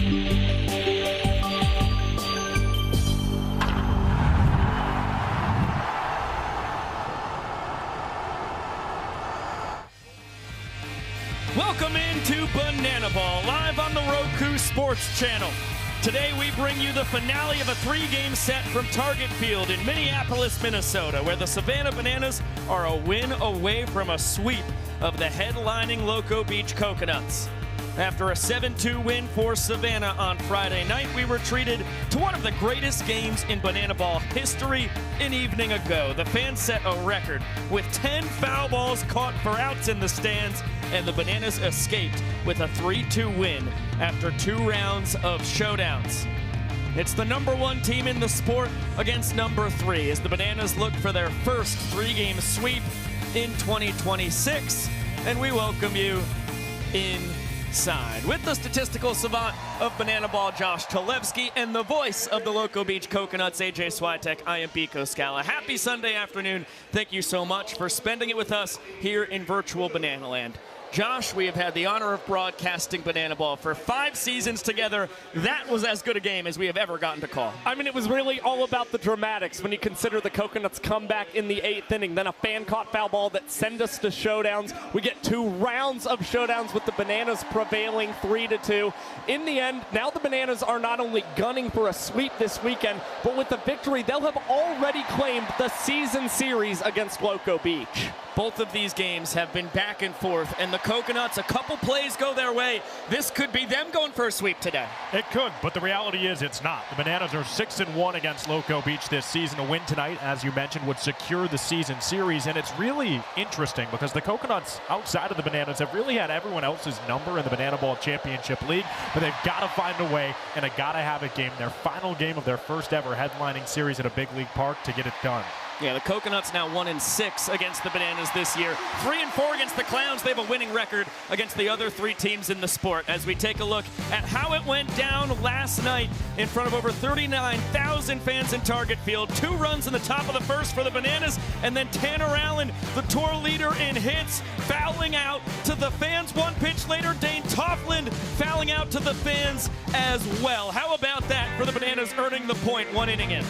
Welcome into Banana Ball, live on the Roku Sports Channel. Today we bring you the finale of a three-game set from Target Field in Minneapolis, Minnesota, where the Savannah Bananas are a win away from a sweep of the headlining Loco Beach Coconuts. After a 7-2 win for Savannah on Friday night, we were treated to one of the greatest games in Banana Ball history an evening ago. The fans set a record with 10 foul balls caught for outs in the stands, and the Bananas escaped with a 3-2 win after 2 rounds of showdowns. It's the #1 team in the sport against #3 as the Bananas look for their first 3-game sweep in 2026, and we welcome you inside with the statistical savant of Banana Ball, Josh Talevsky, and the voice of the Loco Beach Coconuts, AJ Swiatek. I am Biko Scala. Happy Sunday afternoon. Thank you so much for spending it with us here in virtual Banana Land. Josh, we have had the honor of broadcasting Banana Ball for 5 seasons together. That was as good a game as we have ever gotten to call. I mean, it was really all about the dramatics when you consider the Coconuts comeback in the 8th inning, then a fan-caught foul ball that send us to showdowns. We get 2 rounds of showdowns with the Bananas prevailing 3-2. In the end, now the Bananas are not only gunning for a sweep this weekend, but with the victory, they'll have already claimed the season series against Loco Beach. Both of these games have been back and forth, and the Coconuts, a couple plays go their way. This could be them going for a sweep today. It could, but the reality is it's not. The Bananas are 6-1 against Loco Beach this season. A win tonight, as you mentioned, would secure the season series, and it's really interesting because the Coconuts, outside of the Bananas, have really had everyone else's number in the Banana Ball Championship League, but they've got to find a way, and a gotta-have-it game, their final game of their first ever headlining series at a big league park, to get it done. Yeah, the Coconuts now 1-6 against the Bananas this year. 3-4 against the Clowns. They have a winning record against the other 3 teams in the sport. As we take a look at how it went down last night in front of over 39,000 fans in Target Field. 2 runs in the top of the first for the Bananas, and then Tanner Allen, the tour leader in hits, fouling out to the fans. 1 pitch later, Dane Toffland fouling out to the fans as well. How about that for the Bananas earning the point 1 inning in?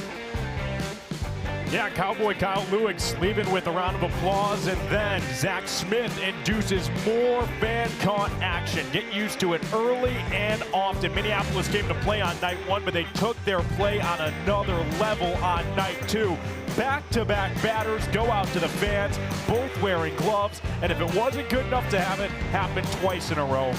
Yeah, Cowboy Kyle Lewis leaving with a round of applause, and then Zach Smith induces more fan-caught action. Get used to it early and often. Minneapolis came to play on night 1, but they took their play on another level on night 2. Back-to-back batters go out to the fans, both wearing gloves, and if it wasn't good enough to have it happen twice in a row,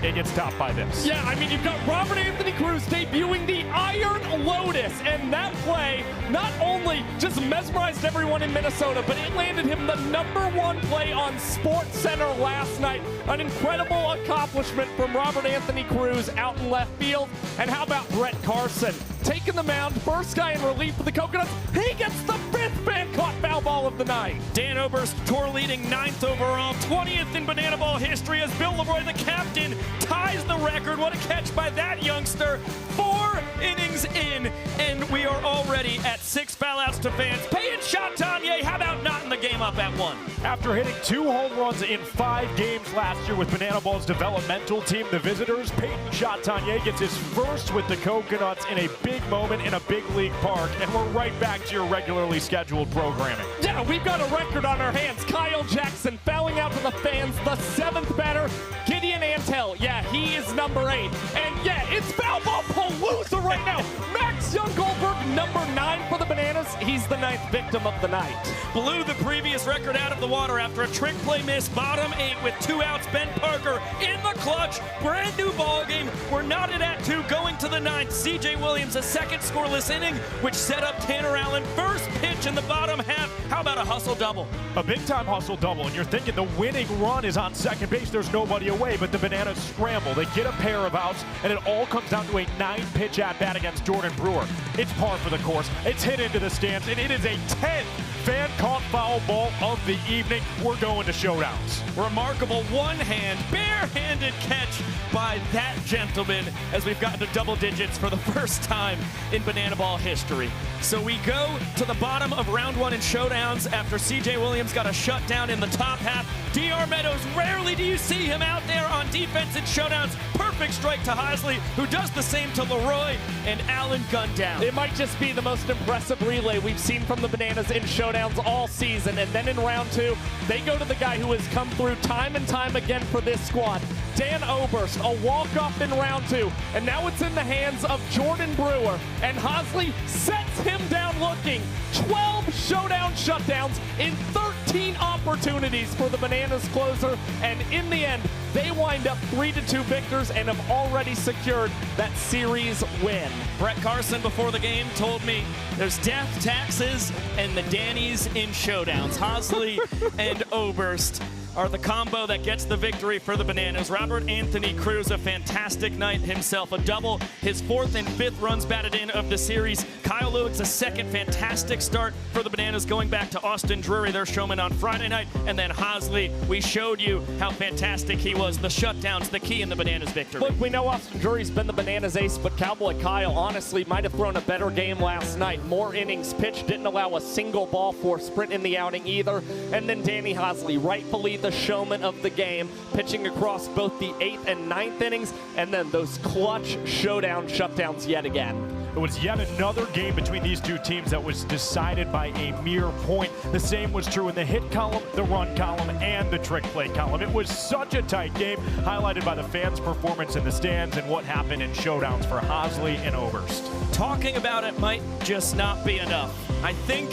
it gets topped by this. Yeah, I mean, you've got Robert Anthony Cruz debuting the Iron Lotus, and that play not only just mesmerized everyone in Minnesota, but it landed him the #1 play on SportsCenter last night. An incredible accomplishment from Robert Anthony Cruz out in left field. And how about Brett Carson? Taking the mound, first guy in relief for the Coconuts. He gets the 5th fan-caught foul ball of the night. Dan Oberst, tour leading 9th overall, 20th in Banana Ball history as Bill Leroy, the captain, ties the record. What a catch by that youngster. 4 innings in, and we are already at 6 foul-outs to fans. Peyton Chatagnier, how about knotting the game up at 1? After hitting 2 home runs in 5 games last year with Banana Ball's developmental team, the Visitors, Peyton Chatagnier gets his first with the Coconuts in a big moment in a big league park, and we're right back to your regularly scheduled programming. Yeah, we've got a record on our hands. Kyle Jackson fouling out to the fans, the 7th batter, Gideon Antel. Yeah, he is #8. And yeah, it's foul ball palooza right now. Max Young Goldberg, #9 for the Bananas. He's the 9th victim of the night. Blew the previous record out of the water after a trick play miss. Bottom 8 with 2 outs. Ben Parker in the clutch. Brand new ball game. We're knotted at 2 going to the 9th. CJ Williams, a second scoreless inning, which set up Tanner Allen. First pitch in the bottom half. How about a hustle double? A big-time hustle double, and you're thinking the winning run is on second base. There's nobody away, but the Bananas scramble. They get a pair of outs, and it all comes down to a 9-pitch at-bat against Jordan Brewer. It's par for the course. It's hit into the stands, and it is a 10th fan caught foul ball of the evening. We're going to showdowns. Remarkable one-hand, barehanded catch by that gentleman as we've gotten to double digits for the first time in Banana Ball history. So we go to the bottom of round one in showdowns after CJ Williams got a shutdown in the top half. DR Meadows, rarely do you see him out there on defense in showdowns. Perfect strike to Hosley, who does the same to Leroy, and Allen gunned down. It might just be the most impressive relay we've seen from the Bananas in showdowns all season. And then in round two, they go to the guy who has come through time and time again for this squad, Dan Oberst, a walk-off in round two. And now it's in the hands of Jordan Brewer. And Hosley sets him down looking. 12 showdown shutdowns in 13 opportunities for the Bananas closer. And in the end, they wind up 3-2 victors and have already secured that series win. Brett Carson before the game told me there's death, taxes, and the Dannies in showdowns. Hosley and Oberst are the combo that gets the victory for the Bananas. Robert Anthony Cruz, a fantastic night himself, a double, his fourth and fifth runs batted in of the series. Kyle Lewis, a second fantastic start for the Bananas, going back to Austin Drury, their showman on Friday night. And then Hosley, we showed you how fantastic he was. The shutdowns, the key in the Bananas victory. Look, we know Austin Drury's been the Bananas ace, but Cowboy Kyle honestly might have thrown a better game last night. More innings pitched, didn't allow a single ball for sprint in the outing either. And then Danny Hosley, rightfully the showman of the game, pitching across both the 8th and 9th innings, and then those clutch showdown shutdowns yet again. It was yet another game between these two teams that was decided by a mere point. The same was true in the hit column, the run column, and the trick play column. It was such a tight game, highlighted by the fans' performance in the stands and what happened in showdowns for Hosley and Oberst. Talking about it might just not be enough. I think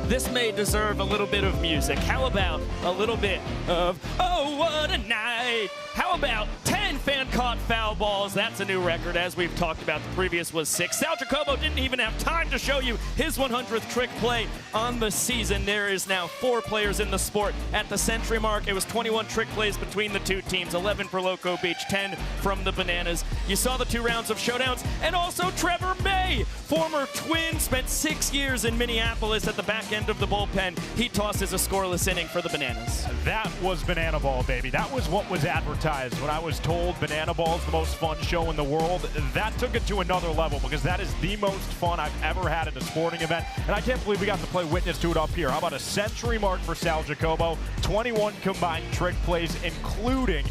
this may deserve a little bit of music. How about a little bit of "Oh, what a night"? How about 10 fan-caught foul balls? That's a new record, as we've talked about. The previous was 6. Sal Jacobo didn't even have time to show you his 100th trick play on the season. There is now 4 players in the sport at the century mark. It was 21 trick plays between the two teams, 11 for Loco Beach, 10 from the Bananas. You saw the 2 rounds of showdowns, and also Trevor May, former Twin, spent 6 years in Minneapolis at the back end of the bullpen. He tosses a scoreless inning for the Bananas. That was Banana Ball, baby. That was what was advertised. When I was told Banana Ball is the most fun show in the world, that took it to another level, because that is the most fun I've ever had at a sporting event. And I can't believe we got to play witness to it up here. How about a century mark for Sal Jacobo? 21 combined trick plays, including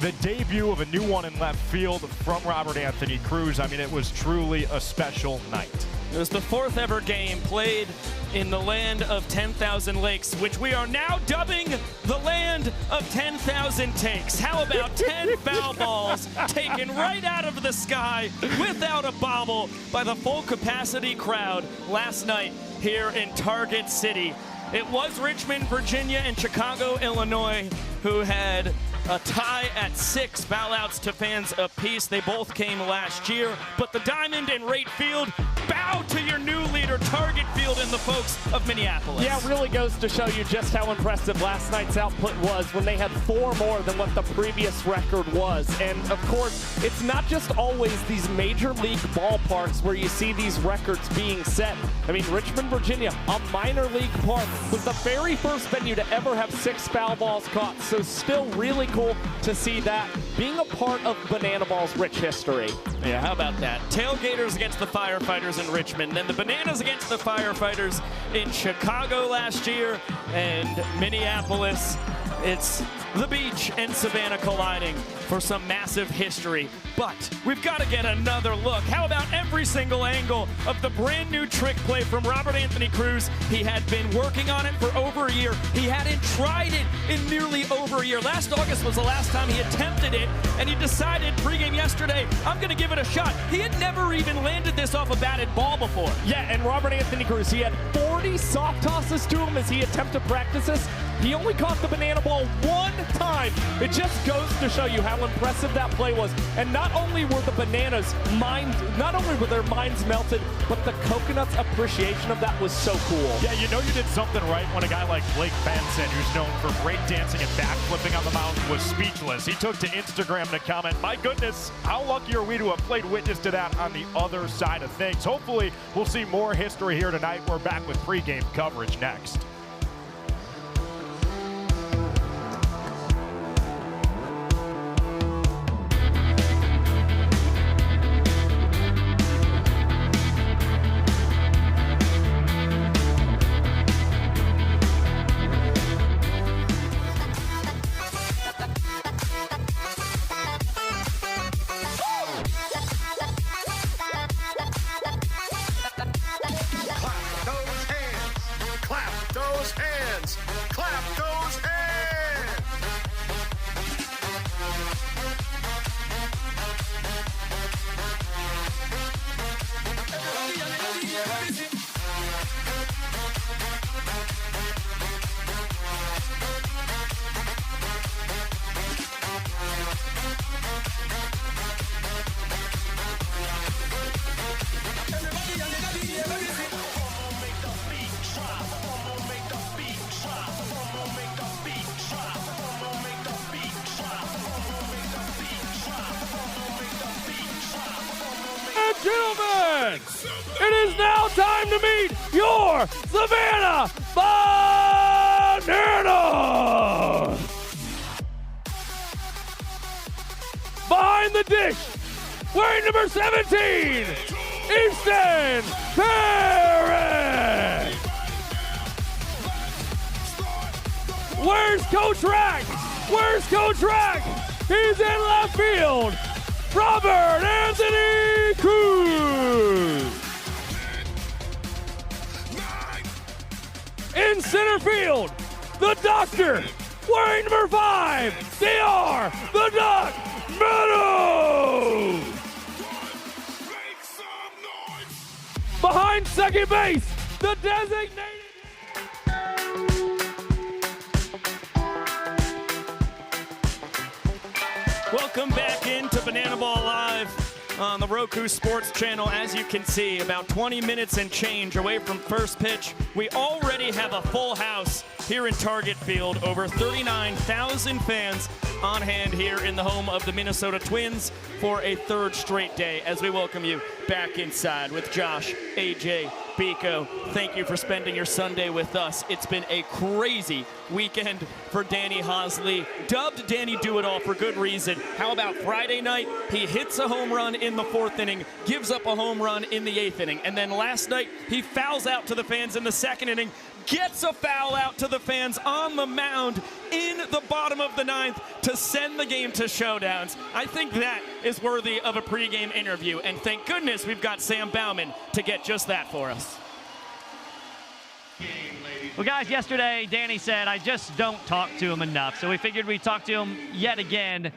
the debut of a new one in left field from Robert Anthony Cruz. I mean, it was truly a special night. It was the 4th ever game played in the land of 10,000 lakes, which we are now dubbing the land of 10,000 takes. How about 10 foul balls taken right out of the sky without a bobble by the full capacity crowd last night here in Target City? It was Richmond, Virginia, and Chicago, Illinois, who had a tie at 6 foul outs to fans apiece. They both came last year, but the Diamond and Rate Field bow to your new leader, Target Field, and the folks of Minneapolis. Yeah, it really goes to show you just how impressive last night's output was when they had 4 more than what the previous record was. And of course, it's not just always these major league ballparks where you see these records being set. I mean, Richmond, Virginia, a minor league park, was the very first venue to ever have 6 foul balls caught. So still really cool to see that being a part of Banana Ball's rich history. Yeah, how about that? Tailgaters against the Firefighters in Richmond, then the Bananas against the Firefighters in Chicago last year, and Minneapolis. It's the beach and Savannah colliding for some massive history. But we've got to get another look. How about every single angle of the brand new trick play from Robert Anthony Cruz? He had been working on it for over a year. He hadn't tried it in nearly over a year. Last August was the last time he attempted it, and he decided pregame yesterday, I'm going to give it a shot. He had never even landed this off a batted ball before. Yeah, and Robert Anthony Cruz, he had 40 soft tosses to him as he attempted to practice this. He only caught the banana ball 1 time. It just goes to show you how impressive that play was. And not only were the Bananas not only were their minds melted, but the Coconuts' appreciation of that was so cool. Yeah, you know you did something right when a guy like Blake Benson, who's known for break dancing and backflipping on the mountain, was speechless. He took to Instagram to comment, my goodness, how lucky are we to have played witness to that on the other side of things. Hopefully, we'll see more history here tonight. We're back with pregame coverage. coverage next. Gentlemen, it is now time to meet your Savannah Bananas! Behind the dish, wearing number 17, Easton Perez! Where's Coach Rack? Where's Coach Rack? He's in left field. Robert Anthony Cruz. In center field, the Doctor, wearing number 5, DR, the Doc Meadows. Behind second base, the designated. Welcome back into Banana Ball Live on the Roku Sports Channel. As you can see, about 20 minutes and change away from first pitch. We already have a full house here in Target Field. Over 39,000 fans on hand here in the home of the Minnesota Twins for a third straight day as we welcome you back inside with Josh, AJ, Biko. Thank you for spending your Sunday with us. It's been a crazy weekend for Danny Hosley, dubbed Danny Do-It-All for good reason. How about Friday night? He hits a home run in the 4th inning, gives up a home run in the 8th inning. And then last night, he fouls out to the fans in the 2nd inning, gets a foul out to the fans on the mound in the bottom of the 9th to send the game to showdowns. I think that is worthy of a pregame interview, and thank goodness we've got Sam Bauman to get just that for us. Well, guys, yesterday Danny said, I just don't talk to him enough, so we figured we'd talk to him yet again.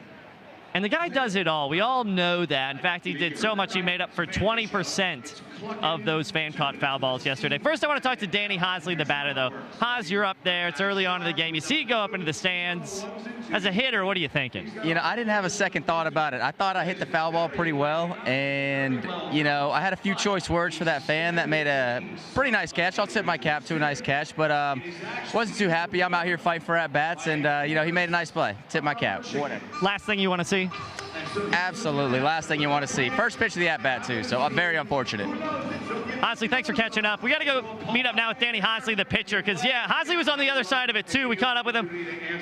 And the guy does it all. We all know that. In fact, he did so much he made up for 20% of those fan-caught foul balls yesterday. First, I want to talk to Danny Hosley, the batter, though. Hos, you're up there. It's early on in the game. You see you go up into the stands. As a hitter, what are you thinking? You know, I didn't have a second thought about it. I thought I hit the foul ball pretty well, and, you know, I had a few choice words for that fan that made a pretty nice catch. I'll tip my cap to a nice catch, but wasn't too happy. I'm out here fighting for at-bats, and, you know, he made a nice play. Tip my cap. Whatever. Last thing you want to see? Absolutely. Last thing you want to see. First pitch of the at-bat, too, so I'm very unfortunate. Hosley, thanks for catching up. We got to go meet up now with Danny Hosley, the pitcher, because, yeah, Hosley was on the other side of it, too. We caught up with him.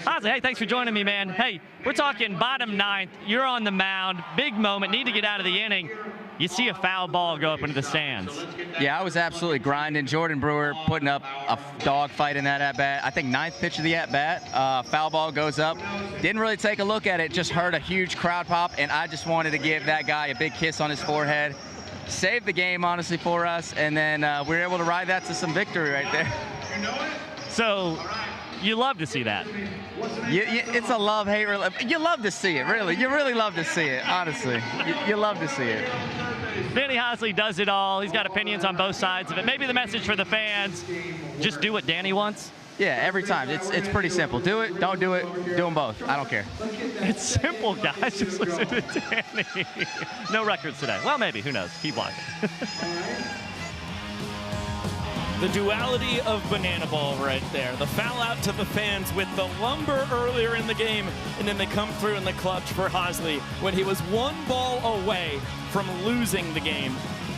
Hosley, hey, thanks for joining me, man. Hey, we're talking bottom 9th. You're on the mound. Big moment. Need to get out of the inning. You see a foul ball go up into the stands. Yeah, I was absolutely grinding. Jordan Brewer putting up a dog fight in that at-bat. I think 9th pitch of the at-bat. Foul ball goes up. Didn't really take a look at it. Just heard a huge crowd pop, and I just wanted to give that guy a big kiss on his forehead. Saved the game, honestly, for us, and then we were able to ride that to some victory right there. So you love to see that. It's a love-hate. You love to see it, really. You really love to see it, honestly. You love to see it. Danny Hosley does it all. He's got opinions on both sides of it. Maybe the message for the fans, just do what Danny wants. Yeah, every time. It's pretty simple. Do it, don't do it, do them both. I don't care. It's simple, guys. Just listen to Danny. No records today. Well, maybe. Who knows? Keep watching. The duality of Banana Ball right there. The foul out to the fans with the lumber earlier in the game, and then they come through in the clutch for Hosley when he was 1 ball away from losing the game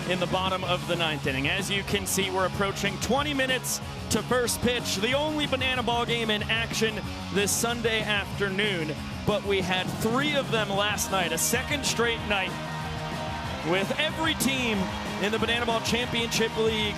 in the bottom of the 9th inning. As you can see, we're approaching 20 minutes to first pitch, the only banana ball game in action this Sunday afternoon. But we had 3 of them last night, a second straight night with every team in the Banana Ball Championship League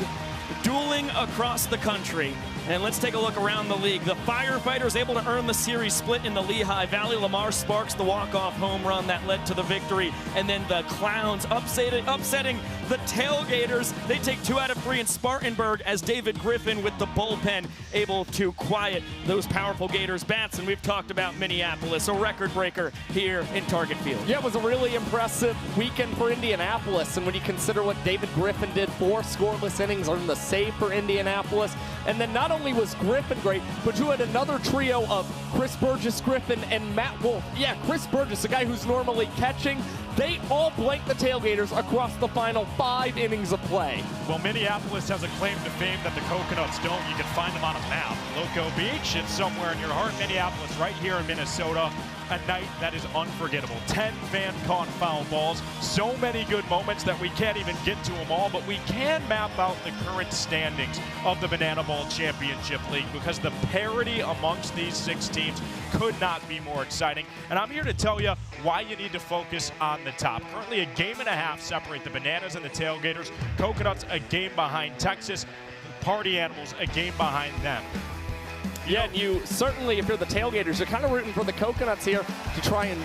dueling across the country. And let's take a look around the league. The Firefighters able to earn the series split in the Lehigh Valley. Lamar Sparks, the walk-off home run that led to the victory. And then the Clowns upsetting the Tailgaters. They take 2 out of 3 in Spartanburg as David Griffin with the bullpen able to quiet those powerful Gators bats. And we've talked about Minneapolis, a record breaker here in Target Field. Yeah, it was a really impressive weekend for Indianapolis. And when you consider what David Griffin did, 4 scoreless innings, earned the save for Indianapolis. And then not only was Griffin great, but you had another trio of Chris Burgess, Griffin, and Matt Wolf. Yeah, Chris Burgess, a guy who's normally catching, they all blanked the Tailgaters across the final 5 innings of play. Well, Minneapolis has a claim to fame that the Coconuts don't. You can find them on a map. Loco Beach, it's somewhere in your heart. Minneapolis, right here in Minnesota. A night that is unforgettable. 10 fan-caught foul balls. So many good moments that we can't even get to them all, but we can map out the current standings of the Banana Ball Championship League because the parity amongst these 6 teams could not be more exciting. And I'm here to tell you why you need to focus on the top. Currently, a game and a half separate the Bananas and the Tailgaters. Coconuts a game behind Texas. Party Animals a game behind them. Yeah, and you certainly, if you're the Tailgaters, you're kind of rooting for the Coconuts here to try and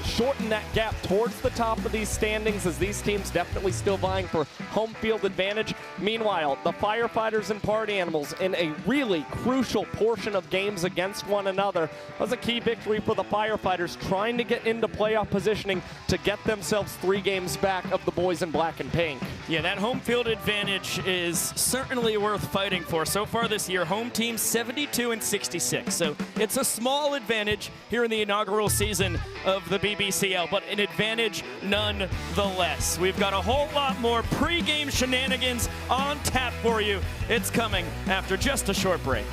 shorten that gap towards the top of these standings, as these teams definitely still vying for home field advantage. Meanwhile, the Firefighters and Party Animals in a really crucial portion of games against one another was a key victory for the Firefighters, trying to get into playoff positioning to get themselves 3 games back of the boys in black and pink. Yeah, that home field advantage is certainly worth fighting for. So far this year, home team 72-66. So it's a small advantage here in the inaugural season of the BBCL, but an advantage nonetheless. We've got a whole lot more pre-game shenanigans on tap for you. It's coming after just a short break.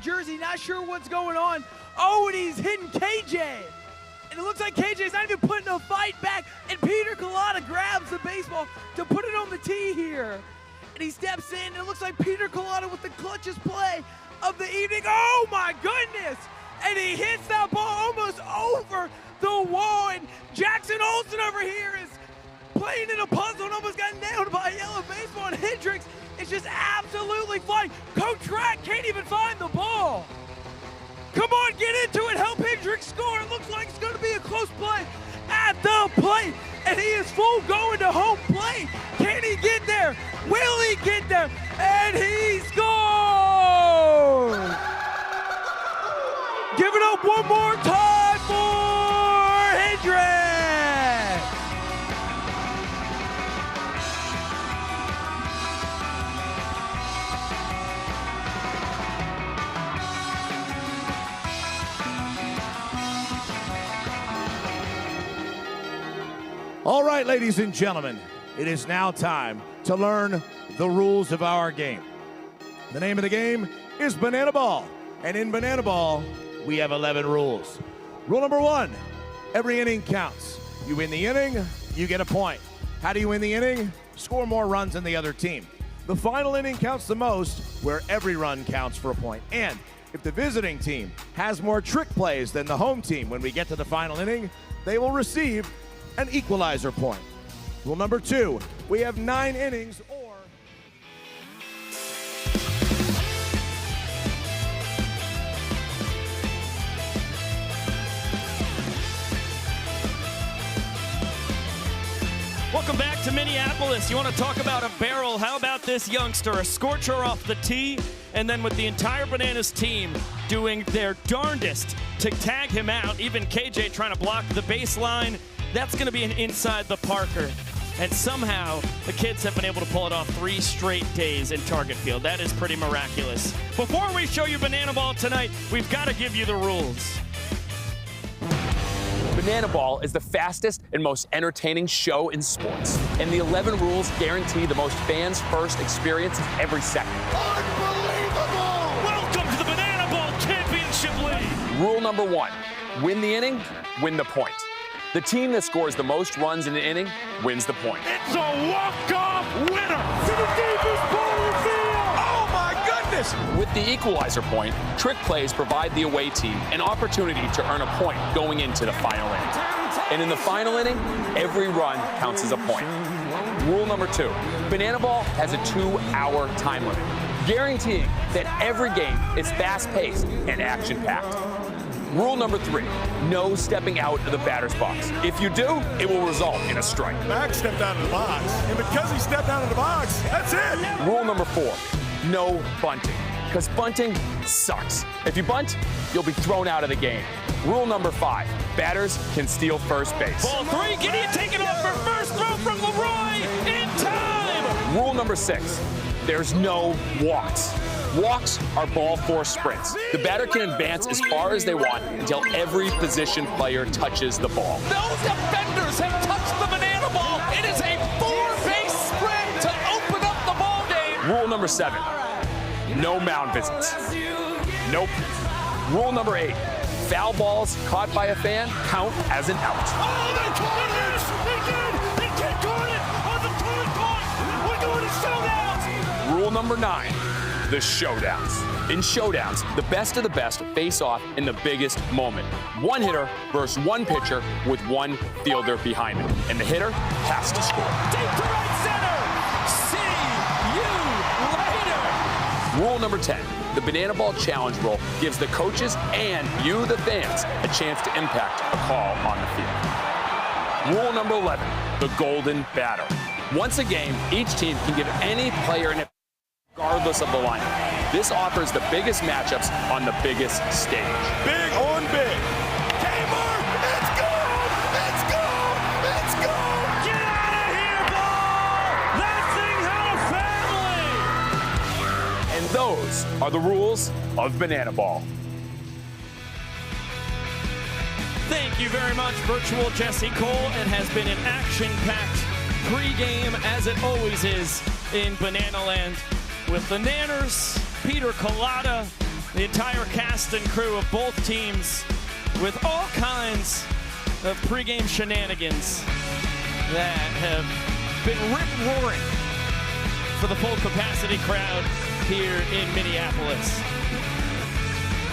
Jersey, not sure what's going on. Oh, and he's hitting KJ. And it looks like KJ's not even putting a fight back. And Peter Colada grabs the baseball to put it on the tee here. And he steps in, and it looks like Peter Colada with the clutchest play of the evening. Oh, my goodness. And he hits that ball almost over the wall. And Jackson Olsen over here is playing in a puzzle and almost got nailed by a yellow baseball. And Hendricks is just absolutely flying. Coach Rack can't even find the ball. Come on, get into it. Help Hendricks score. It looks like it's going to be a close play at the plate. And he is full going to home plate. Can he get there? Will he get there? And he scores! Give it up one more time for Hendricks! All right, ladies and gentlemen, it is now time to learn the rules of our game. The name of the game is Banana Ball, and in Banana Ball, we have 11 rules. Rule number 1, every inning counts. You win the inning, you get a point. How do you win the inning? Score more runs than the other team. The final inning counts the most, where every run counts for a point. And if the visiting team has more trick plays than the home team when we get to the final inning, they will receive an equalizer point. Rule number 2, we have 9 innings or Welcome back to Minneapolis. You want to talk about a barrel? How about this youngster? A scorcher off the tee, and then with the entire Bananas team doing their darndest to tag him out. Even KJ trying to block the baseline. That's going to be an inside the Parker. And somehow, the kids have been able to pull it off 3 straight days in Target Field. That is pretty miraculous. Before we show you Banana Ball tonight, we've got to give you the rules. Banana Ball is the fastest and most entertaining show in sports. And the 11 rules guarantee the most fans-first experiences every second. Unbelievable! Welcome to the Banana Ball Championship League. Rule number 1, win the inning, win the point. The team that scores the most runs in an inning wins the point. It's a walk-off winner to the deepest part of the field. Oh my goodness! With the Equalizer Point, trick plays provide the away team an opportunity to earn a point going into the final inning. And in the final inning, every run counts as a point. Rule number 2, Banana Ball has a 2-hour time limit, guaranteeing that every game is fast-paced and action-packed. Rule number 3, no stepping out of the batter's box. If you do, it will result in a strike. Max stepped out of the box, and because he stepped out of the box, that's it. Rule number 4, no bunting, because bunting sucks. If you bunt, you'll be thrown out of the game. Rule number 5, batters can steal first base. Ball 3, Gideon taken off for first, throw from Leroy in time. Rule number 6, there's no walks. Walks are ball 4 sprints. The batter can advance as far as they want until every position player touches the ball. No defenders have touched the Banana Ball. It is a 4-base sprint to open up the ball game. Rule number 7, no mound visits. Nope. Rule number 8, foul balls caught by a fan count as an out. Oh, they caught it! They did! They caught it on the third point! We're going to showdowns! Rule number 9, the showdowns. In showdowns, the best of the best face off in the biggest moment. One hitter versus one pitcher with one fielder behind him. And the hitter has to score. Deep to right center! See you later! Rule number 10, the Banana Ball Challenge rule gives the coaches and you, the fans, a chance to impact a call on the field. Rule number 11, the golden batter. Once a game, each team can give any player an regardless of the lineup. This offers the biggest matchups on the biggest stage. Big on big. Gamer, it's go! It's go! It's go! Get out of here, ball! That thing had a family! And those are the rules of Banana Ball. Thank you very much, Virtual Jesse Cole. It has been an action-packed pregame, as it always is in Banana Land, with the Nanners, Peter Collada, the entire cast and crew of both teams, with all kinds of pregame shenanigans that have been rip-roaring for the full capacity crowd here in Minneapolis.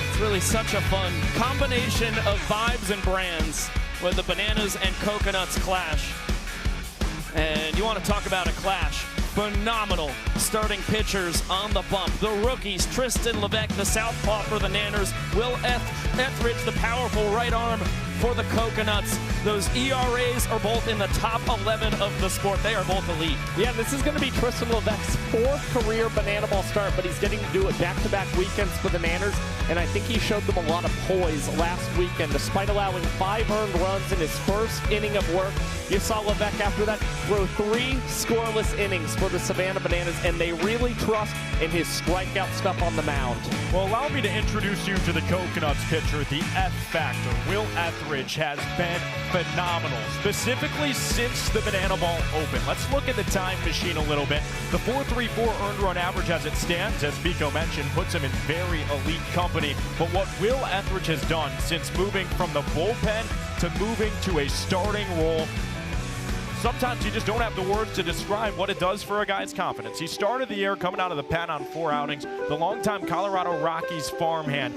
It's really such a fun combination of vibes and brands when the Bananas and Coconuts clash. And you want to talk about a clash. Phenomenal starting pitchers on the bump. The rookies, Tristan Levesque, the southpaw for the Nanners, Will Etheridge, the powerful right arm for the Coconuts. Those ERAs are both in the top 11 of the sport. They are both elite. Yeah, this is going to be Tristan Levesque's 4th career Banana Ball start, but he's getting to do it back-to-back weekends for the Nanners, and I think he showed them a lot of poise last weekend. Despite allowing 5 earned runs in his first inning of work, you saw Levesque after that throw 3 scoreless innings for the Savannah Bananas, and they really trust in his strikeout stuff on the mound. Well, allow me to introduce you to the Coconuts pitcher, the F Factor. Will Etheridge has been phenomenal, specifically since the Banana Ball Open. Let's look at the time machine a little bit. The 4.34 earned run average as it stands, as Pico mentioned, puts him in very elite company. But what Will Etheridge has done since moving from the bullpen to moving to a starting role, sometimes you just don't have the words to describe what it does for a guy's confidence. He started the year coming out of the pen on 4 outings. The longtime Colorado Rockies farmhand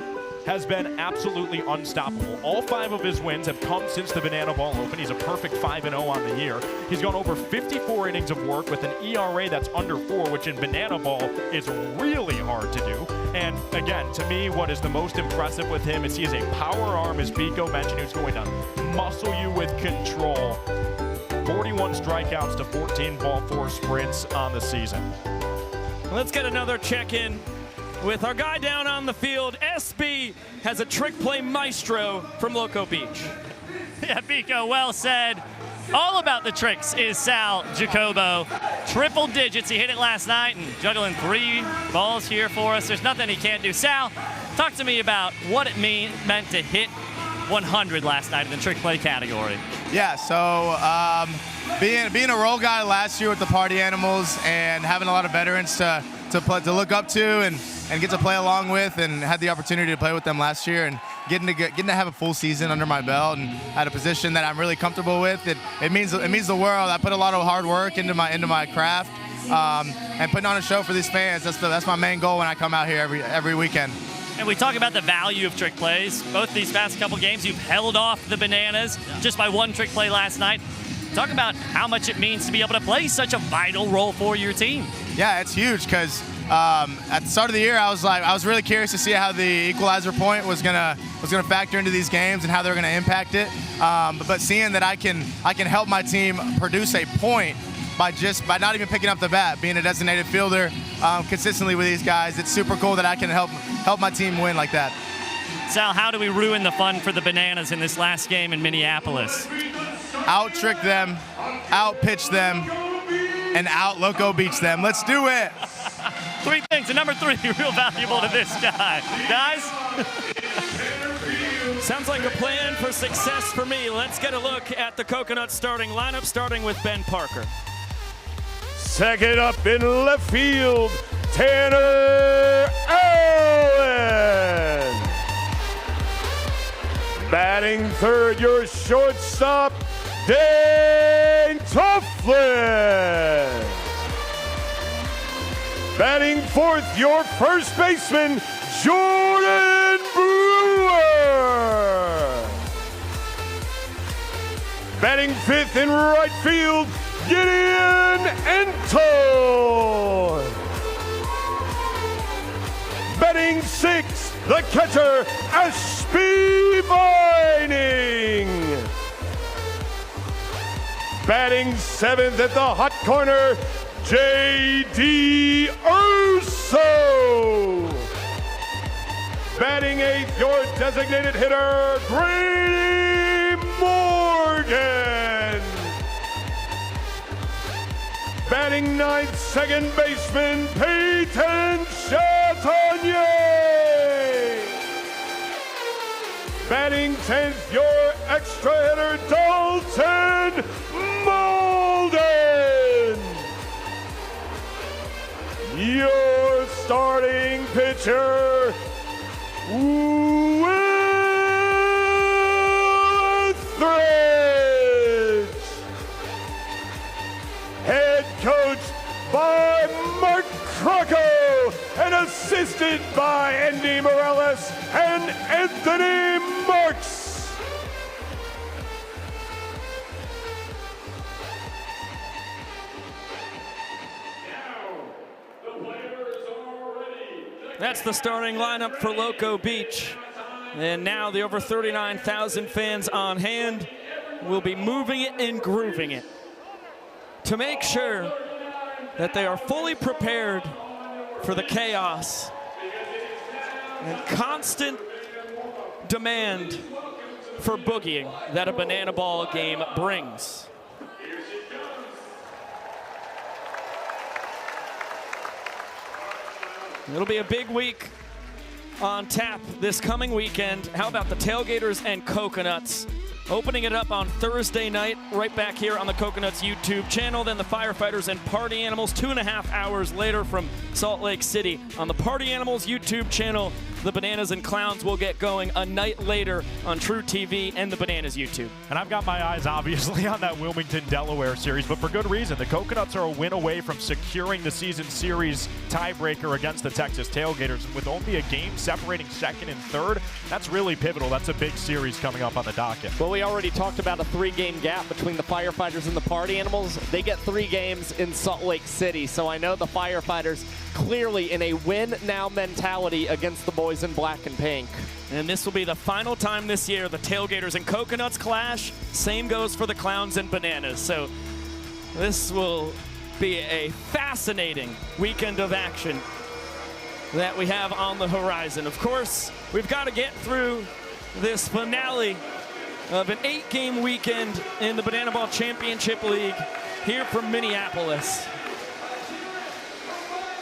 has been absolutely unstoppable. All 5 of his wins have come since the Banana Ball Open. He's a perfect 5-0 on the year. He's gone over 54 innings of work with an ERA that's under 4, which in Banana Ball is really hard to do. And again, to me, what is the most impressive with him is he has a power arm, as Pico mentioned, who's going to muscle you with control. 41 strikeouts to 14 ball 4 sprints on the season. Let's get another check-in with our guy down on the field. SB has a trick play maestro from Loco Beach. Yeah, Pico, well said. All about the tricks is Sal Jacobo. Triple digits, he hit it last night and juggling 3 balls here for us. There's nothing he can't do. Sal, talk to me about what it meant to hit 100 last night in the trick play category. Yeah, so being a role guy last year with the Party Animals and having a lot of veterans to look up to and get to play along with, and had the opportunity to play with them last year, and getting to have a full season under my belt and at a position that I'm really comfortable with, it means the world. I put a lot of hard work into my craft, and putting on a show for these fans. That's my main goal when I come out here every weekend. And we talk about the value of trick plays. Both these past couple games, you've held off the Bananas just by one trick play last night. Talk about how much it means to be able to play such a vital role for your team. Yeah, it's huge because at the start of the year, I was really curious to see how the Equalizer Point was gonna factor into these games and how they were gonna impact it. But seeing that I can help my team produce a point by not even picking up the bat, being a designated fielder consistently with these guys, it's super cool that I can help my team win like that. Sal, how do we ruin the fun for the Bananas in this last game in Minneapolis? Out-trick them, out-pitch them, and out-Loco Beach them. Let's do it. 3 things, and number 3, real valuable to this guy. Guys? Sounds like a plan for success for me. Let's get a look at the Coconuts starting lineup, starting with Ben Parker. Second up in left field, Tanner Allen. Batting third, your shortstop, Dane Toughlin. Batting fourth, your first baseman, Jordan Brewer. Batting fifth in right field, Gideon Anton. Batting sixth, the catcher, Ashby Vining. Batting seventh at the hot corner, J.D. Urso. Batting eighth, your designated hitter, Grady Morgan. Batting ninth, second baseman, Peyton Chatagnier. Batting 10th, your extra hitter, Dalton Malden. Your starting pitcher, Withridge. Head coached by Mark Crocco and assisted by Andy Morales and Anthony Marks. That's the starting lineup for Loco Beach. And now the over 39,000 fans on hand will be moving it and grooving it to make sure that they are fully prepared for the chaos and constant demand for boogieing that a banana ball game brings. It'll be a big week on tap this coming weekend. How about the Tailgaters and Coconuts? Opening it up on Thursday night, right back here on the Coconuts YouTube channel. Then the Firefighters and Party Animals 2.5 hours later from Salt Lake City. On the Party Animals YouTube channel, the Bananas and Clowns will get going a night later on True TV and the Bananas YouTube. And I've got my eyes obviously on that Wilmington, Delaware series, but for good reason. The Coconuts are a win away from securing the season series tiebreaker against the Texas Tailgaters. And with only a game separating second and third, that's really pivotal. That's a big series coming up on the docket. Well, we already talked about a 3-game gap between the Firefighters and the Party Animals. They get 3 games in Salt Lake City, so I know the Firefighters clearly in a win-now mentality against the boys in black and pink. And this will be the final time this year the Tailgaters and Coconuts clash. Same goes for the Clowns and Bananas. So this will be a fascinating weekend of action that we have on the horizon. Of course, we've got to get through this finale of an 8-game weekend in the Banana Ball Championship League here from Minneapolis.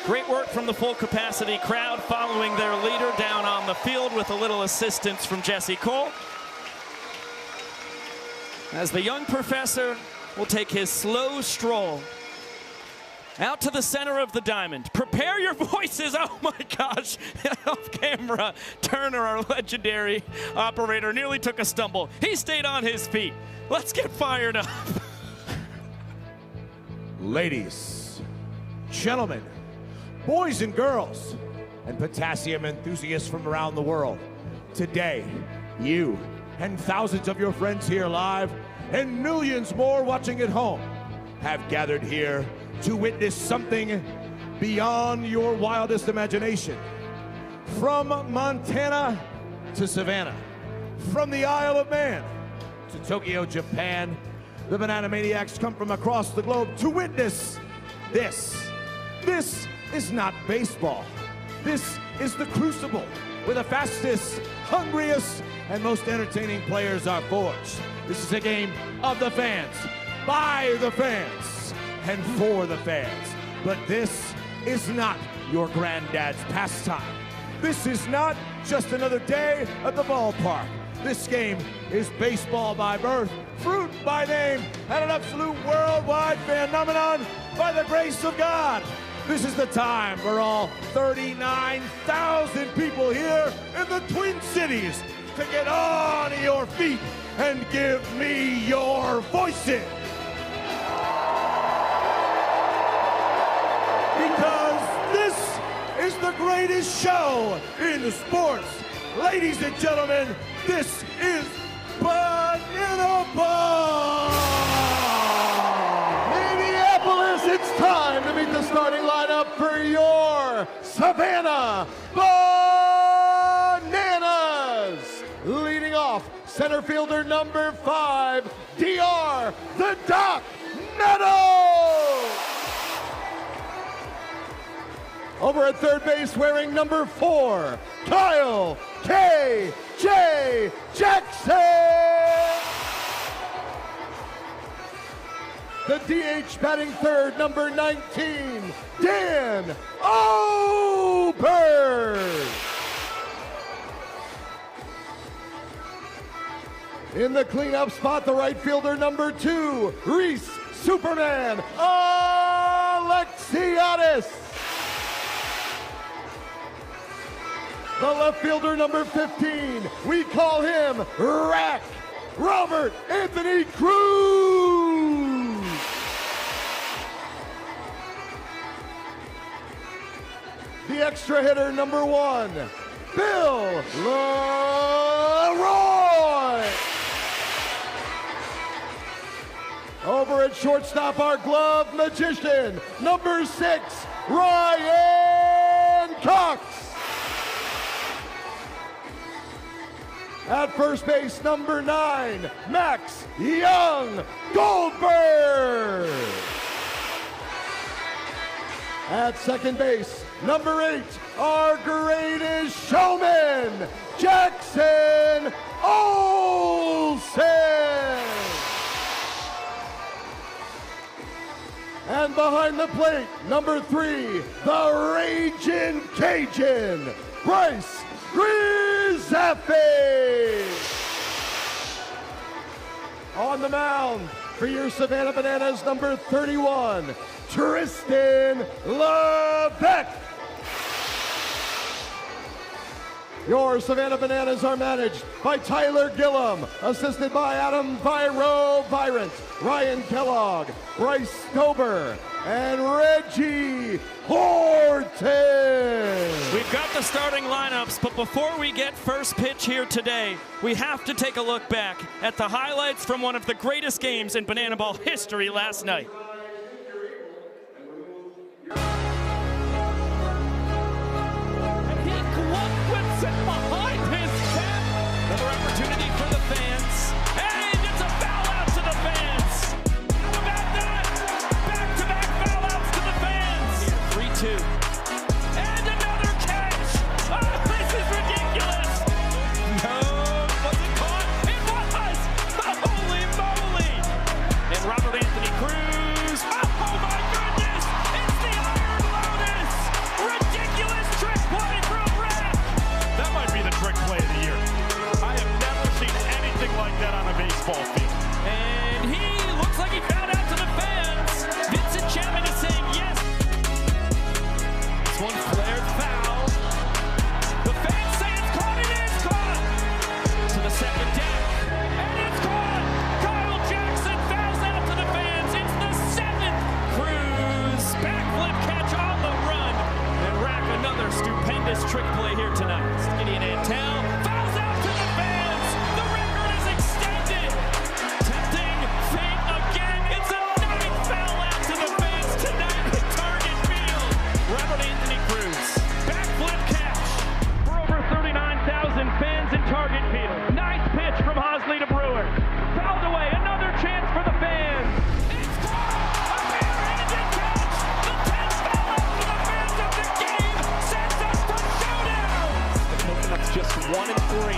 Great work from the full capacity crowd following their leader down on the field with a little assistance from Jesse Cole. as the young professor will take his slow stroll out to the center of the diamond. Prepare your voices. Oh my gosh. Off camera, Turner, our legendary operator, nearly took a stumble. He stayed on his feet. Let's get fired up. Ladies, gentlemen, boys and girls, and potassium enthusiasts from around the world, today, you and thousands of your friends here live and millions more watching at home have gathered here to witness something beyond your wildest imagination. From Montana to Savannah, from the Isle of Man to Tokyo, Japan, the Banana Maniacs come from across the globe to witness this. This is not baseball. This is the Crucible, where the fastest, hungriest, and most entertaining players are forged. This is a game of the fans, by the fans, and for the fans. But this is not your granddad's pastime. This is not just another day at the ballpark. This game is baseball by birth, fruit by name, and an absolute worldwide phenomenon by the grace of God. This is the time for all 39,000 people here in the Twin Cities to get on your feet and give me your voices. Because this is the greatest show in sports. Ladies and gentlemen, this is Banana Ball! Minneapolis, it's time to meet the starting lineup for your Savannah Bananas. Leading off, center fielder number 5, DR the Doc Meadows. Over at third base, wearing number 4, Kyle K.J. Jackson. The DH batting third, number 19, Dan Oberg. In the cleanup spot, the right fielder, number 2, Reese Superman Alexiadis. The left fielder, number 15, we call him Rack, Robert Anthony Cruz. The extra hitter, number 1, Bill Leroy. Over at shortstop, our glove magician, number 6, Ryan Cox. At first base, number 9, Max Young Goldberg. At second base, number 8, our greatest showman, Jackson Olsen. And behind the plate, number 3, the Raging Cajun, Bryce Grizzaffe. On the mound for your Savannah Bananas, number 31, Tristan LeBeck. Your Savannah Bananas are managed by Tyler Gillum, assisted by Adam Virant, Ryan Kellogg, Bryce Stober, and Reggie Horton. We've got the starting lineups, but before we get first pitch here today, we have to take a look back at the highlights from one of the greatest games in Banana Ball history last night. And he glove whips it behind his head. Another opportunity for the fans. Hey, it's a foul out to the fans. How about that? Back-to-back foul outs to the fans. 3-2. And another catch. Oh, this is ridiculous. No, was it caught? It was. Holy moly. And Robert Anthony Cruz 1 and 3.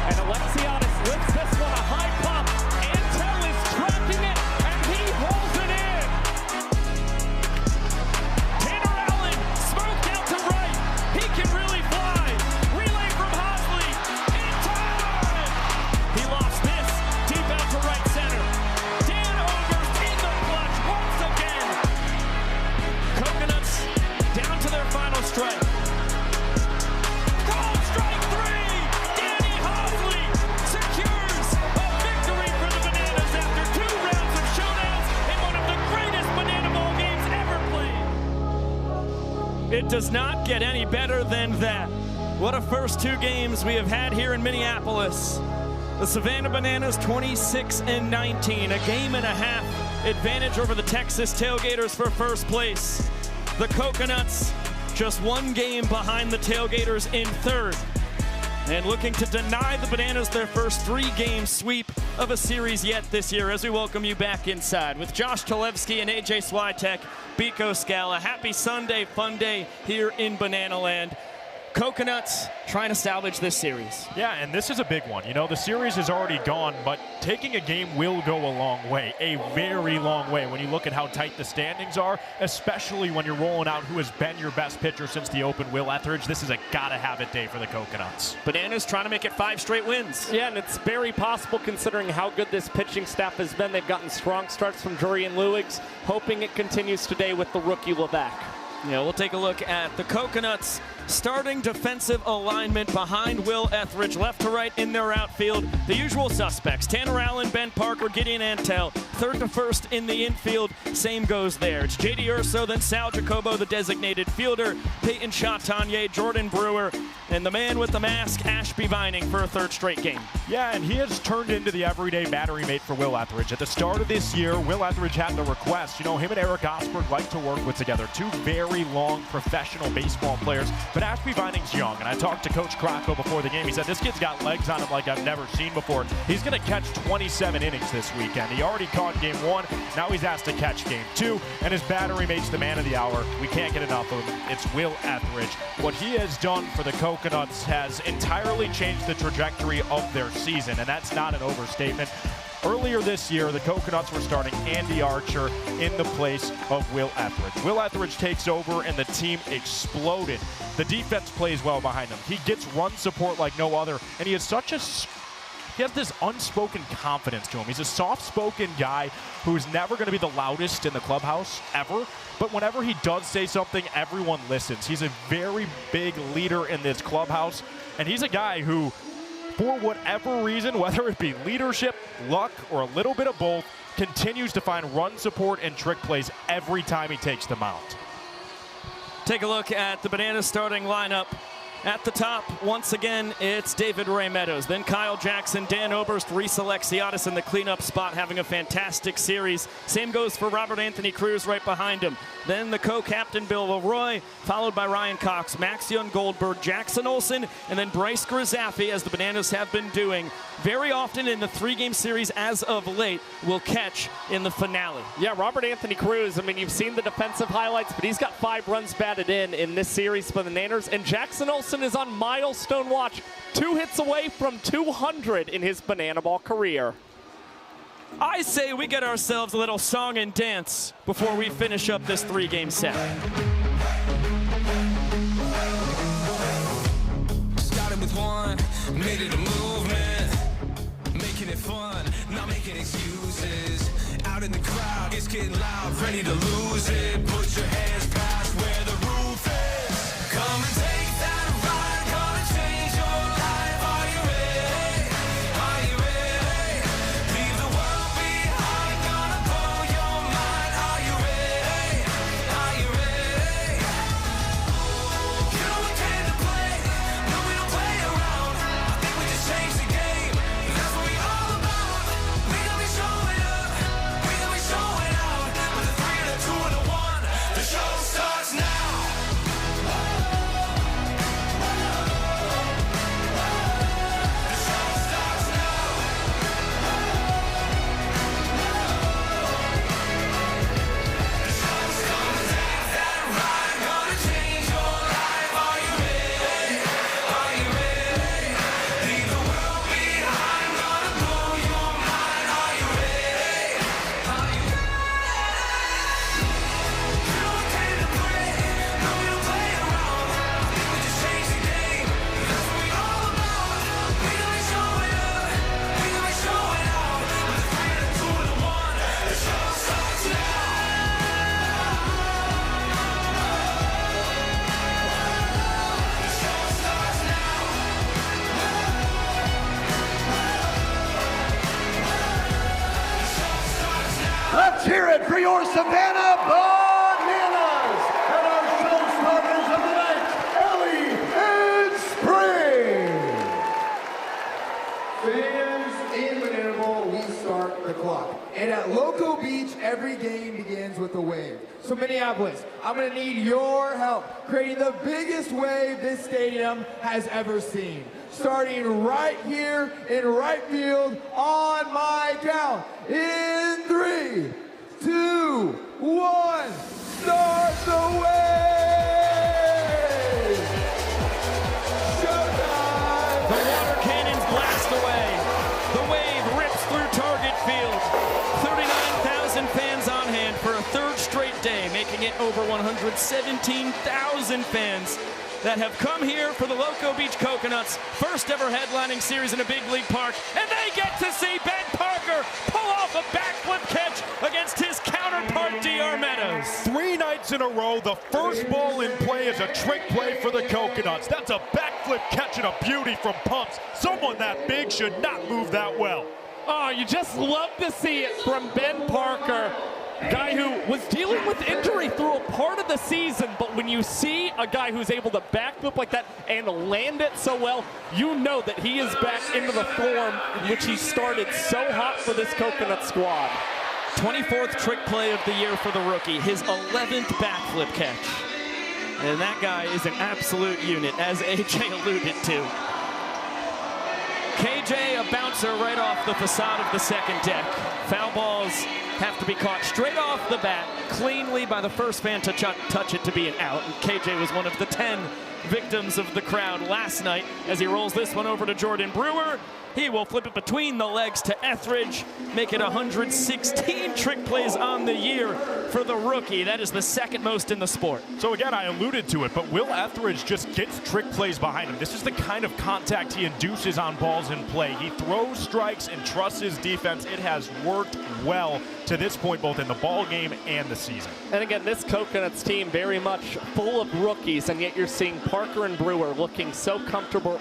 And Alexiadis lifts this one a high pop. Antel is tracking it, and he holds it in. Tanner Allen, smoked out to right. He can really fly. Relay from Hosley. In time! He lost this. Deep out to right center. Dan Oberst in the clutch once again. Coconuts down to their final strike. Called strike 3! Danny Hosley secures a victory for the Bananas after 2 rounds of showdowns in one of the greatest Banana Ball games ever played. It does not get any better than that. What a first 2 games we have had here in Minneapolis. The Savannah Bananas 26-19, a game and a half advantage over the Texas Tailgaters for first place. The Coconuts just 1 game behind the Tailgaters in third, and looking to deny the Bananas their first 3-game sweep of a series yet this year, as we welcome you back inside with Josh Talevsky and AJ Switek, Biko Scala. Happy Sunday, fun day here in Banana Land. Coconuts trying to salvage this series. Yeah, and this is a big one. You know, the series is already gone, but taking a game will go a long way, a very long way when you look at how tight the standings are, especially when you're rolling out who has been your best pitcher since the Open, Will Etheridge. This is a gotta-have-it day for the Coconuts. Bananas trying to make it 5 straight wins. Yeah, and it's very possible considering how good this pitching staff has been. They've gotten strong starts from Drury and Luigs, hoping it continues today with the rookie Levac. Yeah, we'll take a look at the Coconuts starting defensive alignment behind Will Etheridge, left to right in their outfield. The usual suspects, Tanner Allen, Ben Parker, Gideon Antel. Third to first in the infield, same goes there. It's J.D. Urso, then Sal Jacobo, the designated fielder, Peyton Chatagnier, Jordan Brewer, and the man with the mask, Ashby Vining, for a 3rd straight game. Yeah, and he has turned into the everyday battery mate for Will Etheridge. At the start of this year, Will Etheridge had the request. You know, him and Eric Osberg like to work with together. 2 very long professional baseball players. But Ashby Vining's young, and I talked to Coach Crocco before the game. He said this kid's got legs on him like I've never seen before. He's going to catch 27 innings this weekend. He already caught game 1. Now he's asked to catch game 2, and his battery mate's the man of the hour. We can't get enough of him. It's Will Etheridge. What he has done for the Coconuts has entirely changed the trajectory of their season, and that's not an overstatement. Earlier this year, the Coconuts were starting Andy Archer in the place of Will Etheridge. Will Etheridge takes over, and the team exploded. The defense plays well behind him. He gets run support like no other, and he has this unspoken confidence to him. He's a soft-spoken guy who's never going to be the loudest in the clubhouse, ever. But whenever he does say something, everyone listens. He's a very big leader in this clubhouse, and he's a guy who, for whatever reason, whether it be leadership, luck, or a little bit of both, continues to find run support and trick plays every time he takes the mound. Take a look at the Bananas starting lineup. At the top, once again, it's David Ray Meadows. Then Kyle Jackson, Dan Oberst, Reese Alexiadis in the cleanup spot, having a fantastic series. Same goes for Robert Anthony Cruz right behind him. Then the co-captain, Bill Leroy, followed by Ryan Cox, Max Young Goldberg, Jackson Olsen, and then Bryce Grizzaffi, as the Bananas have been doing very often in the 3-game series as of late, will catch in the finale. Yeah, Robert Anthony Cruz, I mean, you've seen the defensive highlights, but he's got 5 runs batted in this series for the Nanners. And Jackson Olsen is on milestone watch, 2 hits away from 200 in his Banana Ball career. I say we get ourselves a little song and dance before we finish up this 3-game set. Started with one, made it a movement, making it fun, not making excuses. Out in the crowd, it's getting loud, ready to lose it. Put your hands past where the roof is. Come and take that ride, gonna change your life. Are you ready? Are you ready? Leave the world behind, gonna blow your mind. Are you ready? Are you ready? You know we came to play, no we don't play around. I think we just changed the game, that's what we all about. We gonna be showing up, we gonna be showing out. With a 3 and a 2 and a 1, the show's for your Savannah Bananas and our showstoppers of the night, Ellie and Spring. Fans in Minneapolis, we start the clock. And at Loco Beach, every game begins with a wave. So Minneapolis, I'm gonna need your help creating the biggest wave this stadium has ever seen. Starting right here in right field on my count. In 3, 2, 1, start the wave! Showtime! The water cannons blast away. The wave rips through Target Field. 39,000 fans on hand for a third straight day, making it over 117,000 fans that have come here for the Loco Beach Coconuts, first ever headlining series in a big league park, and they get to see Ben Parker pull off a backflip catch against his counterpart, DR Meadows. 3 nights in a row, the first ball in play is a trick play for the Coconuts. That's a backflip catch and a beauty from Pumps. Someone that big should not move that well. Oh, you just love to see it from Ben Parker, guy who was dealing with injury through a part of the season, but when you see a guy who's able to backflip like that and land it so well, you know that he is back into the form in which he started so hot for this Coconut squad. 24th trick play of the year for the rookie, his 11th backflip catch. And that guy is an absolute unit, as AJ alluded to. KJ, a bouncer right off the facade of the second deck. Foul balls have to be caught straight off the bat, cleanly by the first fan to touch it to be an out. And KJ was one of the 10 victims of the crowd last night as he rolls this one over to Jordan Brewer. He will flip it between the legs to Etheridge, make it 116 trick plays on the year for the rookie. That is the second most in the sport. So again, I alluded to it, but Will Etheridge just gets trick plays behind him. This is the kind of contact he induces on balls in play. He throws strikes and trusts his defense. It has worked well to this point, both in the ball game and the season. And again, this Coconuts team very much full of rookies, and yet you're seeing Parker and Brewer looking so comfortable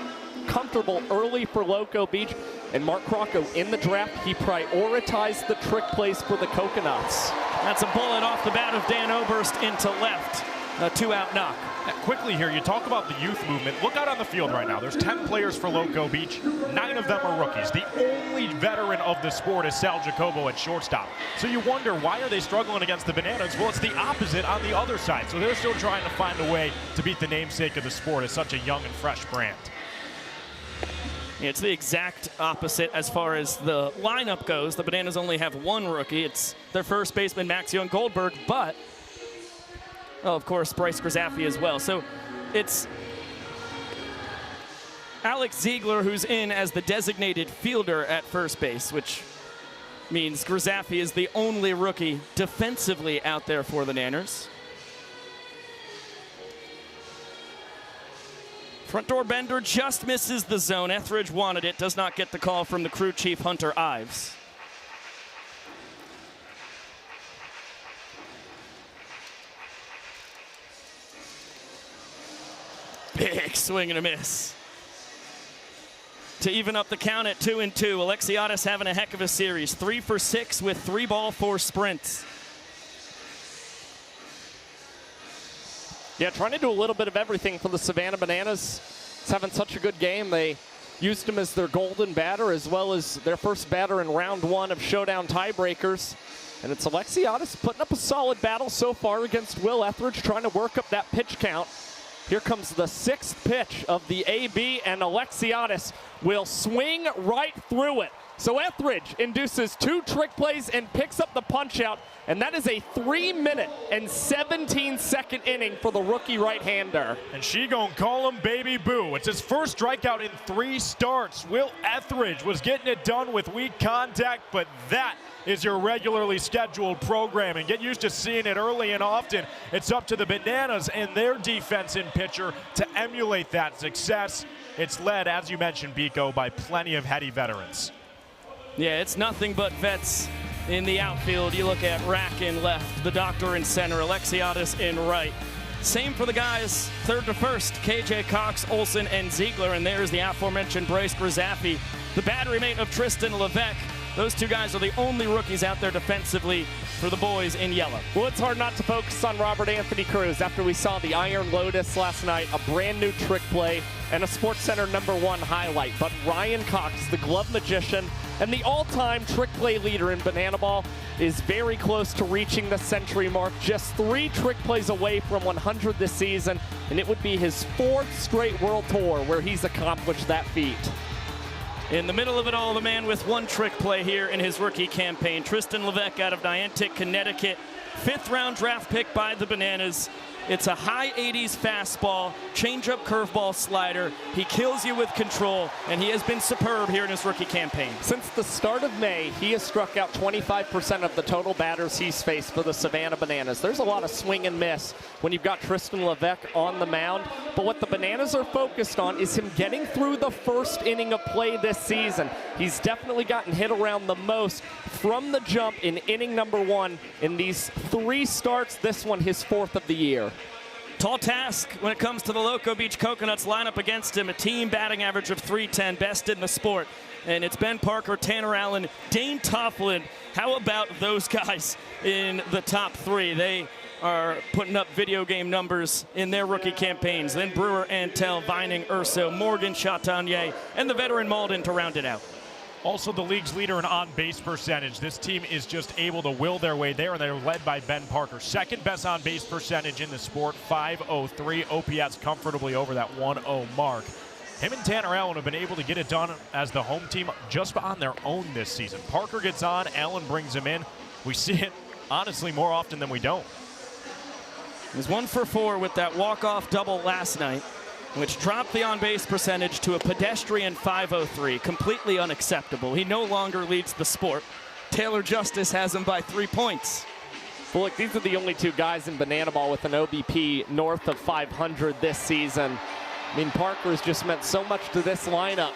early for Loco Beach. And Mark Crocco in the draft, he prioritized the trick plays for the Coconuts. That's a bullet off the bat of Dan Oberst into left. A 2-out knock. Quickly here, you talk about the youth movement. Look out on the field right now. There's 10 players for Loco Beach. 9 of them are rookies. The only veteran of the sport is Sal Jacobo at shortstop. So you wonder, why are they struggling against the Bananas? Well, it's the opposite on the other side. So they're still trying to find a way to beat the namesake of the sport as such a young and fresh brand. Yeah, it's the exact opposite as far as the lineup goes. The Bananas only have 1 rookie. It's their first baseman, Maxio Goldberg, but, oh, of course, Bryce Grzafi as well. So it's Alex Ziegler who's in as the designated fielder at first base, which means Grzafi is the only rookie defensively out there for the Nanners. Front door bender just misses the zone. Etheridge wanted it, does not get the call from the crew chief, Hunter Ives. Big swing and a miss. To even up the count at 2-2, Alexiadis having a heck of a series. 3 for 6 with 3 ball, 4 sprints. Yeah, trying to do a little bit of everything for the Savannah Bananas. It's having such a good game. They used him as their golden batter as well as their first batter in round 1 of Showdown Tiebreakers. And it's Alexiadis putting up a solid battle so far against Will Etheridge, trying to work up that pitch count. Here comes the 6th pitch of the AB, and Alexiadis will swing right through it. So Etheridge induces 2 trick plays and picks up the punch out, and that is a 3-minute and 17-second inning for the rookie right-hander. And she gon' call him Baby Boo. It's his first strikeout in 3 starts. Will Etheridge was getting it done with weak contact, but that is your regularly scheduled program, and get used to seeing it early and often. It's up to the Bananas and their defense and pitcher to emulate that success. It's led, as you mentioned, Biko, by plenty of heady veterans. Yeah, it's nothing but vets in the outfield. You look at Rack in left, the Doctor in center, Alexiadis in right. Same for the guys, third to first, KJ, Cox, Olsen, and Ziegler. And there's the aforementioned Bryce Grzafi, the battery mate of Tristan Levesque. Those 2 guys are the only rookies out there defensively for the boys in yellow. Well, it's hard not to focus on Robert Anthony Cruz after we saw the Iron Lotus last night, a brand new trick play, and a SportsCenter #1 highlight. But Ryan Cox, the glove magician and the all-time trick play leader in banana ball, is very close to reaching the century mark. Just 3 trick plays away from 100 this season, and it would be his 4th straight world tour where he's accomplished that feat. In the middle of it all, the man with 1 trick play here in his rookie campaign, Tristan Levesque out of Niantic, Connecticut. 5th round draft pick by the Bananas. It's a high 80s fastball, changeup, curveball, slider. He kills you with control, and he has been superb here in his rookie campaign. Since the start of May, he has struck out 25% of the total batters he's faced for the Savannah Bananas. There's a lot of swing and miss when you've got Tristan Levesque on the mound, but what the Bananas are focused on is him getting through the first inning of play this season. He's definitely gotten hit around the most from the jump in inning #1 in these 3 starts, this one his 4th of the year. Tall task when it comes to the Loco Beach Coconuts lineup against him. A team batting average of .310, best in the sport. And it's Ben Parker, Tanner Allen, Dane Toffland. How about those guys in the top 3? They are putting up video game numbers in their rookie campaigns. Then Brewer, Antel, Vining, Urso, Morgan, Chatagnier, and the veteran Malden to round it out. Also the league's leader in on-base percentage. This team is just able to will their way there, and they're led by Ben Parker. 2nd best on-base percentage in the sport, .503. OPS comfortably over that 1-0 mark. Him and Tanner Allen have been able to get it done as the home team just on their own this season. Parker gets on, Allen brings him in. We see it, honestly, more often than we don't. He was 1 for 4 with that walk-off double last night, which dropped the on-base percentage to a pedestrian .503, completely unacceptable. He no longer leads the sport. Taylor Justice has him by 3 points. Well, look, these are the only 2 guys in banana ball with an OBP north of 500 this season. I mean, Parker has just meant so much to this lineup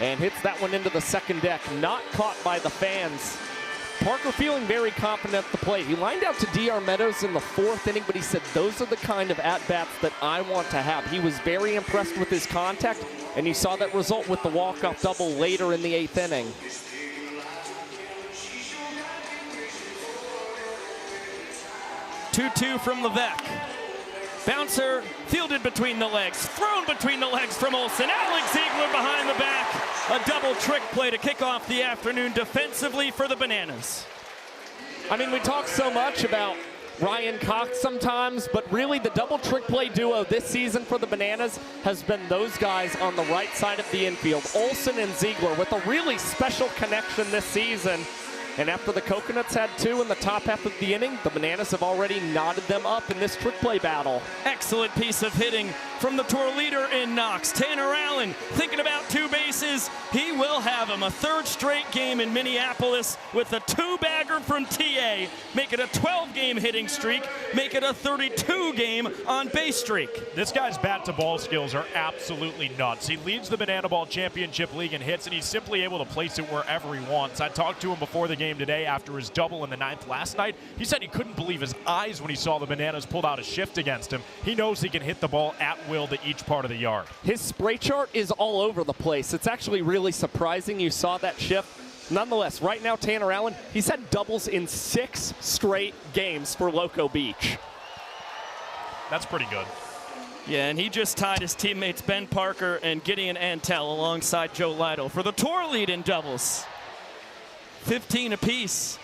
and hits that one into the second deck, not caught by the fans. Parker feeling very confident at the plate. He lined out to DR Meadows in the 4th inning, but he said, those are the kind of at-bats that I want to have. He was very impressed with his contact, and you saw that result with the walk-off double later in the 8th inning. Two from Levesque. Bouncer fielded between the legs, thrown between the legs from Olsen. Alex Ziegler behind the back. A double trick play to kick off the afternoon defensively for the Bananas. I mean, we talk so much about Ryan Cox sometimes, but really the double trick play duo this season for the Bananas has been those guys on the right side of the infield, Olsen and Ziegler, with a really special connection this season. And after the Coconuts had 2 in the top half of the inning, the Bananas have already knotted them up in this trick play battle. Excellent piece of hitting from the tour leader in Knox. Tanner Allen thinking about 2 bases. He will have him. A 3rd straight game in Minneapolis with a 2-bagger from TA. Make it a 12-game hitting streak. Make it a 32-game on-base streak. This guy's bat-to-ball skills are absolutely nuts. He leads the Banana Ball Championship League in hits, and he's simply able to place it wherever he wants. I talked to him before the game today after his double in the 9th last night. He said he couldn't believe his eyes when he saw the Bananas pulled out a shift against him. He knows he can hit the ball at will to each part of the yard. His spray chart is all over the place. It's actually really surprising you saw that shift. Nonetheless, right now, Tanner Allen, he's had doubles in 6 straight games for Loco Beach. That's pretty good. Yeah, and he just tied his teammates Ben Parker and Gideon Antel alongside Joe Lytle for the tour lead in doubles. 15 apiece.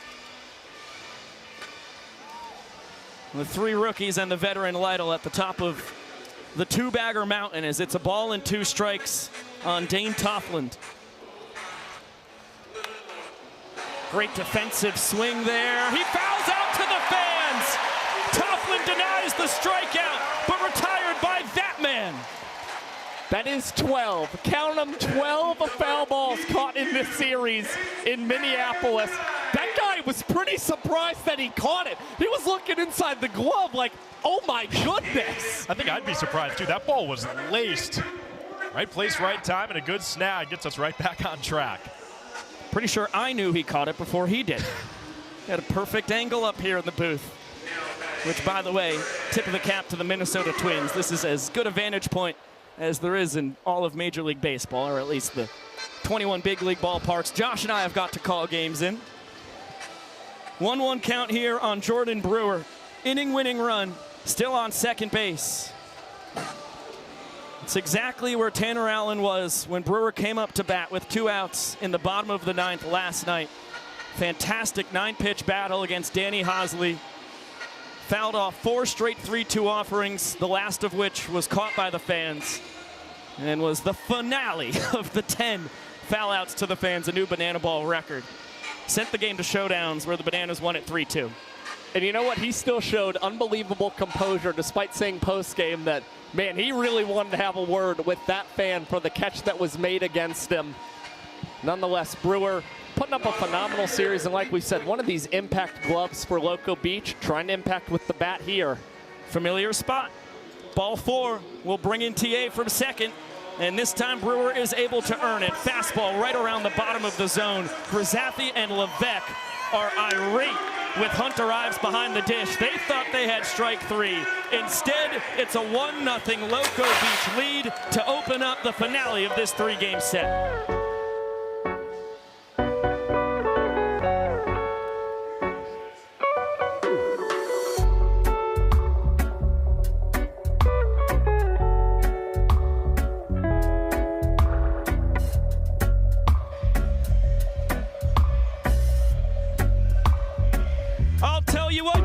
The 3 rookies and the veteran Lytle at the top of the 2-bagger mountain as it's a ball and 2 strikes on Dane Toffland. Great defensive swing there. He fouls out to the fans. Toffland denies the strikeout, but retired by that man. That is 12. Count them, 12 foul balls caught in this series in Minneapolis. That guy was pretty surprised that he caught it. He was looking inside the glove like, oh my goodness. I think I'd be surprised too. That ball was laced. Right place, right time, and a good snag gets us right back on track. Pretty sure I knew he caught it before he did. He had a perfect angle up here in the booth. Which, by the way, tip of the cap to the Minnesota Twins. This is as good a vantage point as there is in all of Major League Baseball, or at least the 21 big league ballparks Josh and I have got to call games in. 1-1 count here on Jordan Brewer. Inning-winning run, still on second base. It's exactly where Tanner Allen was when Brewer came up to bat with 2 outs in the bottom of the 9th last night. Fantastic 9-pitch battle against Danny Hosley. Fouled off 4 straight 3-2 offerings, the last of which was caught by the fans and was the finale of the 10 foul outs to the fans, a new Banana Ball record. Sent the game to showdowns where the Bananas won at 3-2. And you know what? He still showed unbelievable composure despite saying post-game that, man, he really wanted to have a word with that fan for the catch that was made against him. Nonetheless, Brewer putting up a phenomenal series, and like we said, one of these impact gloves for Loco Beach, trying to impact with the bat here. Familiar spot. Ball 4 will bring in TA from second, and this time Brewer is able to earn it. Fastball right around the bottom of the zone. Grisathi and Levesque are irate with Hunter Ives behind the dish. They thought they had strike 3. Instead, it's a 1-0 Loco Beach lead to open up the finale of this 3-game set.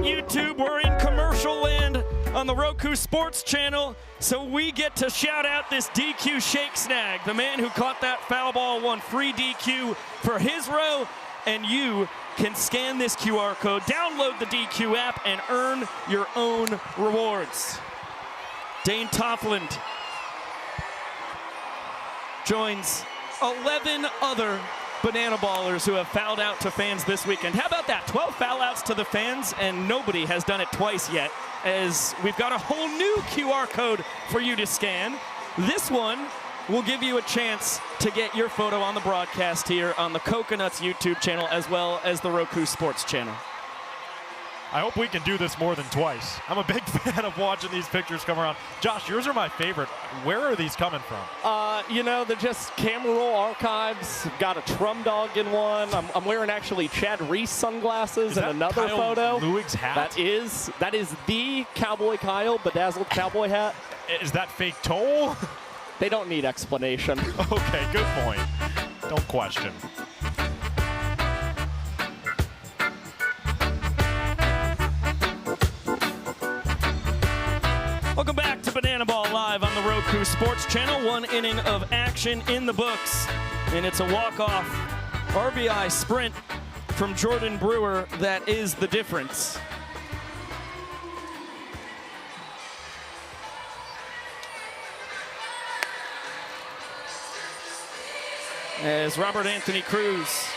YouTube, we're in commercial land on the Roku Sports Channel, so we get to shout out this DQ shake snag. The man who caught that foul ball won free DQ for his row, and you can scan this QR code, download the DQ app, and earn your own rewards. Dane Toffland joins 11 other Banana Ballers who have fouled out to fans this weekend. How about that? 12 foul outs to the fans, and nobody has done it twice yet, as we've got a whole new QR code for you to scan. This one will give you a chance to get your photo on the broadcast here on the Coconuts YouTube channel, as well as the Roku Sports Channel. I hope we can do this more than twice. I'm a big fan of watching these pictures come around. Josh, yours are my favorite. Where are these coming from? You know, they're just camera roll archives. Got a Trum Dog in one. I'm wearing actually Chad Reese sunglasses in another Kyle photo. Lewig's hat? That is the Cowboy Kyle bedazzled cowboy hat. Is that fake toll? They don't need explanation. Okay, good point. Don't question. Welcome back to Banana Ball Live on the Roku Sports Channel. 1 inning of action in the books, and it's a walk-off RBI sprint from Jordan Brewer that is the difference. As Robert Anthony Cruz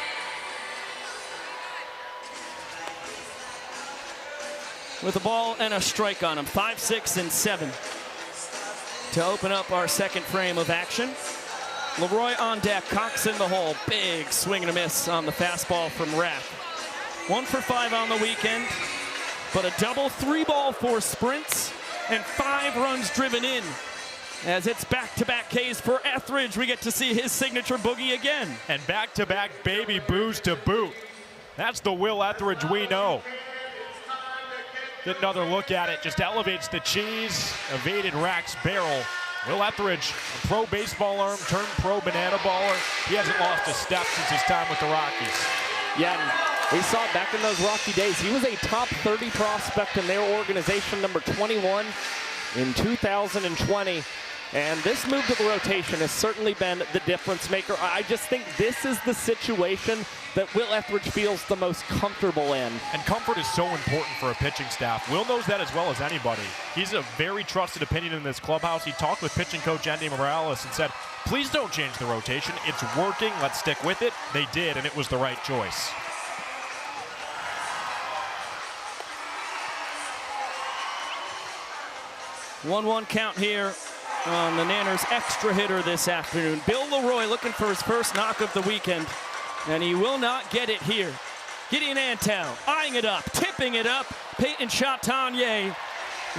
with a ball and a strike on him. 5, 6, and 7 to open up our second frame of action. Leroy on deck, Cox in the hole. Big swing and a miss on the fastball from Rath. 1 for 5 on the weekend, but a double, 3 ball, 4 sprints, and 5 runs driven in. As it's back-to-back Ks for Etheridge, we get to see his signature boogie again. And back-to-back baby boos to boot. That's the Will Etheridge we know. Get another look at it, just elevates the cheese, evaded Rack's barrel. Will Etheridge, a pro baseball arm turned pro banana baller. He hasn't lost a step since his time with the Rockies. Yeah, and we saw it back in those Rocky days. He was a top 30 prospect in their organization, number 21 in 2020. And this move to the rotation has certainly been the difference maker. I just think this is the situation that Will Etheridge feels the most comfortable in. And comfort is so important for a pitching staff. Will knows that as well as anybody. He's a very trusted opinion in this clubhouse. He talked with pitching coach Andy Morales and said, please don't change the rotation. It's working. Let's stick with it. They did, and it was the right choice. One count here on the Nanners extra hitter this afternoon. Bill Leroy looking for his first knock of the weekend, and he will not get it here. Gideon Antel eyeing it up, tipping it up. Peyton Chatagnier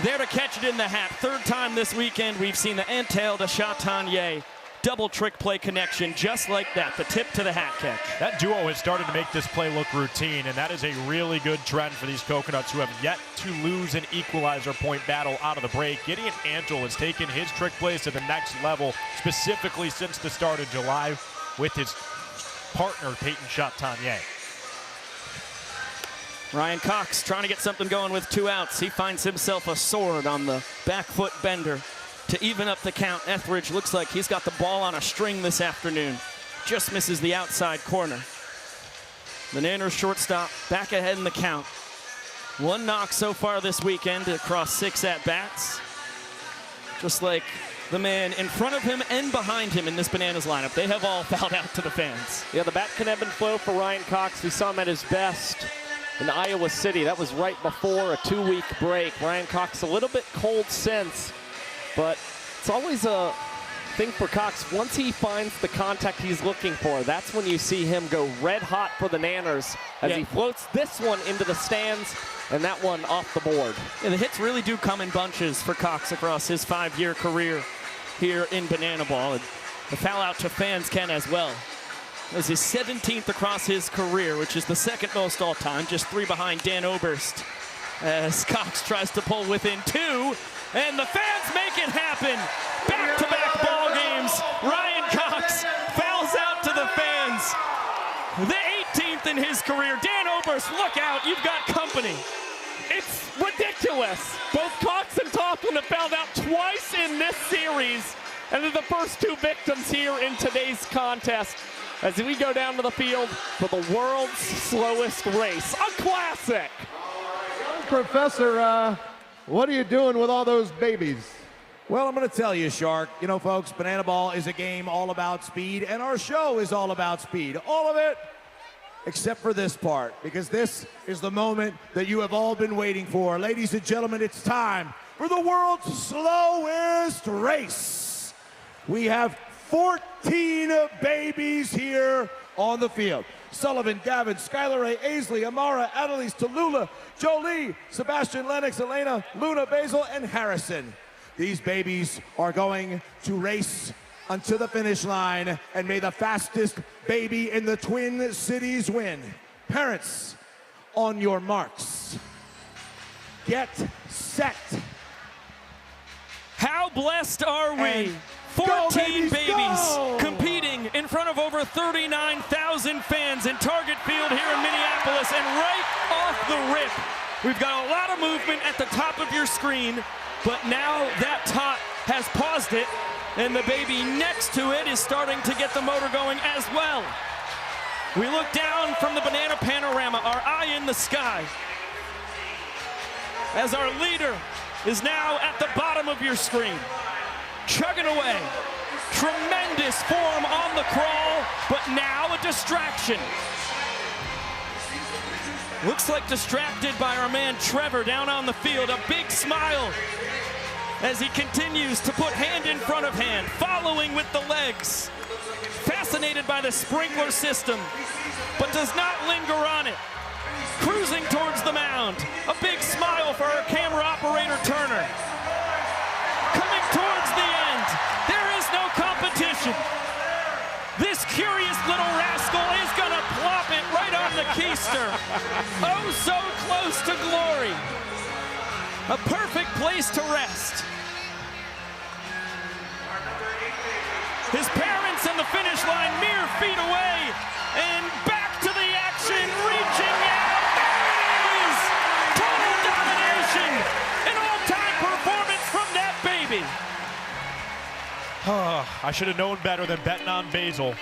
there to catch it in the hat. 3rd time this weekend we've seen the Antel to Chatagnier double trick play connection just like that, the tip to the hat catch. That duo has started to make this play look routine, and that is a really good trend for these Coconuts, who have yet to lose an equalizer point battle out of the break. Gideon Antle has taken his trick plays to the next level, specifically since the start of July with his partner, Peyton Chatanier. Ryan Cox trying to get something going with 2 outs. He finds himself a sword on the back foot bender to even up the count. Etheridge looks like he's got the ball on a string this afternoon. Just misses the outside corner. The Nanners shortstop back ahead in the count. 1 knock so far this weekend across 6 at-bats. Just like the man in front of him and behind him in this Bananas lineup. They have all fouled out to the fans. Yeah, the bat can ebb and flow for Ryan Cox. We saw him at his best in Iowa City. That was right before a 2-week break. Ryan Cox a little bit cold since, but it's always a thing for Cox. Once he finds the contact he's looking for, that's when you see him go red hot for the Nanners as he floats this one into the stands and that one off the board. And the hits really do come in bunches for Cox across his 5-year career here in Banana Ball. And the foul out to fans can as well. It was his 17th across his career, which is the 2nd most all time, just 3 behind Dan Oberst. As Cox tries to pull within 2, and the fans make it happen. Back-to-back ball games. Ryan Cox fouls out to the fans. The 18th in his career. Dan Oberst, look out, you've got company. It's ridiculous. Both Cox and Tofflin have fouled out twice in this series, and they're the first 2 victims here in today's contest as we go down to the field for the world's slowest race. A classic. Professor, what are you doing with all those babies? Well, I'm going to tell you, Shark. You know, folks, Banana Ball is a game all about speed, and our show is all about speed. All of it, except for this part, because this is the moment that you have all been waiting for. Ladies and gentlemen, it's time for the world's slowest race. We have 14 babies here on the field. Sullivan, Gavin, Skylar Ray, Aisley, Amara, Annalise, Tallulah, Jolie, Sebastian, Lennox, Elena, Luna, Basil, and Harrison. These babies are going to race until the finish line, and may the fastest baby in the Twin Cities win. Parents, on your marks. Get set. How blessed are we? And 14 go, babies competing in front of over 39,000 fans in Target Field here in Minneapolis, and right off the rip, we've got a lot of movement at the top of your screen, but now that tot has paused it, and the baby next to it is starting to get the motor going as well. We look down from the banana panorama, our eye in the sky, as our leader is now at the bottom of your screen, chugging away. Tremendous form on the crawl, but now a distraction. Looks like distracted by our man Trevor down on the field. A big smile as he continues to put hand in front of hand, following with the legs. Fascinated by the sprinkler system, but does not linger on it. Cruising towards the mound. A big smile for our camera operator, Turner. Coming towards the end. There is no competition. This curious little rascal is gonna plop it right on the keister. Oh, so close to glory. A perfect place to rest. His parents in the finish line, mere feet away, and back to the action, reaching out. There it is! Total domination! An all-time performance from that baby. I should have known better than betting on Basil.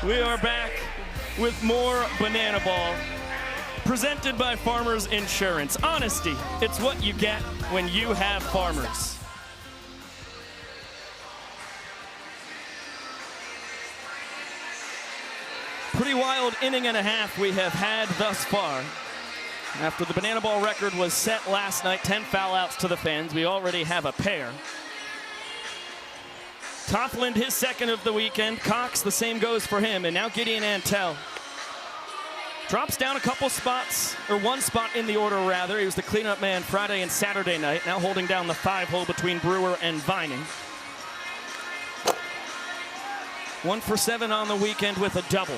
We are back with more Banana Ball, presented by Farmers Insurance. Honesty, it's what you get when you have Farmers. Pretty wild inning and a half we have had thus far. After the Banana Ball record was set last night, 10 foul outs to the fans, we already have a pair. Tofflin, his second of the weekend. Cox, the same goes for him. And now Gideon Antle. Drops down a couple spots, or one spot in the order rather. He was the cleanup man Friday and Saturday night, now holding down the 5-hole between Brewer and Vining. 1 for 7 on the weekend with a double.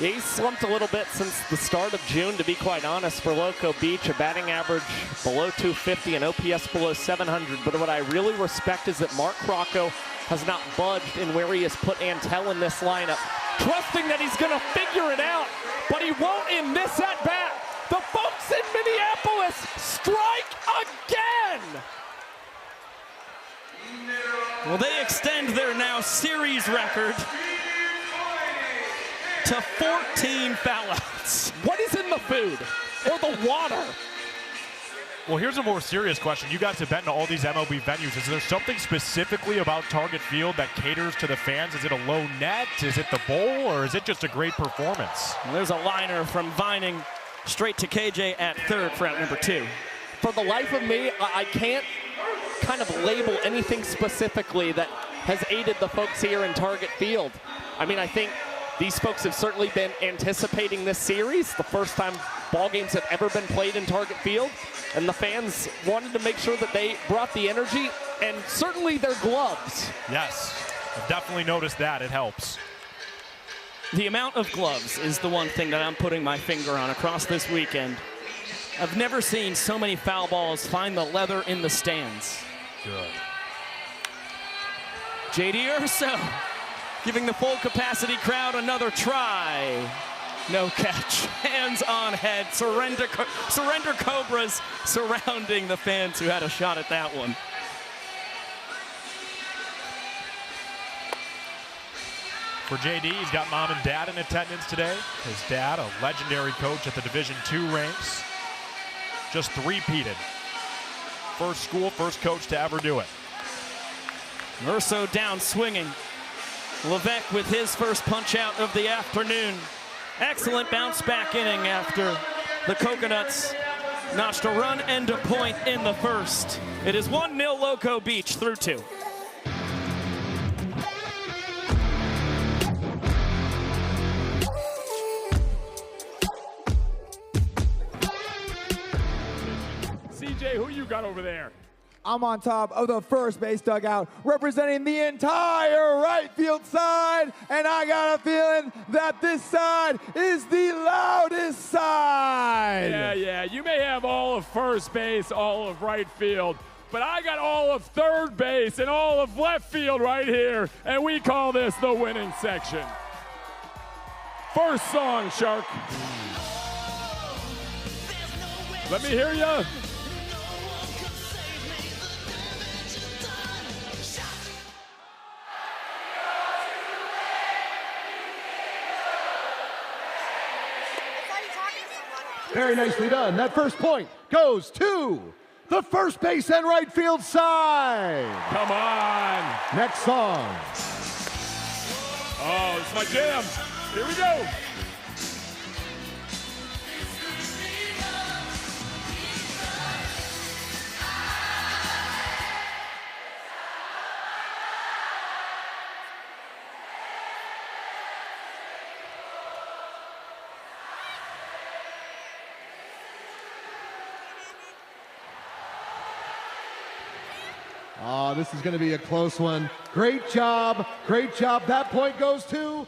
Yeah, he's slumped a little bit since the start of June, to be quite honest, for Loco Beach. A batting average below 250 and OPS below 700. But what I really respect is that Mark Crocco has not budged in where he has put Antell in this lineup, trusting that he's going to figure it out. But he won't in this at-bat. The folks in Minneapolis strike again! Well, they extend their now series record to 14 foul outs. What is in the food or the water? Well, here's a more serious question. You guys have been to all these MLB venues. Is there something specifically about Target Field that caters to the fans? Is it a low net? Is it the bowl? Or is it just a great performance? Well, there's a liner from Vining straight to KJ at third for out number 2. For the life of me, I can't kind of label anything specifically that has aided the folks here in Target Field. I mean, I think these folks have certainly been anticipating this series, the first time ball games have ever been played in Target Field, and the fans wanted to make sure that they brought the energy and certainly their gloves. Yes, I've definitely noticed that. It helps. The amount of gloves is the one thing that I'm putting my finger on across this weekend. I've never seen so many foul balls find the leather in the stands. Good. JD Urso giving the full capacity crowd another try. No catch, hands on head, surrender cobras surrounding the fans who had a shot at that one. For JD, he's got mom and dad in attendance today. His dad, a legendary coach at the Division II ranks, just three-peated. First school, first coach to ever do it. Urso down swinging. Levesque with his first punch out of the afternoon. Excellent bounce back inning after the Coconuts notched a run and a point in the first. It is 1-0 Loco Beach through 2. CJ, who you got over there? I'm on top of the first base dugout, representing the entire right field side, and I got a feeling that this side is the loudest side. Yeah, you may have all of first base, all of right field, but I got all of third base and all of left field right here, and we call this the winning section. First song, Shark. Let me hear ya. Very nicely done. That first point goes to the first base and right field side. Come on. Next song. Oh, it's my jam. Here we go. Oh, this is going to be a close one. Great job. Great job. That point goes to...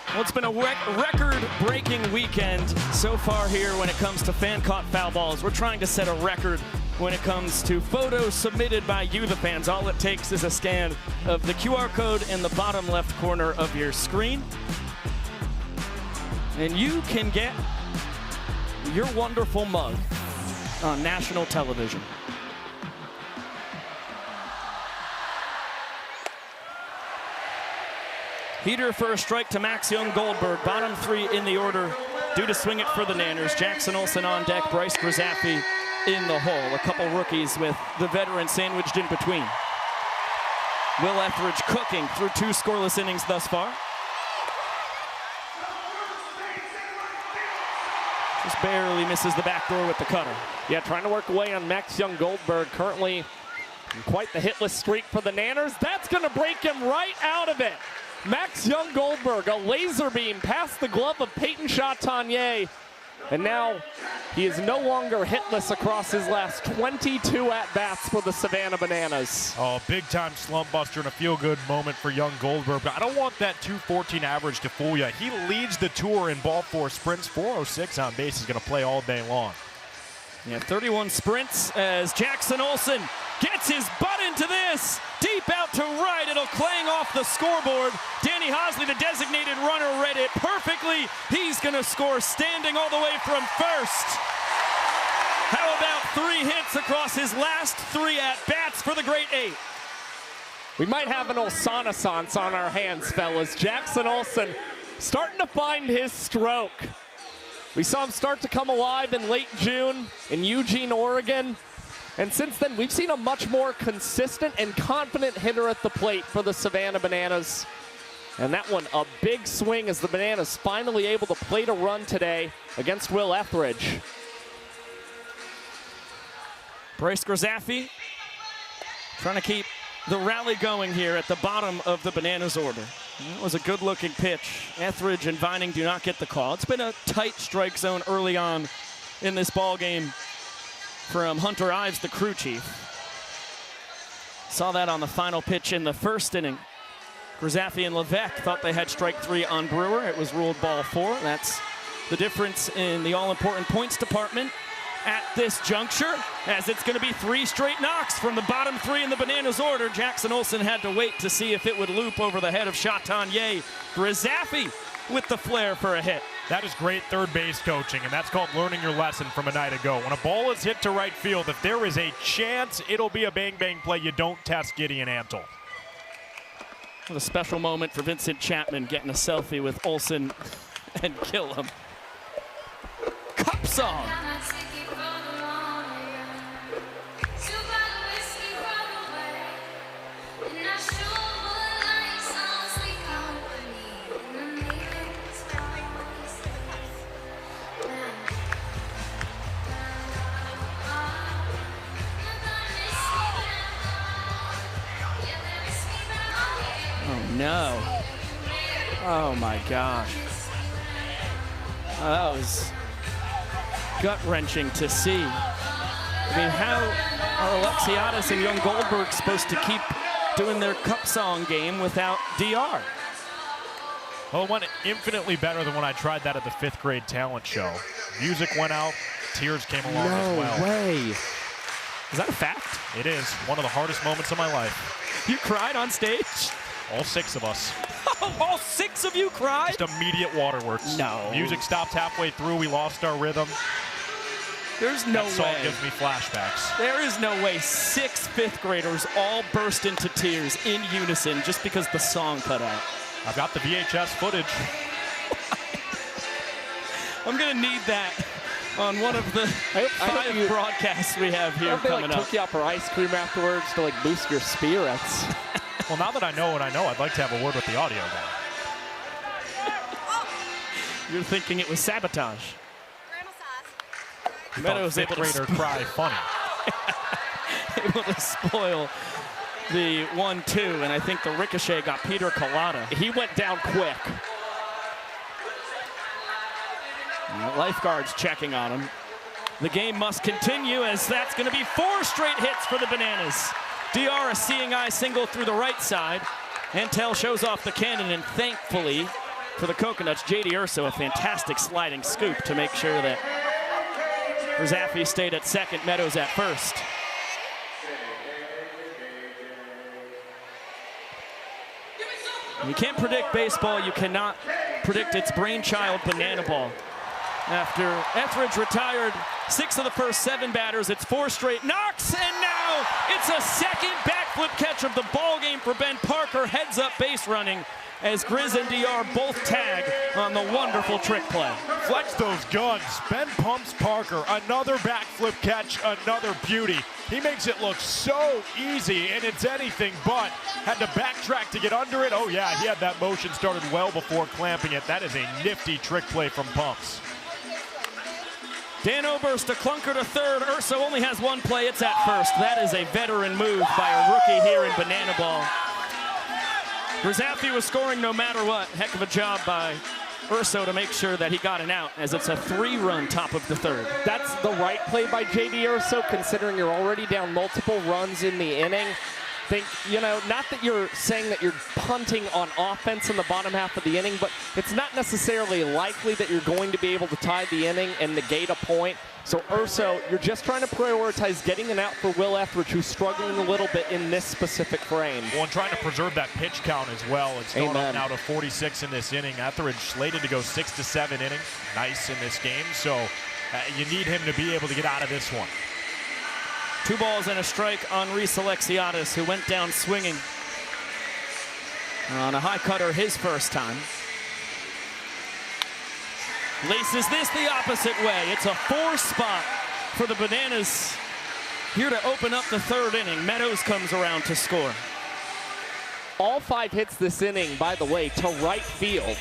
Well, it's been a record-breaking weekend so far here when it comes to fan-caught foul balls. We're trying to set a record when it comes to photos submitted by you, the fans. All it takes is a scan of the QR code in the bottom left corner of your screen. And you can get your wonderful mug on national television. Heater for a strike to Max Young Goldberg. Bottom 3 in the order due to swing it for the Nanners. Jackson Olsen on deck, Bryce Grzappi in the hole. A couple rookies with the veteran sandwiched in between. Will Etheridge cooking through 2 scoreless innings thus far. Just barely misses the back door with the cutter. Yeah, trying to work away on Max Young Goldberg. Currently And quite the hitless streak for the Nanners. That's going to break him right out of it. Max Young-Goldberg, a laser beam past the glove of Peyton Chatagnier. And now he is no longer hitless across his last 22 at-bats for the Savannah Bananas. Oh, big-time slump buster and a feel-good moment for young Goldberg. But I don't want that 214 average to fool you. He leads the tour in ball four sprints. 406 on base. He's going to play all day long. Yeah, 31 sprints as Jackson Olsen gets his butt into this. Deep out to right, it'll clang off the scoreboard. Danny Hosley, the designated runner, read it perfectly. He's gonna score standing all the way from first. How about 3 hits across his last 3 at-bats for the Great 8? We might have an Olsanaissance on our hands, fellas. Jackson Olsen starting to find his stroke. We saw him start to come alive in late June in Eugene, Oregon. And since then, we've seen a much more consistent and confident hitter at the plate for the Savannah Bananas. And that one, a big swing as the Bananas finally able to plate a run today against Will Etheridge. Bryce Grzafi trying to keep the rally going here at the bottom of the Bananas order. That was a good-looking pitch. Etheridge and Vining do not get the call. It's been a tight strike zone early on in this ball game from Hunter Ives, the crew chief. Saw that on the final pitch in the first inning. Grzafi and Levesque thought they had strike 3 on Brewer. It was ruled ball 4. That's the difference in the all-important points department at this juncture, as it's going to be 3 straight knocks from the bottom 3 in the Bananas order. Jackson Olsen had to wait to see if it would loop over the head of Chatagnier. Grzafi with the flair for a hit. That is great third base coaching, and that's called learning your lesson from a night ago. When a ball is hit to right field, if there is a chance it'll be a bang-bang play, you don't test Gideon Antle. What a special moment for Vincent Chapman getting a selfie with Olsen and Gillum. Cup song. Oh no. Oh my gosh. That was gut-wrenching to see. I mean, how are Alexiadis and Young Goldberg supposed to keep doing their cup song game without DR? Well, it went infinitely better than when I tried that at the 5th grade talent show. Music went out, tears came along as well. No way. Is that a fact? It is one of the hardest moments of my life. You cried on stage? All 6 of us. All 6 of you cried? Just immediate waterworks. No. Music stopped halfway through. We lost our rhythm. There's no way. That song gives me flashbacks. There is no way 6 5th graders all burst into tears in unison just because the song cut out. I've got the VHS footage. I'm going to need that on one of the 5 broadcasts we have here coming up. Took you out for ice cream afterwards to boost your spirits. Well, now that I know what I know, I'd like to have a word with the audio guy. You're thinking it was sabotage. Meadows able to cry funny. able to spoil the 1-2, and I think the ricochet got Peter Collada. He went down quick. And the lifeguard's checking on him. The game must continue, as that's going to be 4 straight hits for the Bananas. DR a seeing eye single through the right side. Antel shows off the cannon, and thankfully for the Coconuts, J.D. Urso a fantastic sliding scoop to make sure that Grzafi stayed at second, Meadows at first. You can't predict baseball, you cannot predict its brainchild, banana ball. After Etheridge retired 6 of the first 7 batters, it's 4 straight knocks, and now it's a second backflip catch of the ball game for Ben Parker, heads up base running, as Grizz and DR both tag on the wonderful trick play. Flex those guns. Ben pumps Parker. Another backflip catch, another beauty. He makes it look so easy, and it's anything but. Had to backtrack to get under it. Oh yeah, he had that motion started well before clamping it. That is a nifty trick play from Pumps. Dan Oberst, a clunker to third. Urso only has one play. It's at first. That is a veteran move by a rookie here in Banana Ball. Brzezowski was scoring no matter what. Heck of a job by Urso to make sure that he got an out, as it's a 3-run top of the third. That's the right play by J.D. Urso, considering you're already down multiple runs in the inning. Think, you know, not that you're saying that you're punting on offense in the bottom half of the inning, but it's not necessarily likely that you're going to be able to tie the inning and negate a point. So Urso, you're just trying to prioritize getting an out for Will Etheridge, who's struggling a little bit in this specific frame. Well, and trying to preserve that pitch count as well. It's going up now to 46 in this inning. Etheridge slated to go 6 to 7 innings. Nice in this game. So you need him to be able to get out of this one. 2 balls and a strike on Reese Alexiadis, who went down swinging on a high cutter his first time. Laces this the opposite way. It's a 4 spot for the Bananas here to open up the third inning. Meadows comes around to score. All 5 hits this inning, by the way, to right field.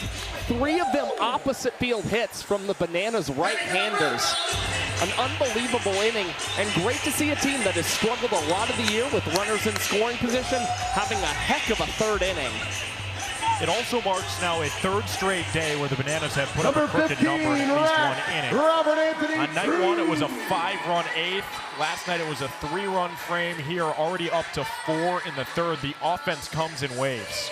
3 of them opposite field hits from the Bananas right-handers. An unbelievable inning, and great to see a team that has struggled a lot of the year with runners in scoring position having a heck of a third inning. It also marks now a 3rd straight day where the Bananas have put up a crooked 15, number in at least one inning. Robert Anthony On night 1, it was a 5-run 8th. Last night, it was a 3-run frame. Here, already up to 4 in the 3rd. The offense comes in waves.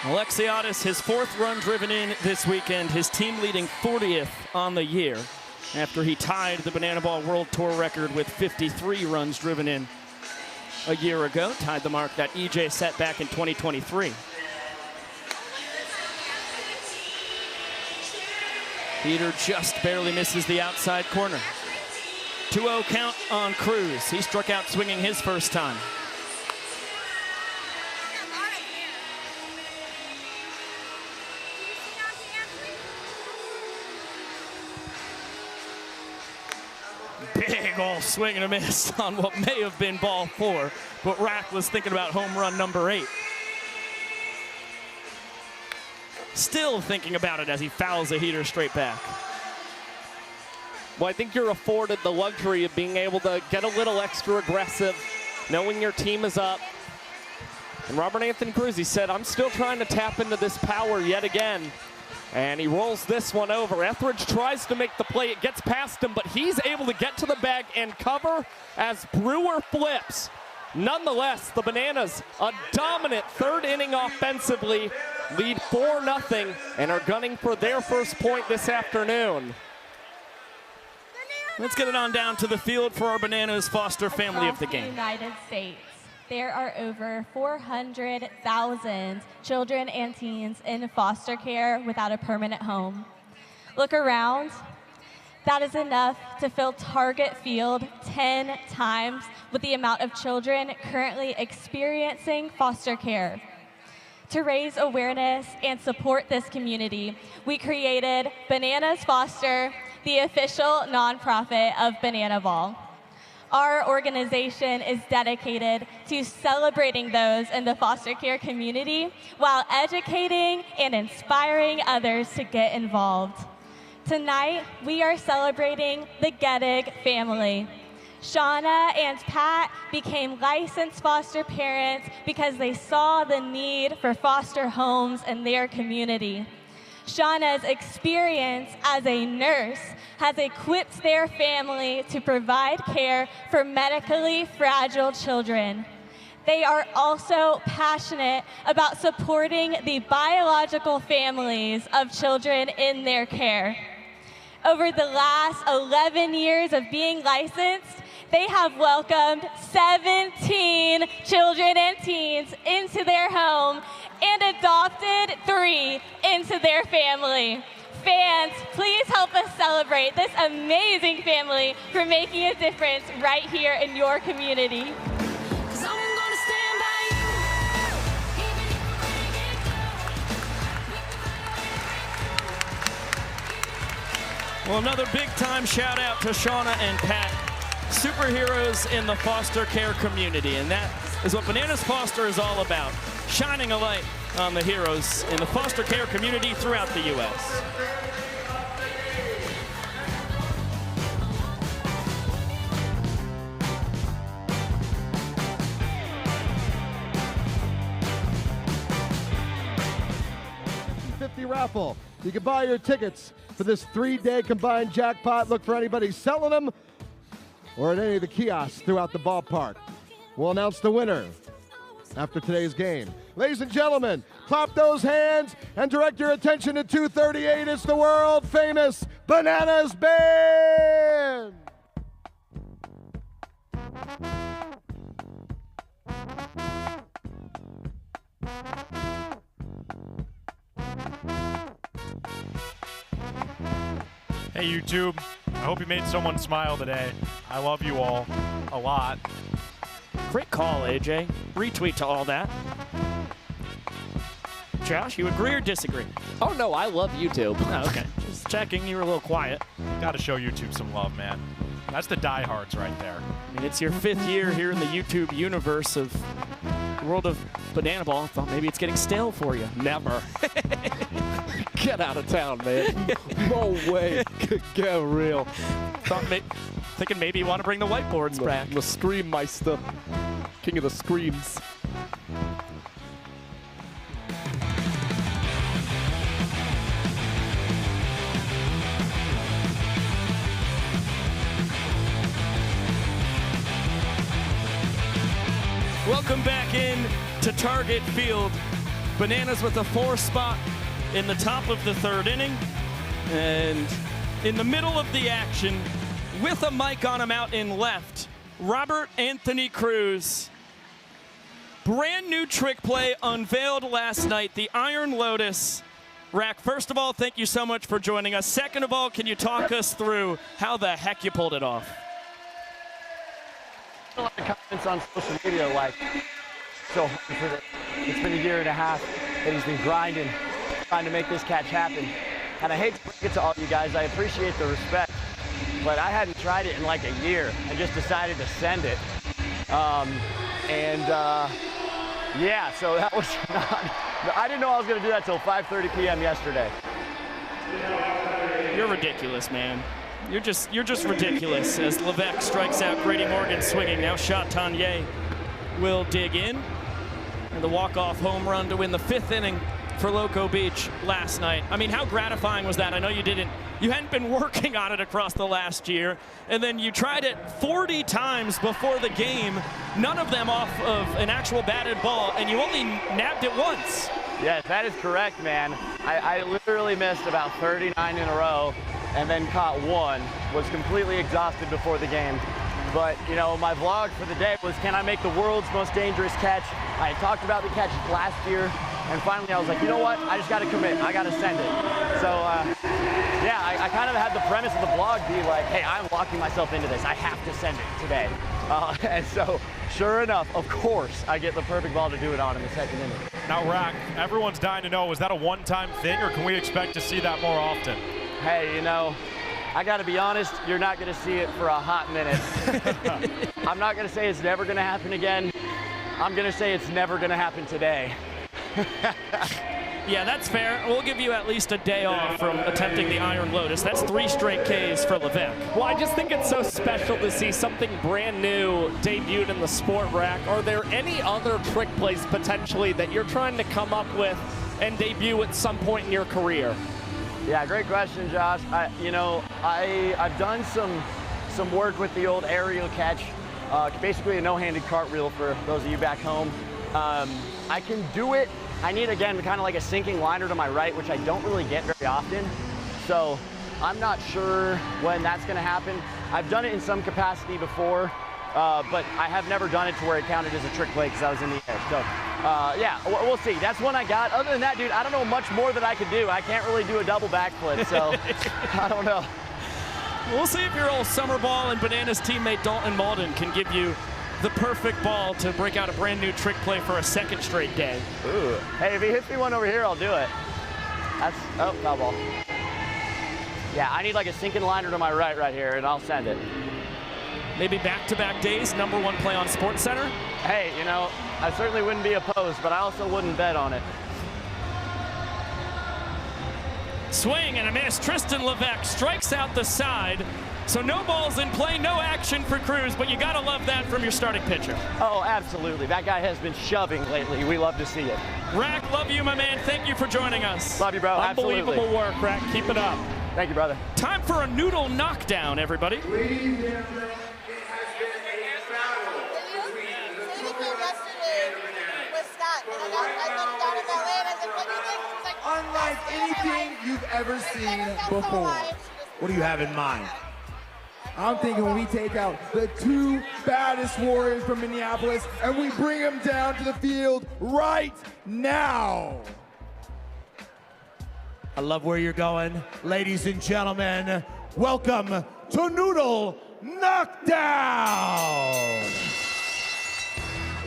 Alexiadis, his 4th run driven in this weekend, his team leading 40th on the year after he tied the Banana Ball World Tour record with 53 runs driven in a year ago, tied the mark that EJ set back in 2023. Peter just barely misses the outside corner. 2-0 count on Cruz. He struck out swinging his first time. Big ol' swing and a miss on what may have been ball 4, but Rack was thinking about home run number 8. Still thinking about it as he fouls a heater straight back. Well, I think you're afforded the luxury of being able to get a little extra aggressive, knowing your team is up. And Robert Anthony Cruz, he said, I'm still trying to tap into this power yet again. And he rolls this one over. Etheridge tries to make the play. It gets past him, but he's able to get to the bag and cover as Brewer flips. Nonetheless, the Bananas, a dominant 3rd inning offensively, lead 4-0 and are gunning for their first point this afternoon. Let's get it on down to the field for our Bananas foster family of the game. United States, there are over 400,000 children and teens in foster care without a permanent home. Look around. That is enough to fill Target Field 10 times with the amount of children currently experiencing foster care. To raise awareness and support this community, we created Bananas Foster, the official nonprofit of Banana Ball. Our organization is dedicated to celebrating those in the foster care community while educating and inspiring others to get involved. Tonight, we are celebrating the Gettig family. Shauna and Pat became licensed foster parents because they saw the need for foster homes in their community. Shauna's experience as a nurse has equipped their family to provide care for medically fragile children. They are also passionate about supporting the biological families of children in their care. Over the last 11 years of being licensed, they have welcomed 17 children and teens into their home and adopted 3 into their family. Fans, please help us celebrate this amazing family for making a difference right here in your community. Well, another big-time shout-out to Shauna and Pat, superheroes in the foster care community, and that is what Bananas Foster is all about, shining a light on the heroes in the foster care community throughout the U.S. Lucky Raffle. You can buy your tickets for this 3-day combined jackpot. Look for anybody selling them or at any of the kiosks throughout the ballpark. We'll announce the winner after today's game. Ladies and gentlemen, clap those hands and direct your attention to 238. It's the world famous Bananas Band. Hey YouTube, I hope you made someone smile today. I love you all a lot. Great call, AJ. Retweet to all that. Josh, you agree or disagree? Oh, no, I love YouTube. Oh, okay. Just checking. You were a little quiet. Gotta show YouTube some love, man. That's the diehards right there. I mean, it's your 5th year here in the YouTube universe of the world of Banana Ball. I thought maybe it's getting stale for you. Never. Get out of town, man. No way. Get real. Thinking maybe you want to bring the whiteboards back. The Scream Meister. King of the Screams. Welcome back in to Target Field. Bananas with a 4 spot in the top of the 3rd inning. And in the middle of the action, with a mic on him out in left, Robert Anthony Cruz. Brand new trick play unveiled last night, the Iron Lotus. Rack, first of all, thank you so much for joining us. Second of all, can you talk us through how the heck you pulled it off? A lot of comments on social media like, so it's been a year and a half that he's been grinding, trying to make this catch happen. And I hate to bring it to all you guys, I appreciate the respect, but I hadn't tried it in like a year. I just decided to send it. Yeah, so that was not, I didn't know I was gonna do that till 5:30 p.m. yesterday. You're ridiculous, man. You're just ridiculous as Levesque strikes out Grady Morgan swinging. Now Chatanier will dig in. And the walk-off home run to win the 5th inning for Loco Beach last night. I mean, how gratifying was that? I know you hadn't been working on it across the last year, and then you tried it 40 times before the game, none of them off of an actual batted ball, and you only nabbed it once. Yes, that is correct, man. I literally missed about 39 in a row and then caught one, was completely exhausted before the game. But, you know, my vlog for the day was, can I make the world's most dangerous catch? I had talked about the catch last year, and finally I was like, you know what? I just got to commit. I got to send it. So, yeah, I kind of had the premise of the vlog be like, hey, I'm locking myself into this. I have to send it today. And so, sure enough, of course, I get the perfect ball to do it on in the 2nd inning. Now, Rack, everyone's dying to know, was that a one-time thing, or can we expect to see that more often? Hey, you know, I got to be honest, you're not going to see it for a hot minute. I'm not going to say it's never going to happen again. I'm going to say it's never going to happen today. Yeah, that's fair. We'll give you at least a day off from attempting the Iron Lotus. That's 3 straight Ks for Levesque. Well, I just think it's so special to see something brand new debuted in the sport, Rack. Are there any other trick plays potentially that you're trying to come up with and debut at some point in your career? Yeah, great question, Josh. I've done some work with the old aerial catch, basically a no-handed cartwheel for those of you back home. I can do it. I need, again, kind of like a sinking liner to my right, which I don't really get very often. So I'm not sure when that's going to happen. I've done it in some capacity before, but I have never done it to where it counted as a trick play because I was in the air. So, yeah, we'll see. That's one I got. Other than that, dude, I don't know much more that I could do. I can't really do a double backflip, so I don't know. We'll see if your old summer ball and Bananas teammate Dalton Malden can give you the perfect ball to break out a brand new trick play for a 2nd straight day. Ooh. Hey, if he hits me one over here, I'll do it. That's, oh, foul ball. Yeah, I need like a sinking liner to my right here, and I'll send it. Maybe back-to-back days, #1 play on SportsCenter? Hey, you know, I certainly wouldn't be opposed, but I also wouldn't bet on it. Swing and a miss. Tristan Levesque strikes out the side. So no balls in play, no action for Cruz, but you gotta love that from your starting pitcher. Oh, absolutely. That guy has been shoving lately. We love to see it. Rack, love you, my man. Thank you for joining us. Love you, bro. Unbelievable Absolutely. work, Rack. Keep it up. Thank you, brother. Time for a noodle knockdown, everybody. Ladies and gentlemen, it has been a battle between the Coconuts and unlike anything you've ever seen before. What do you have in mind? I'm thinking we take out the two baddest warriors from Minneapolis and we bring them down to the field right now. I love where you're going. Ladies and gentlemen, welcome to Noodle Knockdown!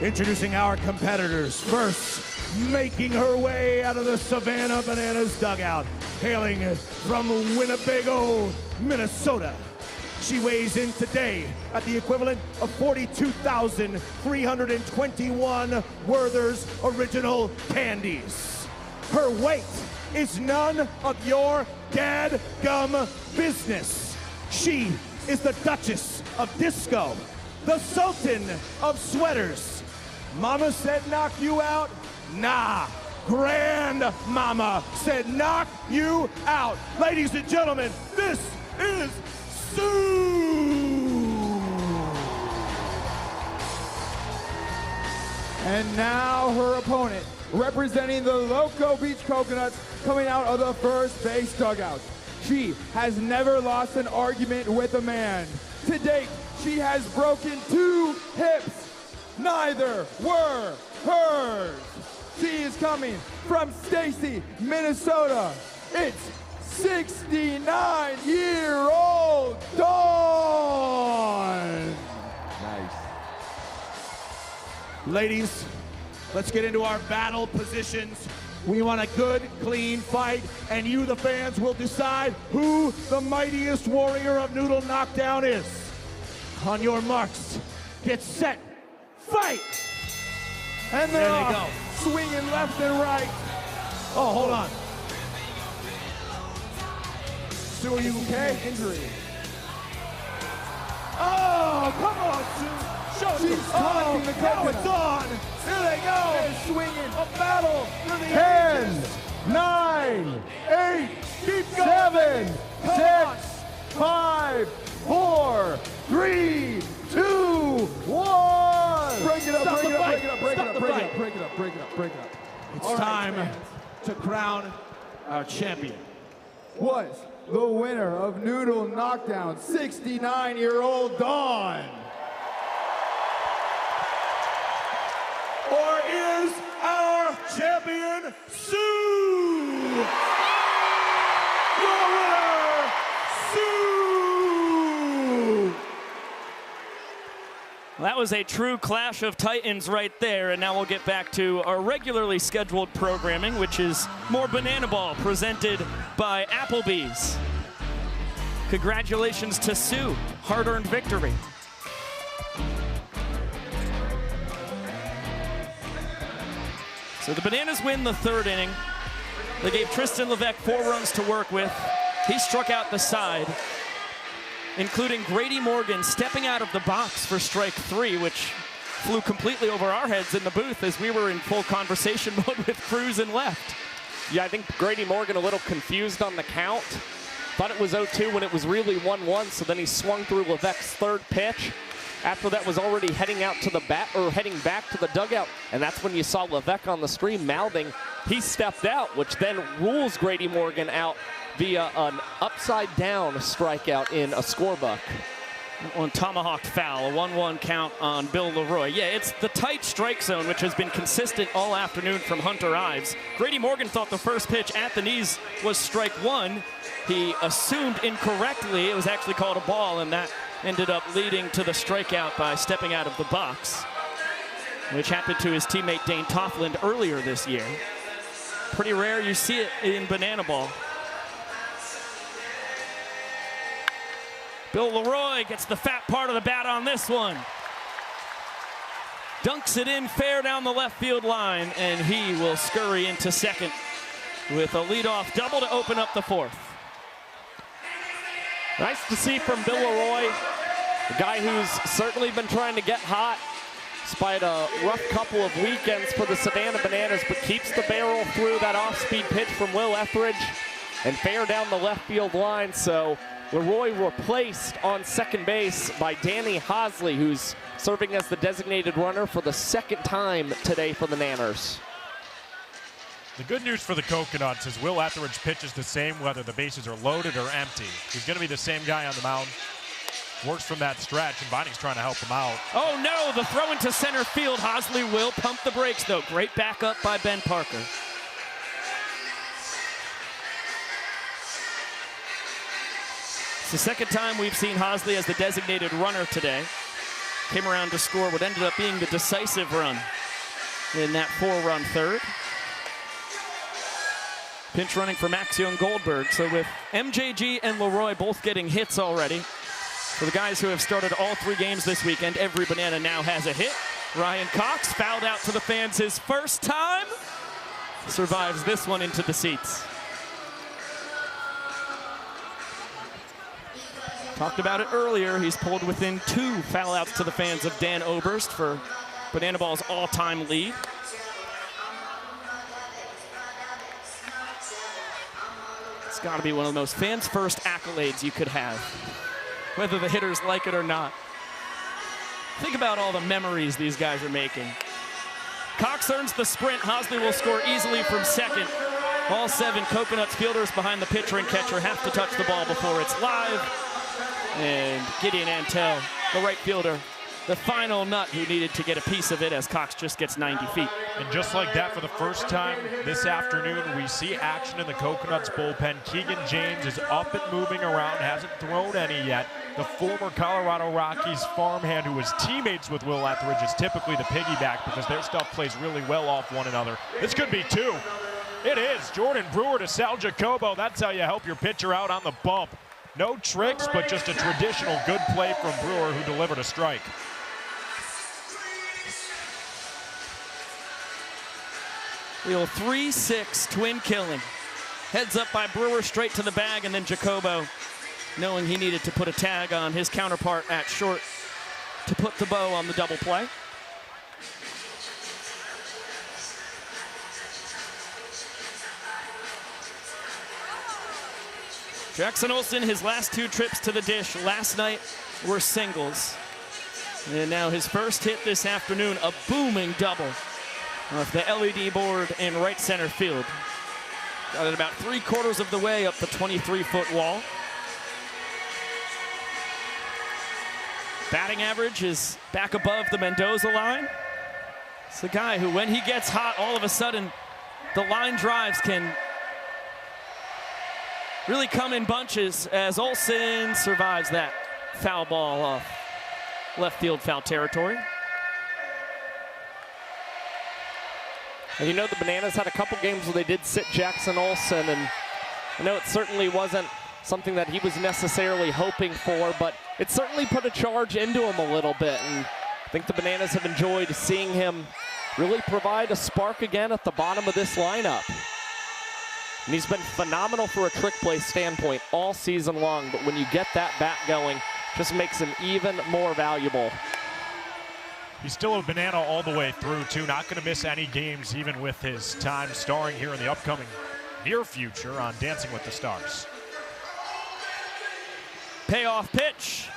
Introducing our competitors. First, making her way out of the Savannah Bananas dugout, hailing from Winnebago, Minnesota. She weighs in today at the equivalent of 42,321 Werther's Original Candies. Her weight is none of your dadgum business. She is the Duchess of Disco, the Sultan of Sweaters. Mama said knock you out? Nah. Grandmama said knock you out. Ladies and gentlemen, this is Sue! And now her opponent, representing the Loco Beach Coconuts, coming out of the first base dugout. She has never lost an argument with a man. To date, she has broken 2 hips. Neither were hers. She is coming from Stacy, Minnesota. It's 69-year-old Dawn. Nice. Ladies, let's get into our battle positions. We want a good, clean fight, and you, the fans, will decide who the mightiest warrior of Noodle Knockdown is. On your marks, get set, fight! And there they're they go. Swinging left and right. Oh, hold on. Sue, are you okay? Injury. Oh, come on, Sue. She's taunting the now Coconuts. it's on. Here they go. They're swinging. A battle for the 10, ages. 9, 8, keep going. 7, Come 6, on. 5, 4, 3, 2, 1. Break it up, Stop break the it up, fight. break it up, break it Stop up, the break it fight. up, break it up, break it up, break it up. It's All right, time fans. to crown our champion. Was the winner of Noodle Knockdown, 69-year-old Dawn. Or is our champion Sue? Your winner, Sue! Well, that was a true clash of titans right there, and now we'll get back to our regularly scheduled programming, which is more Banana Ball presented by Applebee's. Congratulations to Sue, hard-earned victory. So the Bananas win the 3rd inning. They gave Tristan Levesque 4 runs to work with. He struck out the side, including Grady Morgan stepping out of the box for strike 3, which flew completely over our heads in the booth as we were in full conversation mode with Cruz and left. Yeah, I think Grady Morgan a little confused on the count. Thought it was 0-2 when it was really 1-1, so then he swung through Levesque's 3rd pitch. After that was already heading out to the heading back to the dugout, and that's when you saw Levesque on the stream mouthing. He stepped out, which then rules Grady Morgan out via an upside-down strikeout in a scorebook. On tomahawk foul, a 1-1 count on Bill Leroy. Yeah, it's the tight strike zone, which has been consistent all afternoon from Hunter Ives. Grady Morgan thought the first pitch at the knees was strike 1. He assumed incorrectly it was actually called a ball, and that ended up leading to the strikeout by stepping out of the box, which happened to his teammate Dane Toffland earlier this year. Pretty rare you see it in Banana Ball. Bill Leroy gets the fat part of the bat on this one. Dunks it in fair down the left field line, and he will scurry into second. with a leadoff double to open up the fourth. Nice to see from Bill Leroy, a guy who's certainly been trying to get hot despite a rough couple of weekends for the Savannah Bananas, but keeps the barrel through that off-speed pitch from Will Etheridge and fair down the left field line. So Leroy replaced on second base by Danny Hosley, who's serving as the designated runner for the second time today for the Nanners. The good news for the Coconuts is Will Etheridge pitches the same whether the bases are loaded or empty. He's going to be the same guy on the mound. Works from that stretch, and Bunting's trying to help him out. Oh no, the throw into center field. Hosley will pump the brakes though. Great backup by Ben Parker. It's the second time we've seen Hosley as the designated runner today. Came around to score what ended up being the decisive run in that 4-run third. Pinch running for Maxion Goldberg. So with MJG and Leroy both getting hits already, for the guys who have started all 3 games this weekend, every Banana now has a hit. Ryan Cox fouled out to the fans his first time. Survives this one into the seats. Talked about it earlier. He's pulled within 2 foul outs to the fans of Dan Oberst for Banana Ball's all-time lead. It's got to be one of the most fans-first accolades you could have, whether the hitters like it or not. Think about all the memories these guys are making. Cox earns the sprint. Hosley will score easily from second. All 7 Coconuts fielders behind the pitcher and catcher have to touch the ball before it's live. And Gideon Antel, the right fielder, the final nut who needed to get a piece of it as Cox just gets 90 feet. And just like that, for the first time this afternoon, we see action in the Coconuts bullpen. Keegan James is up and moving around, hasn't thrown any yet. The former Colorado Rockies farmhand who was teammates with Will Etheridge is typically the piggyback because their stuff plays really well off one another. This could be 2. It is. Jordan Brewer to Sal Jacobo. That's how you help your pitcher out on the bump. No tricks, but just a traditional good play from Brewer, who delivered a strike. Wheel 3-6 twin killing. Heads up by Brewer straight to the bag, and then Jacobo, knowing he needed to put a tag on his counterpart at short to put the bow on the double play. Jackson Olsen, his last 2 trips to the dish last night were singles. And now his first hit this afternoon, a booming double off the LED board in right center field. Got it about 3/4 of the way up the 23-foot wall. Batting average is back above the Mendoza line. It's the guy who, when he gets hot, all of a sudden, the line drives can really come in bunches as Olsen survives that foul ball off left field foul territory. And you know the Bananas had a couple games where they did sit Jackson Olsen, and I know it certainly wasn't something that he was necessarily hoping for, but it certainly put a charge into him a little bit, and I think the Bananas have enjoyed seeing him really provide a spark again at the bottom of this lineup. And he's been phenomenal for a trick play standpoint all season long, but when you get that bat going, just makes him even more valuable. He's still a Banana all the way through, too. Not going to miss any games, even with his time starring here in the upcoming near future on Dancing with the Stars. Payoff pitch.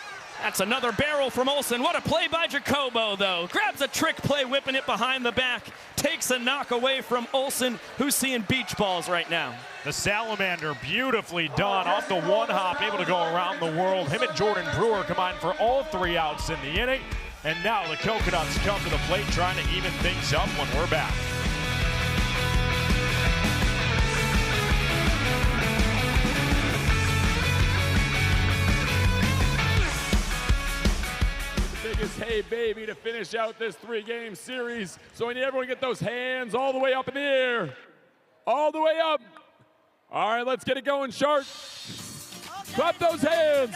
That's another barrel from Olsen. What a play by Jacobo, though. Grabs a trick play, whipping it behind the back. Takes a knock away from Olsen, who's seeing beach balls right now. The Salamander, beautifully done. Off the one hop, able to go around the world. Him and Jordan Brewer combined for all 3 outs in the inning. And now the Coconuts come to the plate trying to even things up when we're back. Biggest hey baby to finish out this 3-game series. So I need everyone to get those hands all the way up in the air. All the way up. All right, let's get it going, Shark. Clap those hands.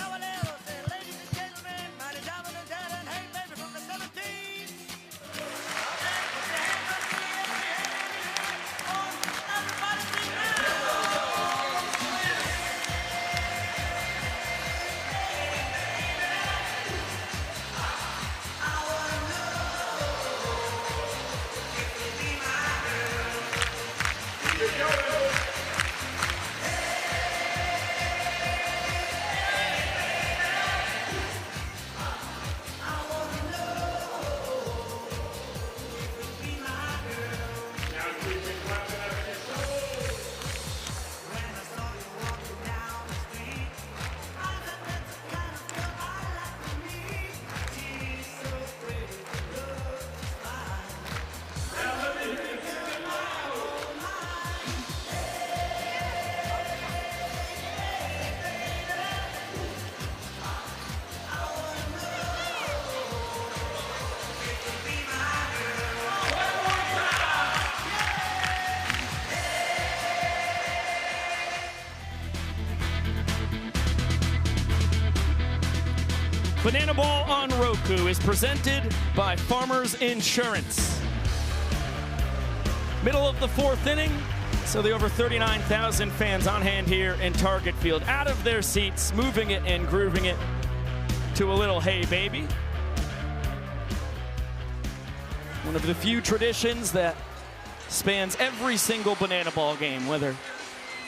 Banana Ball on Roku is presented by Farmers Insurance. Middle of the fourth inning, so the over 39,000 fans on hand here in Target Field, out of their seats, moving it and grooving it to a little "Hey Baby." One of the few traditions that spans every single Banana Ball game, whether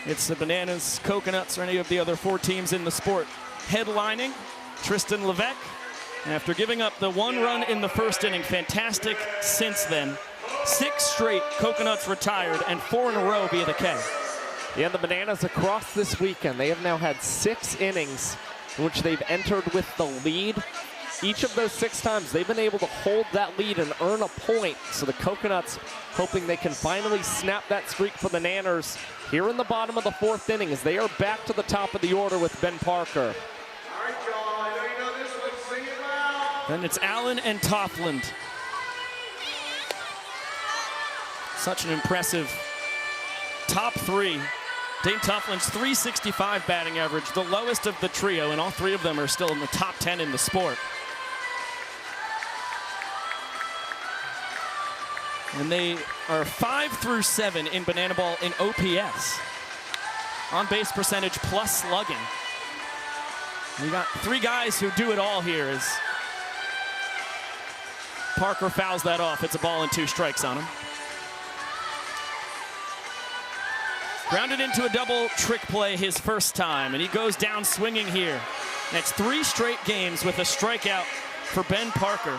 it's the Bananas, Coconuts, or any of the other 4 teams in the sport. Headlining Tristan Levesque, after giving up the 1 run in the first inning, fantastic since then. 6 straight Coconuts retired and 4 in a row via the K. Yeah, the Bananas across this weekend, they have now had 6 innings in which they've entered with the lead. Each of those 6 times, they've been able to hold that lead and earn a point. So the Coconuts hoping they can finally snap that streak for the Nanners here in the bottom of the 4th inning as they are back to the top of the order with Ben Parker. Then it's Allen and Toffland. Such an impressive top 3. Dane Toffland's .365 batting average, the lowest of the trio, and all 3 of them are still in the top 10 in the sport. And they are 5 through 7 in Banana Ball in OPS. On base percentage plus slugging. You got 3 guys who do it all here as Parker fouls that off. It's a ball and 2 strikes on him. Grounded into a double trick play his first time, and he goes down swinging here. That's 3 straight games with a strikeout for Ben Parker.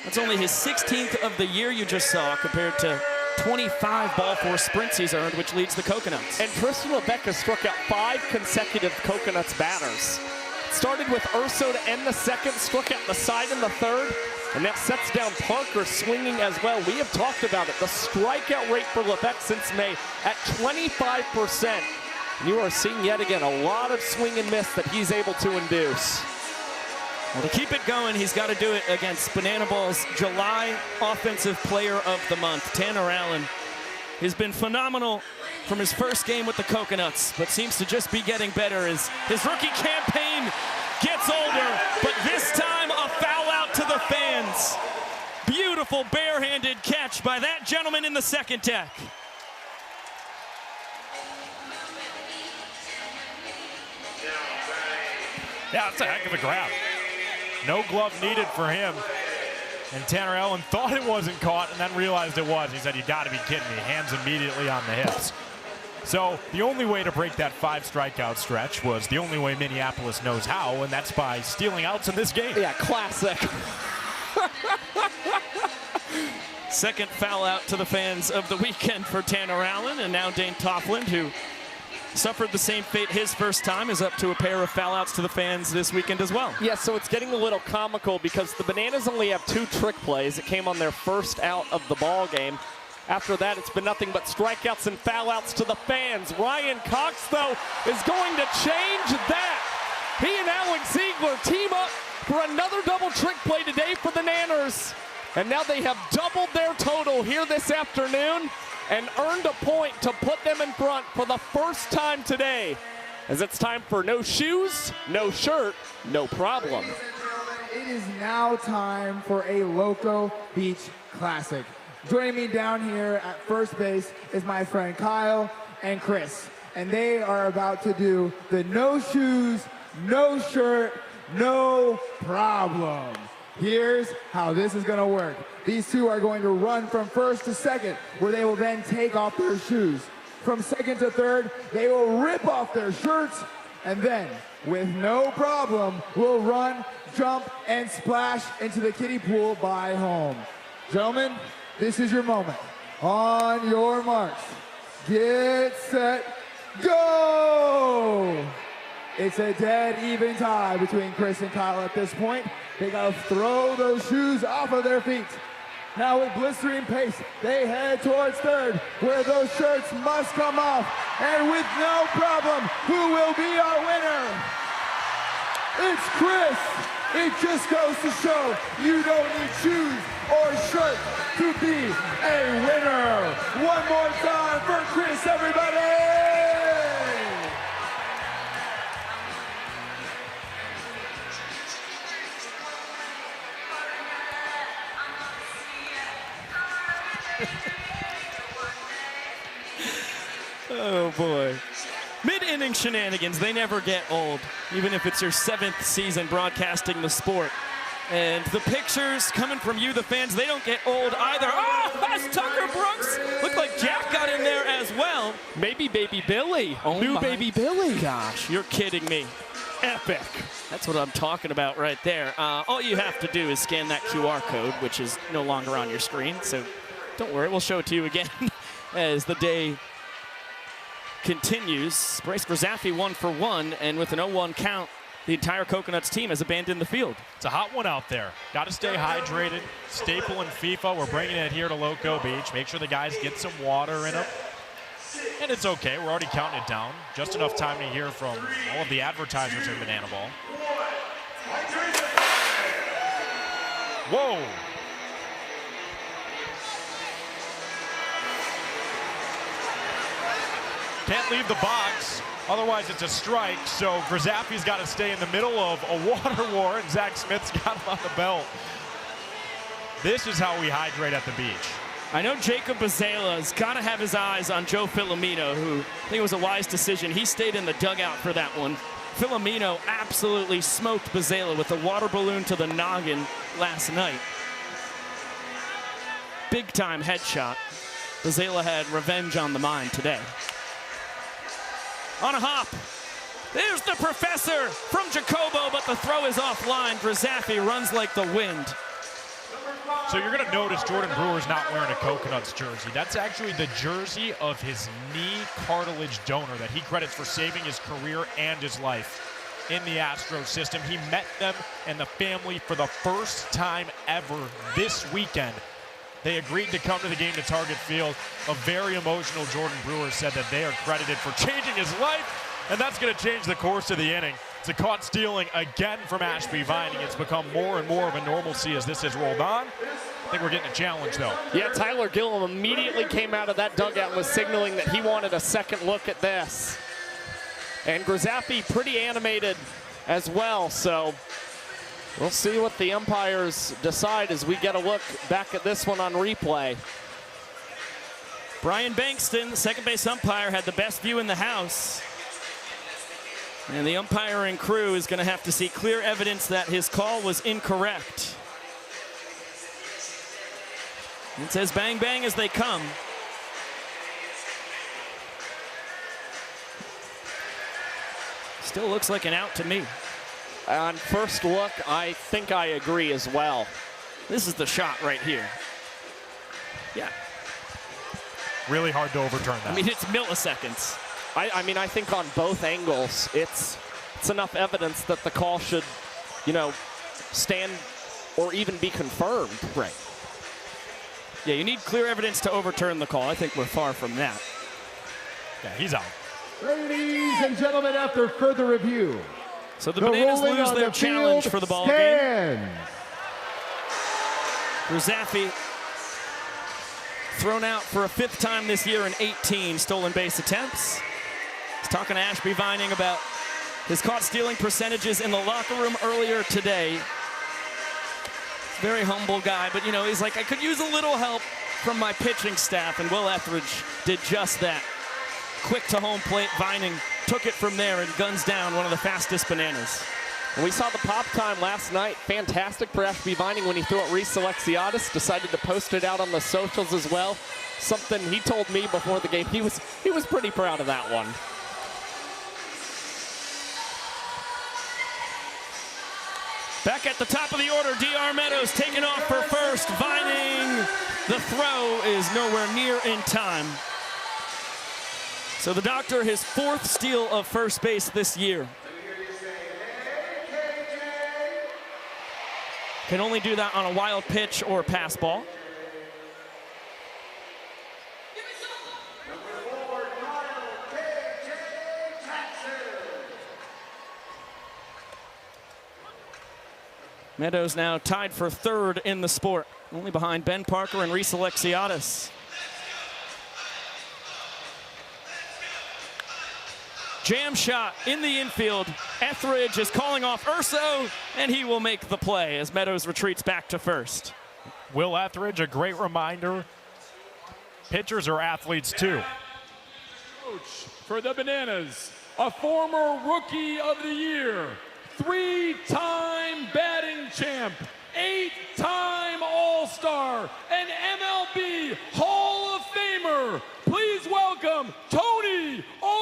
That's only his 16th of the year you just saw, compared to 25 ball 4 sprints he's earned, which leads the Coconuts. And Tristan Levesque has struck out 5 consecutive Coconuts batters. Started with Urso to end the 2nd, struck out the side in the 3rd, and that sets down Parker swinging as well. We have talked about it. The strikeout rate for Levesque since May at 25%. And you are seeing yet again a lot of swing and miss that he's able to induce. Well, to keep it going, he's got to do it against Banana Ball's July Offensive Player of the Month, Tanner Allen. He's been phenomenal from his first game with the Coconuts, but seems to just be getting better as his rookie campaign gets older. But this time, a foul out to the fans. Beautiful barehanded catch by that gentleman in the 2nd deck. Yeah, that's a heck of a grab. No glove needed for him. And Tanner Allen thought it wasn't caught and then realized it was. He said, "You got to be kidding me." Hands immediately on the hips. So the only way to break that 5 strikeout stretch was the only way Minneapolis knows how, and that's by stealing outs in this game. Yeah, classic. 2nd foul out to the fans of the weekend for Tanner Allen, and now Dane Toffland, who suffered the same fate his first time, is up to a pair of foul outs to the fans this weekend as well. Yeah, so it's getting a little comical because the Bananas only have 2 trick plays. It came on their first out of the ball game. After that, it's been nothing but strikeouts and foul outs to the fans. Ryan Cox, though, is going to change that. He and Alex Ziegler team up for another double trick play today for the Nanners. And now they have doubled their total here this afternoon and earned a point to put them in front for the first time today, as it's time for no shoes, no shirt, no problem. It is now time for a Loco Beach Classic. Joining me down here at first base is my friend Kyle and Chris, and they are about to do the no shoes, no shirt, no problem. Here's how this is gonna work. These 2 are going to run from 1st to 2nd, where they will then take off their shoes. From 2nd to 3rd, they will rip off their shirts, and then, with no problem, will run, jump, and splash into the kiddie pool by home. Gentlemen, this is your moment. On your marks, get set, go! It's a dead even tie between Chris and Kyle at this point. They gotta throw those shoes off of their feet. Now with blistering pace, they head towards 3rd, where those shirts must come off. And with no problem, who will be our winner? It's Chris. It just goes to show you don't need shoes or shirt to be a winner. One more time for Chris, everybody! Oh, boy. Mid-inning shenanigans, they never get old, even if it's your 7th season broadcasting the sport. And the pictures coming from you, the fans, they don't get old either. Oh, that's Tucker Brooks. Looked like Jack got in there as well. Maybe Baby Billy. Oh, New Baby Billy. Gosh, you're kidding me. Epic. That's what I'm talking about right there. All you have to do is scan that QR code, which is no longer on your screen. So don't worry, we'll show it to you again as the day continues. Bryce Grzafi 1 for 1, and with an 0-1 count, the entire Coconuts team has abandoned the field. It's a hot one out there. Got to stay hydrated. Staple in FIFA. We're bringing it here to Loco Beach. Make sure the guys get some water in them. And it's okay. We're already counting it down. Just enough time to hear from all of the advertisers in Banana Ball. Whoa. Can't leave the box. Otherwise, it's a strike, so Grzafi's got to stay in the middle of a water war, and Zach Smith's got him on the belt. This is how we hydrate at the beach. I know Jacob Bazala's got to have his eyes on Joe Filomeno, who I think it was a wise decision. He stayed in the dugout for that one. Filomeno absolutely smoked Bazala with a water balloon to the noggin last night. Big-time headshot. Bazala had revenge on the mind today. On a hop. There's the professor from Jacobo, but the throw is offline. Grzafi runs like the wind. So you're going to notice Jordan Brewer's not wearing a Coconuts jersey. That's actually the jersey of his knee cartilage donor that he credits for saving his career and his life in the Astros system. He met them and the family for the first time ever this weekend. They agreed to come to the game to Target Field. A very emotional Jordan Brewer said that they are credited for changing his life, and that's going to change the course of the inning. It's a caught stealing again from Ashby Vining. It's become more and more of a normalcy as this has rolled on. I think we're getting a challenge, though. Yeah, Tyler Gillum immediately came out of that dugout and was signaling that he wanted a second look at this. And Grzafi pretty animated as well, so we'll see what the umpires decide as we get a look back at this one on replay. Brian Bankston, the second base umpire, had the best view in the house. And the umpiring crew is going to have to see clear evidence that his call was incorrect. It says bang, bang as they come. Still looks like an out to me. On first look, I think I agree as well. This is the shot right here. Yeah. Really hard to overturn that. I mean, it's milliseconds. I mean, I think on both angles, it's enough evidence that the call should, you know, stand or even be confirmed. Right. Yeah, you need clear evidence to overturn the call. I think we're far from that. Yeah, he's out. Ladies and gentlemen, after further review, so the Bananas lose their challenge for the ball game. Grzafi thrown out for a 5th time this year in 18 stolen base attempts. He's talking to Ashby Vining about his caught stealing percentages in the locker room earlier today. Very humble guy, but you know, he's like, I could use a little help from my pitching staff, and Will Etheridge did just that. Quick to home plate, Vining took it from there and guns down one of the fastest Bananas. And we saw the pop time last night. Fantastic for Ashby Vining when he threw it. Reese Alexiadis decided to post it out on the socials as well. Something he told me before the game. He was pretty proud of that one. Back at the top of the order, D.R. Meadows taking off for first. Vining, the throw is nowhere near in time. So the Doctor, his 4th steal of first base this year. Can only do that on a wild pitch or pass ball. Meadows now tied for 3rd in the sport, only behind Ben Parker and Reese Alexiadis. Jam shot in the infield. Etheridge is calling off Urso, and he will make the play as Meadows retreats back to first. Will Etheridge, a great reminder. Pitchers are athletes too. Coach for the Bananas, a former Rookie of the Year, 3-time batting champ, 8-time All-Star, and MLB Hall of Famer. Please welcome Tony Oliva!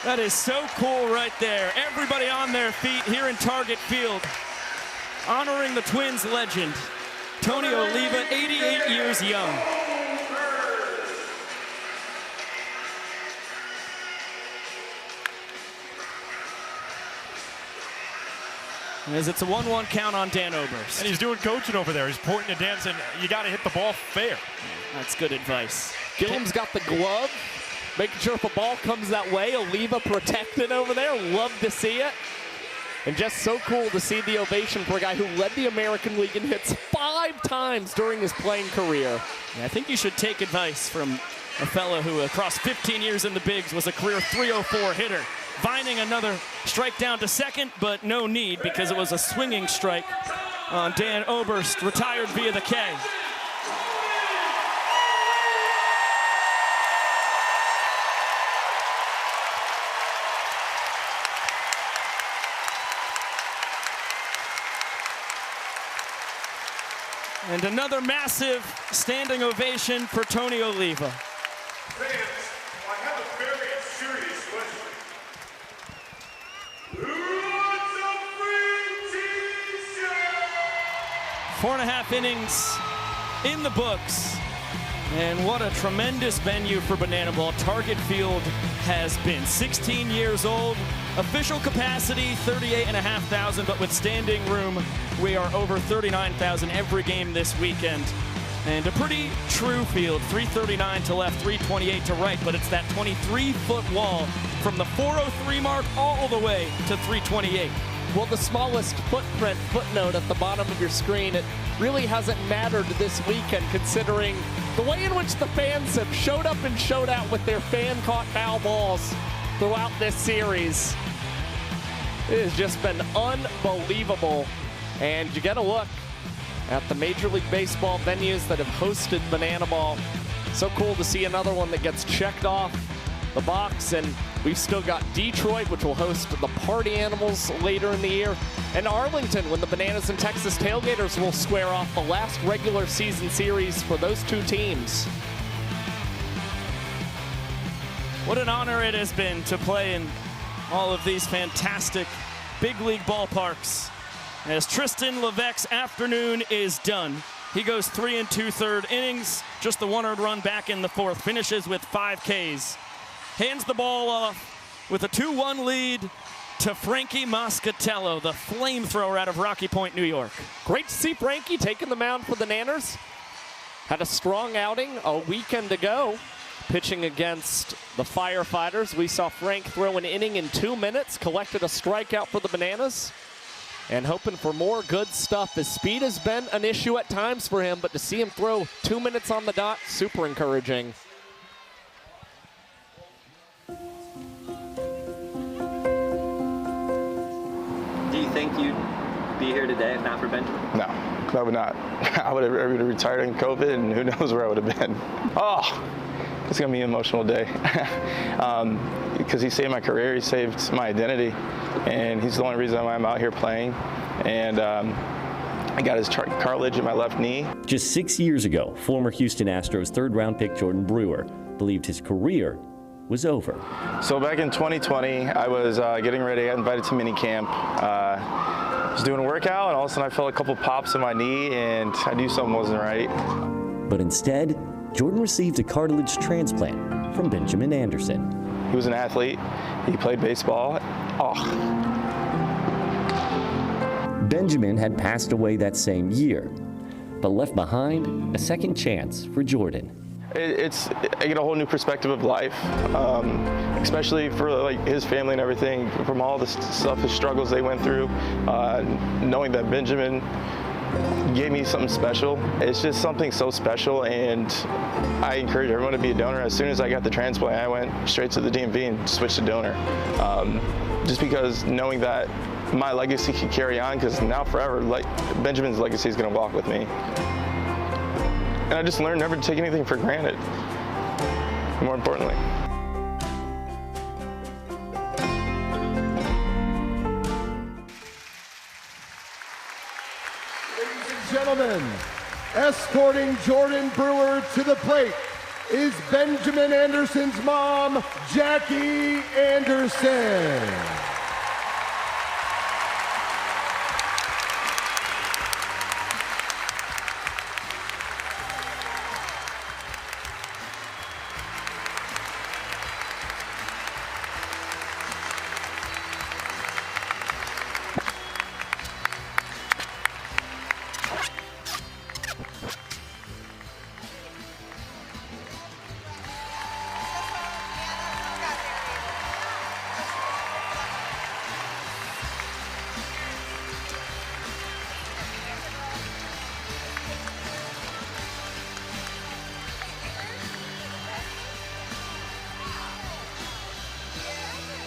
That is so cool right there. Everybody on their feet here in Target Field, honoring the Twins legend, Tony Oliva, 88 years young. As it's a 1-1 count on Dan Oberst. And he's doing coaching over there. He's pointing to Dan saying, you got to hit the ball fair. That's good advice. Gillum's got the glove, making sure if a ball comes that way, Oliva protected over there. Love to see it. And just so cool to see the ovation for a guy who led the American League in hits 5 times during his playing career. Yeah, I think you should take advice from a fellow who across 15 years in the bigs was a career .304 hitter. Vining another strike down to second, but no need because it was a swinging strike on Dan Oberst, retired via the K. And another massive standing ovation for Tony Oliva. Fans, I have a very serious question. Who's a free t-shirt? 4.5 innings in the books. And what a tremendous venue for Banana Ball Target Field has been. 16 years old, official capacity 38,500, but with standing room, we are over 39,000 every game this weekend. And a pretty true field, 339 to left, 328 to right, but it's that 23-foot wall from the 403 mark all the way to 328. Well, the smallest footnote at the bottom of your screen, it really hasn't mattered this weekend considering the way in which the fans have showed up and showed out with their fan-caught foul balls throughout this series. It has just been unbelievable. And you get a look at the Major League Baseball venues that have hosted Banana Ball. So cool to see another one that gets checked off the box. And we've still got Detroit, which will host the Party Animals later in the year, and Arlington, when the Bananas and Texas Tailgaters will square off the last regular season series for those two teams. What an honor it has been to play in all of these fantastic big league ballparks. As Tristan Levesque's afternoon is done. He goes 3 2/3 innings, just the 1 earned run back in the 4th, finishes with 5 Ks. Hands the ball off with a 2-1 lead to Frankie Moscatello, the flamethrower out of Rocky Point, New York. Great to see Frankie taking the mound for the Nanners. Had a strong outing a weekend ago, pitching against the Firefighters. We saw Frank throw an inning in 2 minutes, collected a strikeout for the Bananas, and hoping for more good stuff. His speed has been an issue at times for him, but to see him throw 2 minutes on the dot, super encouraging. Do you think you'd be here today if not for Benjamin? No, I would not. I would have retired in COVID, and who knows where I would have been. Oh, it's going to be an emotional day. Because he saved my career, he saved my identity, and he's the only reason why I'm out here playing. And I got his cartilage in my left knee. Just 6 years ago, former Houston Astros third-round pick Jordan Brewer believed his career was over. So back in 2020, I was getting ready. I got invited to minicamp. I was doing a workout, and all of a sudden I felt a couple pops in my knee, and I knew something wasn't right. But instead, Jordan received a cartilage transplant from Benjamin Anderson. He was an athlete. He played baseball. Oh. Benjamin had passed away that same year, but left behind a second chance for Jordan. I get a whole new perspective of life, especially for like his family and everything, from all the stuff, the struggles they went through, knowing that Benjamin gave me something special. It's just something so special, and I encourage everyone to be a donor. As soon as I got the transplant, I went straight to the DMV and switched to donor, just because knowing that my legacy can carry on, because now forever, like Benjamin's legacy is going to walk with me. And I just learned never to take anything for granted, more importantly. Ladies and gentlemen, escorting Jordan Brewer to the plate is Benjamin Anderson's mom, Jackie Anderson.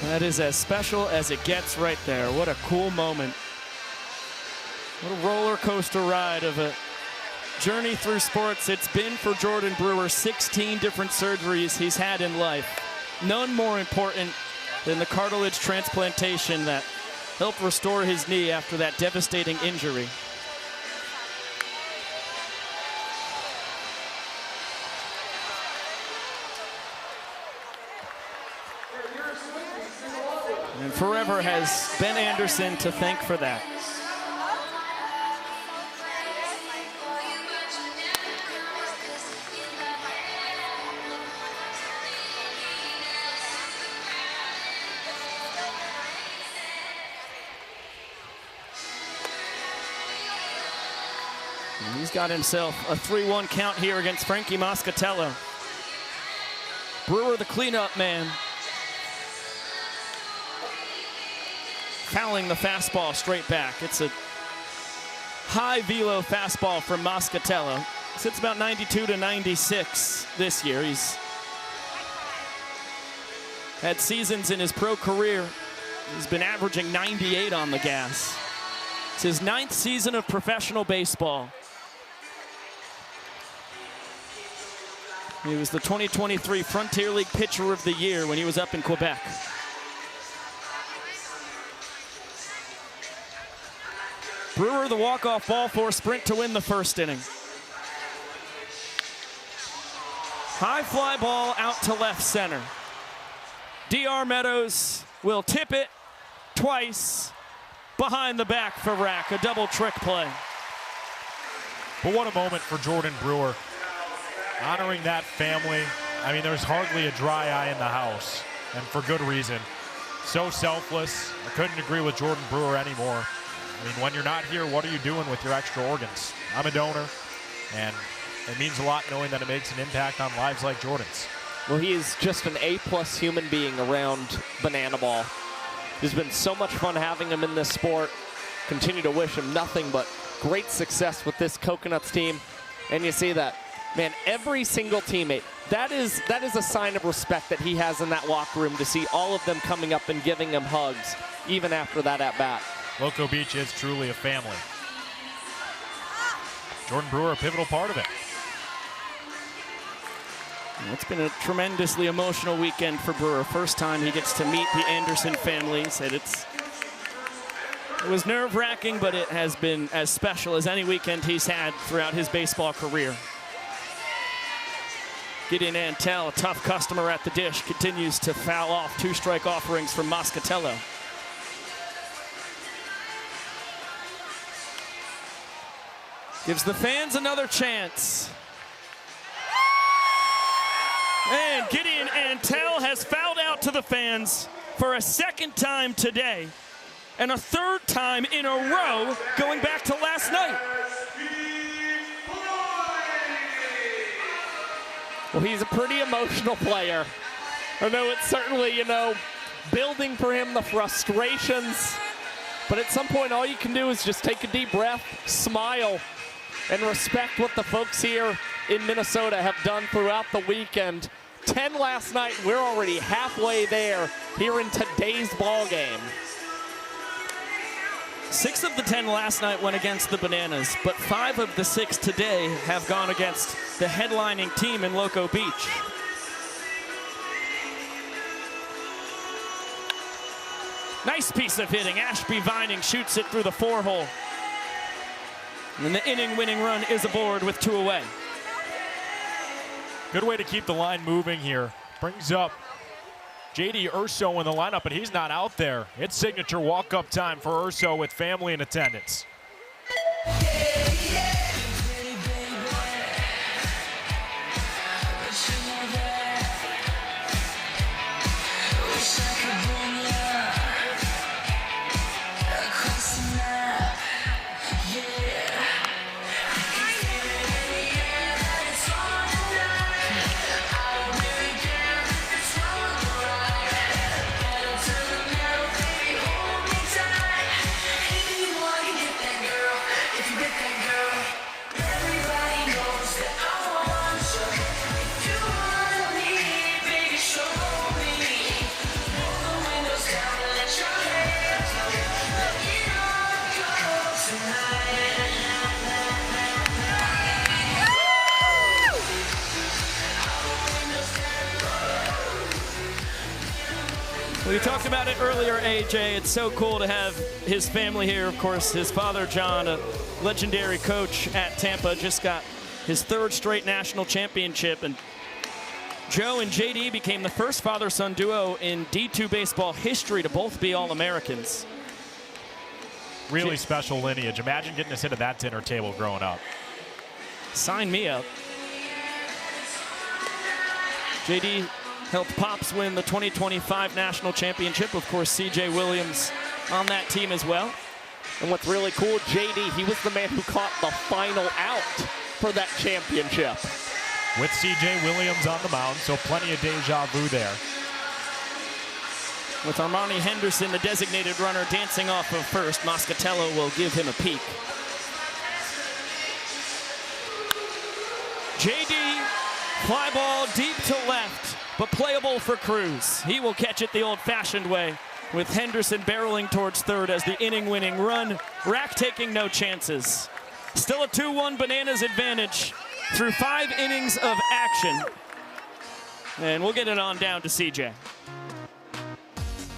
That is as special as it gets right there. What a cool moment. What a roller coaster ride of a journey through sports it's been for Jordan Brewer. 16 different surgeries he's had in life. None more important than the cartilage transplantation that helped restore his knee after that devastating injury. And forever has Ben Anderson to thank for that. And he's got himself a 3-1 count here against Frankie Moscatello. Brewer, the cleanup man. Fouling the fastball straight back. It's a high velo fastball from Moscatello. Sits about 92 to 96 this year. He's had seasons in his pro career. He's been averaging 98 on the gas. It's his 9th season of professional baseball. He was the 2023 Frontier League Pitcher of the Year when he was up in Quebec. Brewer, the walk-off ball for a sprint to win the first inning. High fly ball out to left center. D.R. Meadows will tip it twice behind the back for Rack, a double trick play. But what a moment for Jordan Brewer. Honoring that family. I mean, there's hardly a dry eye in the house, and for good reason. So selfless. I couldn't agree with Jordan Brewer anymore. I mean, when you're not here, what are you doing with your extra organs? I'm a donor, and it means a lot knowing that it makes an impact on lives like Jordan's. Well, he is just an A-plus human being around Banana Ball. It's been so much fun having him in this sport. Continue to wish him nothing but great success with this Coconuts team. And you see that, man, every single teammate, that is a sign of respect that he has in that locker room, to see all of them coming up and giving him hugs, even after that at-bat. Loco Beach is truly a family. Jordan Brewer, a pivotal part of it. It's been a tremendously emotional weekend for Brewer. First time he gets to meet the Anderson family. He said it was nerve-wracking, but it has been as special as any weekend he's had throughout his baseball career. Gideon Antel, a tough customer at the dish, continues to foul off 2-strike offerings from Moscatello. Gives the fans another chance. And Gideon Antel has fouled out to the fans for a second time today. and a third time in a row going back to last night. Well, he's a pretty emotional player. I know it's certainly, building for him the frustrations. But at some point, all you can do is just take a deep breath, smile, and respect what the folks here in Minnesota have done throughout the weekend. 10 last night, we're already halfway there here in today's ball game. 6 of the 10 last night went against the Bananas, but 5 of the 6 today have gone against the headlining team in Loco Beach. Nice piece of hitting. Ashby Vining shoots it through the 4-hole. And the inning-winning run is aboard with 2 away. Good way to keep the line moving here. Brings up J.D. Urso in the lineup, but he's not out there. It's signature walk-up time for Urso with family in attendance. We talked about it earlier, AJ. It's so cool to have his family here. Of course, his father, John, a legendary coach at Tampa, just got his 3rd straight national championship. And Joe and JD became the first father-son duo in D2 baseball history to both be All-Americans. Really special lineage. Imagine getting to sit at that dinner table growing up. Sign me up. JD helped Pops win the 2025 national championship. Of course, C.J. Williams on that team as well. And what's really cool, JD, he was the man who caught the final out for that championship. With C.J. Williams on the mound, so plenty of deja vu there. With Armani Henderson, the designated runner, dancing off of first, Moscatello will give him a peek. JD, fly ball deep to left, but playable for Cruz. He will catch it the old-fashioned way, with Henderson barreling towards third as the inning-winning run. Rack taking no chances. Still a 2-1 Bananas advantage through 5 innings of action. And we'll get it on down to CJ.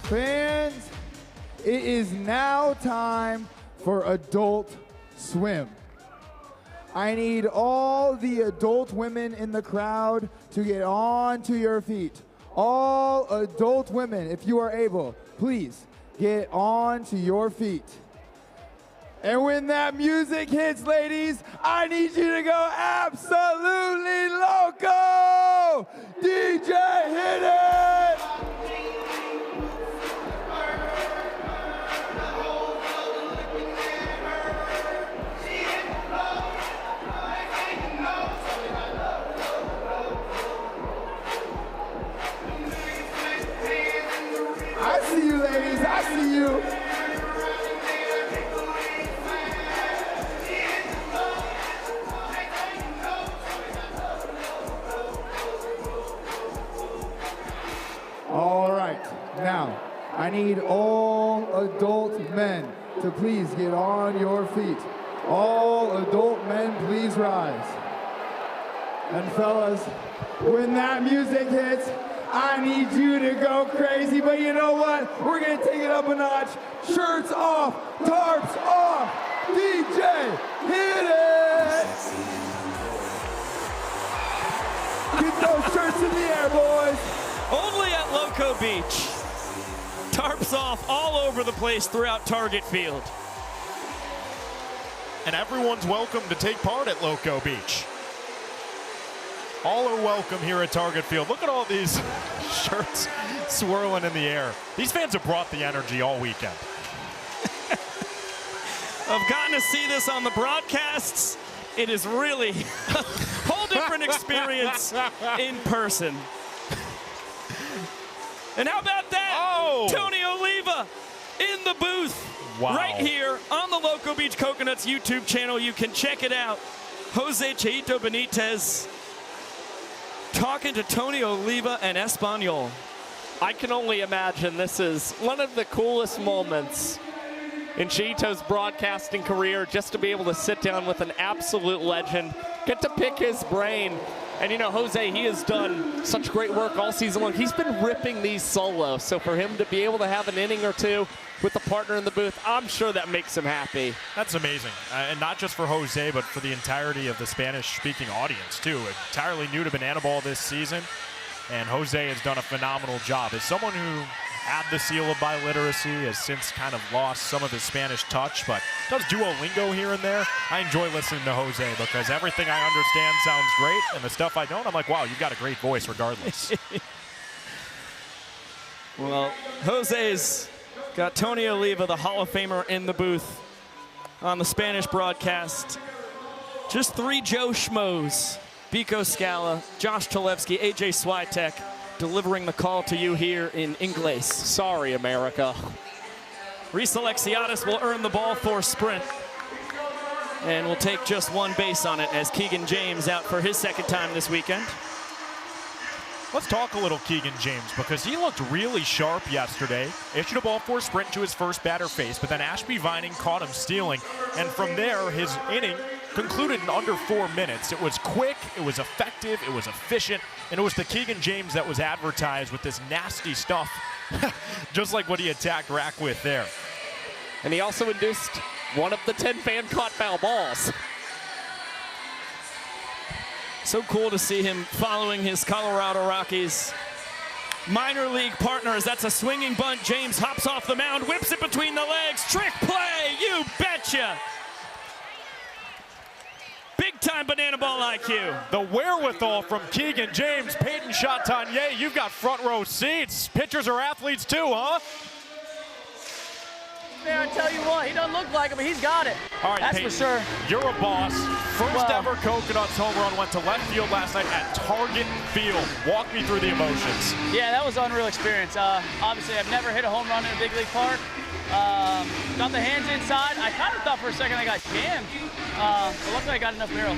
Fans, it is now time for Adult Swim. I need all the adult women in the crowd to get onto your feet. All adult women, if you are able, please get onto your feet. And when that music hits, ladies, I need you to go absolutely loco! DJ, hit it! I see you, ladies. I see you. All right. Now, I need all adult men to please get on your feet. All adult men, please rise. And fellas, when that music hits, I need you to go crazy, but you know what? We're gonna take it up a notch. Shirts off, tarps off. DJ, hit it! Get those shirts in the air, boys. Only at Loco Beach. Tarps off all over the place throughout Target Field. And everyone's welcome to take part at Loco Beach. All are welcome here at Target Field. Look at all these shirts swirling in the air. These fans have brought the energy all weekend. I've gotten to see this on the broadcasts. It is really a whole different experience in person. And how about that? Oh! Tony Oliva in the booth. Wow. Right here on the Loco Beach Coconuts YouTube channel. You can check it out. Jose Cheito Benitez talking to Tony Oliva and Espanyol. I can only imagine this is one of the coolest moments in Cheito's broadcasting career, just to be able to sit down with an absolute legend, get to pick his brain. And you know, Jose, he has done such great work all season long. He's been ripping these solos. So for him to be able to have an inning or two with a partner in the booth, I'm sure that makes him happy. That's amazing. And not just for Jose, but for the entirety of the Spanish-speaking audience, too. Entirely new to Banana Ball this season. And Jose has done a phenomenal job. As someone who had the seal of biliteracy, has since kind of lost some of his Spanish touch, but does Duolingo here and there. I enjoy listening to Jose because everything I understand sounds great, and the stuff I don't, I'm like, wow, you've got a great voice regardless. Well, Jose's got Tony Oliva, the Hall of Famer, in the booth on the Spanish broadcast. Just three Joe Schmoes, Biko Scala, Josh Chalevsky, AJ Swiatek, delivering the call to you here in Ingles. Sorry, America. Reese Alexiadis will earn the ball for sprint. And will take just one base on it as Keegan James out for his second time this weekend. Let's talk a little Keegan James because he looked really sharp yesterday. Issued a ball for a sprint to his first batter face, but then Ashby Vining caught him stealing. And from there, his inning concluded in under 4 minutes. It was quick, it was effective, it was efficient, and it was the Keegan James that was advertised with this nasty stuff, just like what he attacked Rack with there. And he also induced one of the 10 fan-caught foul balls. So cool to see him following his Colorado Rockies minor league partners. That's a swinging bunt. James hops off the mound, whips it between the legs. Trick play, you betcha. Big time Banana Ball IQ. The wherewithal from Keegan James, Peyton Chatagnier, you've got front row seats. Pitchers are athletes too, huh? Man, I tell you what, he doesn't look like him, but he's got it. All right, that's Peyton, for sure. You're a boss. First ever Coconuts home run went to left field last night at Target Field. Walk me through the emotions. Yeah, that was an unreal experience. Obviously, I've never hit a home run in a big league park. Got the hands inside. I kind of thought for a second I got jammed, but luckily I got enough barrel.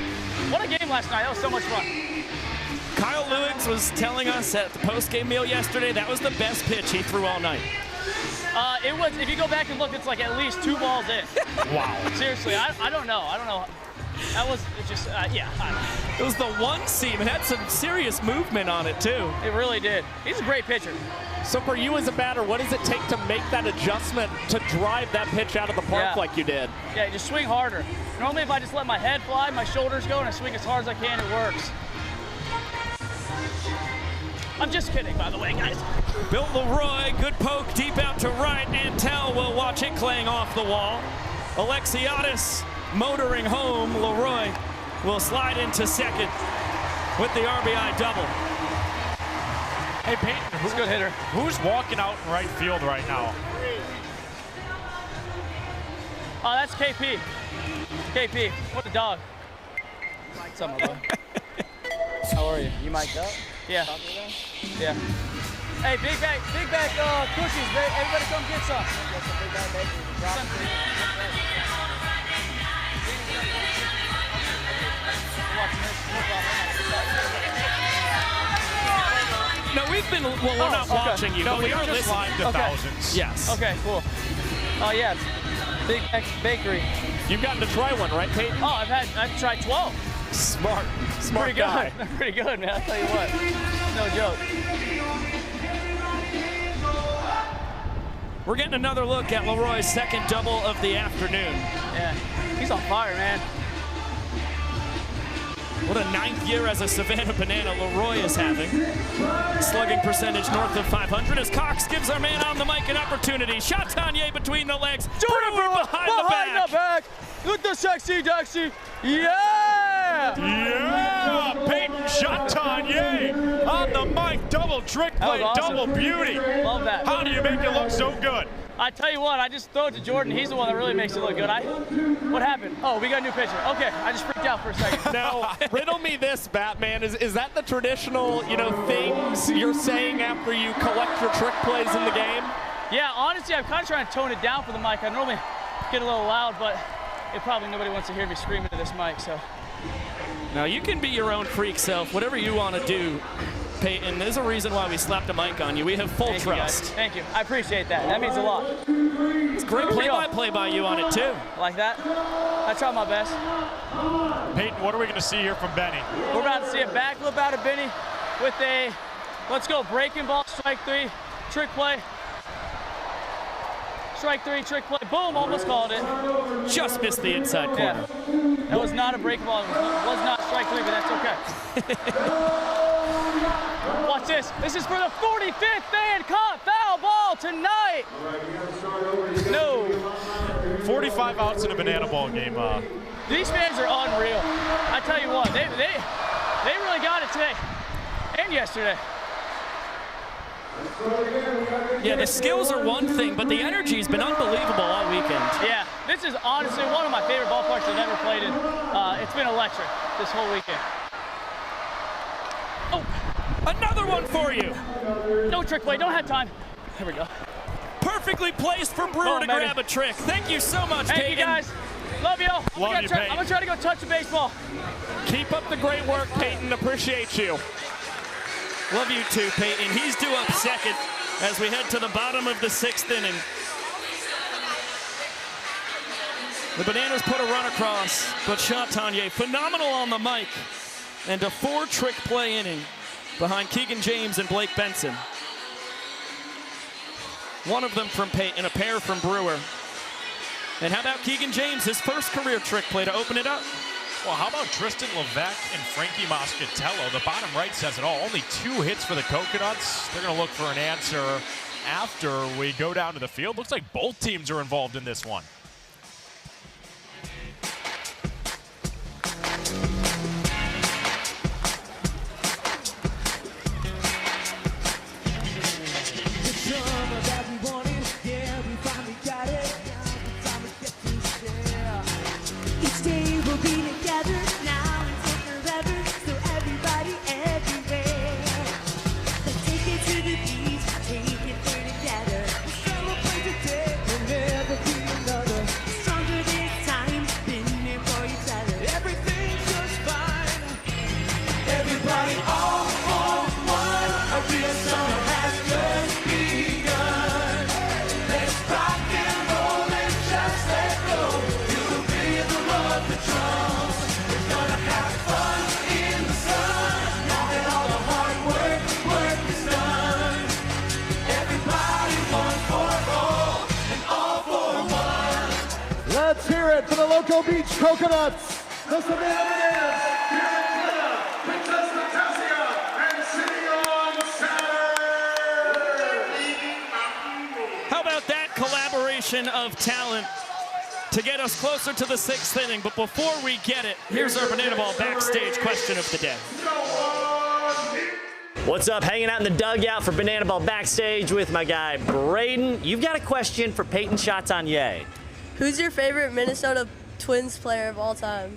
What a game last night. That was so much fun. Kyle Lewis was telling us at the post-game meal yesterday that was the best pitch he threw all night. It was, if you go back and look, it's like at least 2 balls in. Wow. Seriously, I don't know. That was, it just, yeah, I don't know. It was the one seam. It had some serious movement on it, too. It really did. He's a great pitcher. So for you as a batter, what does it take to make that adjustment to drive that pitch out of the park like you did? Yeah, just swing harder. Normally if I just let my head fly, my shoulders go, and I swing as hard as I can, it works. I'm just kidding, by the way, guys. Bill Leroy, good poke deep out to right. Antel will watch it clang off the wall. Alexiadis motoring home. Leroy will slide into second with the RBI double. Hey, Peyton, who's a good hitter? Who's walking out in right field right now? Oh, that's KP. KP, what a dog. What's up, my boy? How are you? You mic'd up? Yeah. Yeah. Hey, big bag cookies, baby. Everybody come get some. No, we've been, well, we're not watching you, No, but we are just listening. live to thousands. Yes. Okay, cool. Oh, yeah. Big Bag Bakery. You've gotten to try one, right, Peyton? Oh, I've tried 12. Smart Pretty guy. good. Pretty good, man. I'll tell you what. No joke. We're getting another look at Leroy's second double of the afternoon. Yeah, he's on fire, man. What a 9th year as a Savannah Banana Leroy is having. Slugging percentage north of 500 as Cox gives our man on the mic an opportunity. Chatagnier between the legs. Brewer behind the back. Look the sexy Dexy. Yeah! Yeah! Peyton Chatagnier on the mic. Double trick play, awesome. double beauty. Love that. How do you make it look so good? I tell you what, I just throw it to Jordan. He's the one that really makes it look good. What happened? Oh, we got a new pitcher. Okay, I just freaked out for a second. Now, riddle me this, Batman. Is that the traditional, things you're saying after you collect your trick plays in the game? Yeah, honestly, I'm kind of trying to tone it down for the mic. I normally get a little loud, but probably nobody wants to hear me screaming to this mic, so. Now, you can be your own freak self, whatever you want to do. Peyton, there's a reason why we slapped a mic on you. We have full trust. Thank you. I appreciate that. That means a lot. It's great play-by-play by you on it, too. Like that? I try my best. Peyton, what are we going to see here from Benny? We're about to see a backflip out of Benny with a, let's go, breaking ball, strike 3, trick play. Strike 3, trick play. Boom, almost called it. Just missed the inside corner. Yeah. That was not a breaking ball. It was not strike 3, but that's okay. Watch this. This is for the 45th fan caught foul ball tonight. No. 45 outs in a banana ball game. These fans are unreal. I tell you what, they really got it today and yesterday. Yeah, the skills are one thing, but the energy's been unbelievable all weekend. Yeah, this is honestly one of my favorite ballparks I've ever played in. It's been electric this whole weekend. Oh, another one for you. No trick play, don't have time. There we go. Perfectly placed for Brewer to grab a trick. Thank you so much, Thank Peyton. you, guys. Love y'all. I'm going to try to go touch the baseball. Keep up the great work, Peyton. Appreciate you. Love you too, Peyton. He's due up second as we head to the bottom of the 6th inning. The Bananas put a run across, but Chatagnier, phenomenal on the mic, and a 4-trick play inning behind Keegan James and Blake Benson. One of them from Peyton, a pair from Brewer. And how about Keegan James, his first career trick play to open it up? Well, how about Tristan Levesque and Frankie Moscatello? The bottom right says it all. Only 2 hits for the Coconuts. They're going to look for an answer after we go down to the field. Looks like both teams are involved in this one. Let's hear it for the Loco Beach Coconuts, the Savannah Bananas. How about that collaboration of talent to get us closer to the 6th inning? But before we get it, here's our Banana Ball backstage question of the day. What's up? Hanging out in the dugout for Banana Ball backstage with my guy Braden. You've got a question for Peyton Chatagnier. Who's your favorite Minnesota Twins player of all time?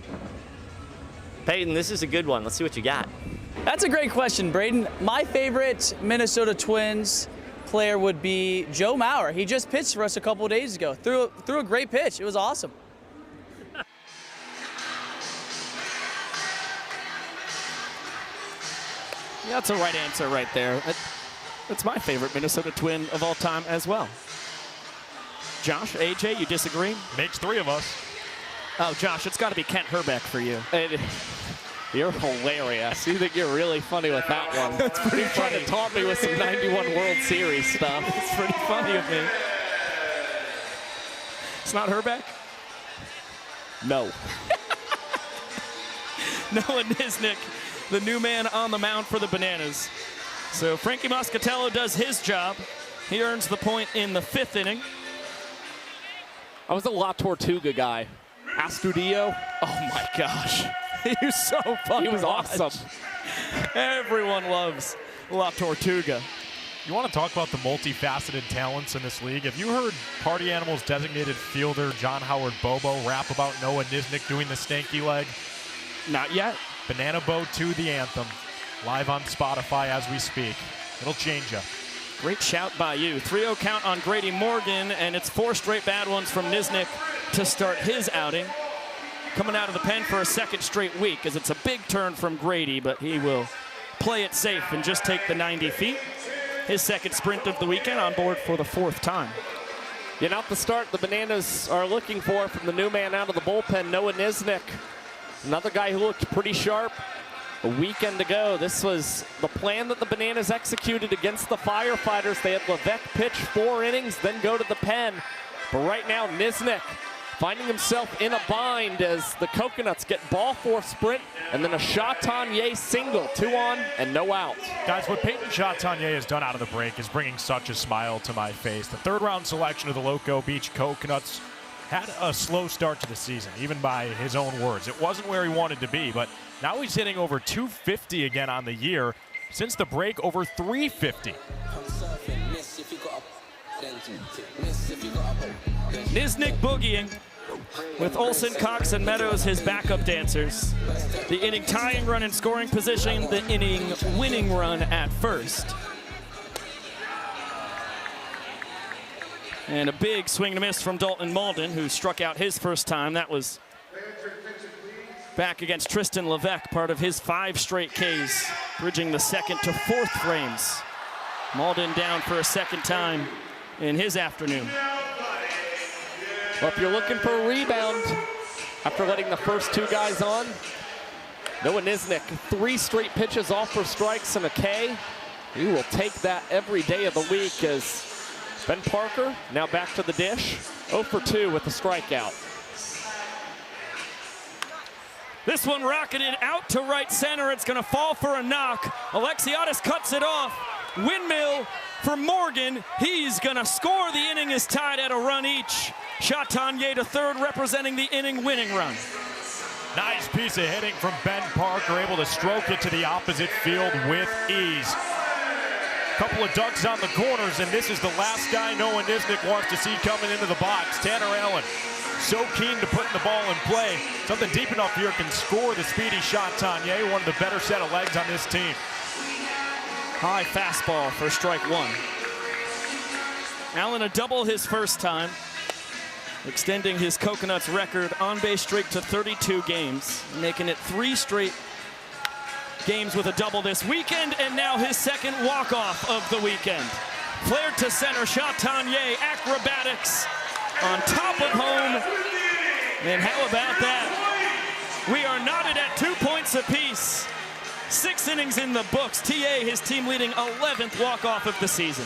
Peyton, this is a good one. Let's see what you got. That's a great question, Braden. My favorite Minnesota Twins player would be Joe Mauer. He just pitched for us a couple of days ago. Threw a great pitch. It was awesome. Yeah, that's a right answer right there. That's my favorite Minnesota Twin of all time as well. Josh, AJ, you disagree? Makes 3 of us. Oh, Josh, it's got to be Kent Herbeck for you. You're hilarious. You think you're really funny with that one. That's pretty funny. Trying to taunt me with some 91 World Series stuff. It's pretty funny of me. It's not Herbeck? No. Noah Nisnik, the new man on the mound for the Bananas. So Frankie Moscatello does his job. He earns the point in the 5th inning. I was a La Tortuga guy. Astudillo. Oh my gosh. He was so fun. He was awesome. Everyone loves La Tortuga. You want to talk about the multifaceted talents in this league? Have you heard Party Animals designated fielder John Howard Bobo rap about Noah Nisnik doing the stanky leg? Not yet. Banana Boat 2, the anthem, live on Spotify as we speak. It'll change you. Great shout by you. 3-0 count on Grady Morgan, and it's 4 straight bad ones from Nisnik to start his outing. Coming out of the pen for a second straight week, as it's a big turn from Grady, but he will play it safe and just take the 90 feet. His second sprint of the weekend, on board for the 4th time. Yeah, not the start the Bananas are looking for from the new man out of the bullpen, Noah Nisnik. Another guy who looked pretty sharp a weekend ago. This was the plan that the Bananas executed against the Firefighters. They had Levesque pitch 4 innings, then go to the pen. But right now, Nisnik finding himself in a bind as the Coconuts get ball 4 sprint and then a Chatagnier single, 2 on and no out. Guys, what Peyton Chatagnier has done out of the break is bringing such a smile to my face. The 3rd round selection of the Loco Beach Coconuts had a slow start to the season, even by his own words. It wasn't where he wanted to be, but now he's hitting over 250 again on the year. Since the break, over 350. Nisnik boogieing with Olsen, Cox, and Meadows, his backup dancers. The inning tying run in scoring position, the inning winning run at first. And a big swing and a miss from Dalton Malden, who struck out his first time. That was back against Tristan Levesque, part of his 5 straight Ks, bridging the 2nd to 4th frames. Malden down for a second time in his afternoon. Well, if you're looking for a rebound after letting the first 2 guys on, Noah Nisnik, 3 straight pitches off for strikes and a K. He will take that every day of the week as Ben Parker now back to the dish, 0 for 2 with a strikeout. This one rocketed out to right center. It's going to fall for a knock. Alexiadis cuts it off. Windmill for Morgan. He's going to score. The inning is tied at a run each. Chatagnier to 3rd, representing the inning-winning run. Nice piece of hitting from Ben Parker, able to stroke it to the opposite field with ease. Couple of ducks on the corners, and this is the last guy Noah Nisnik wants to see coming into the box. Tanner Allen, so keen to putting the ball in play. Something deep enough here can score the speedy Chatagnier, one of the better set of legs on this team. High fastball for strike 1. Allen a double his first time, extending his Coconuts record on-base streak to 32 games, making it 3 straight games with a double this weekend, and now his 2nd walk-off of the weekend. Flared to center, Chatagnier, acrobatics on top of home. And how about that? We are knotted at 2 points apiece. 6 innings in the books. TA, his team leading 11th walk-off of the season.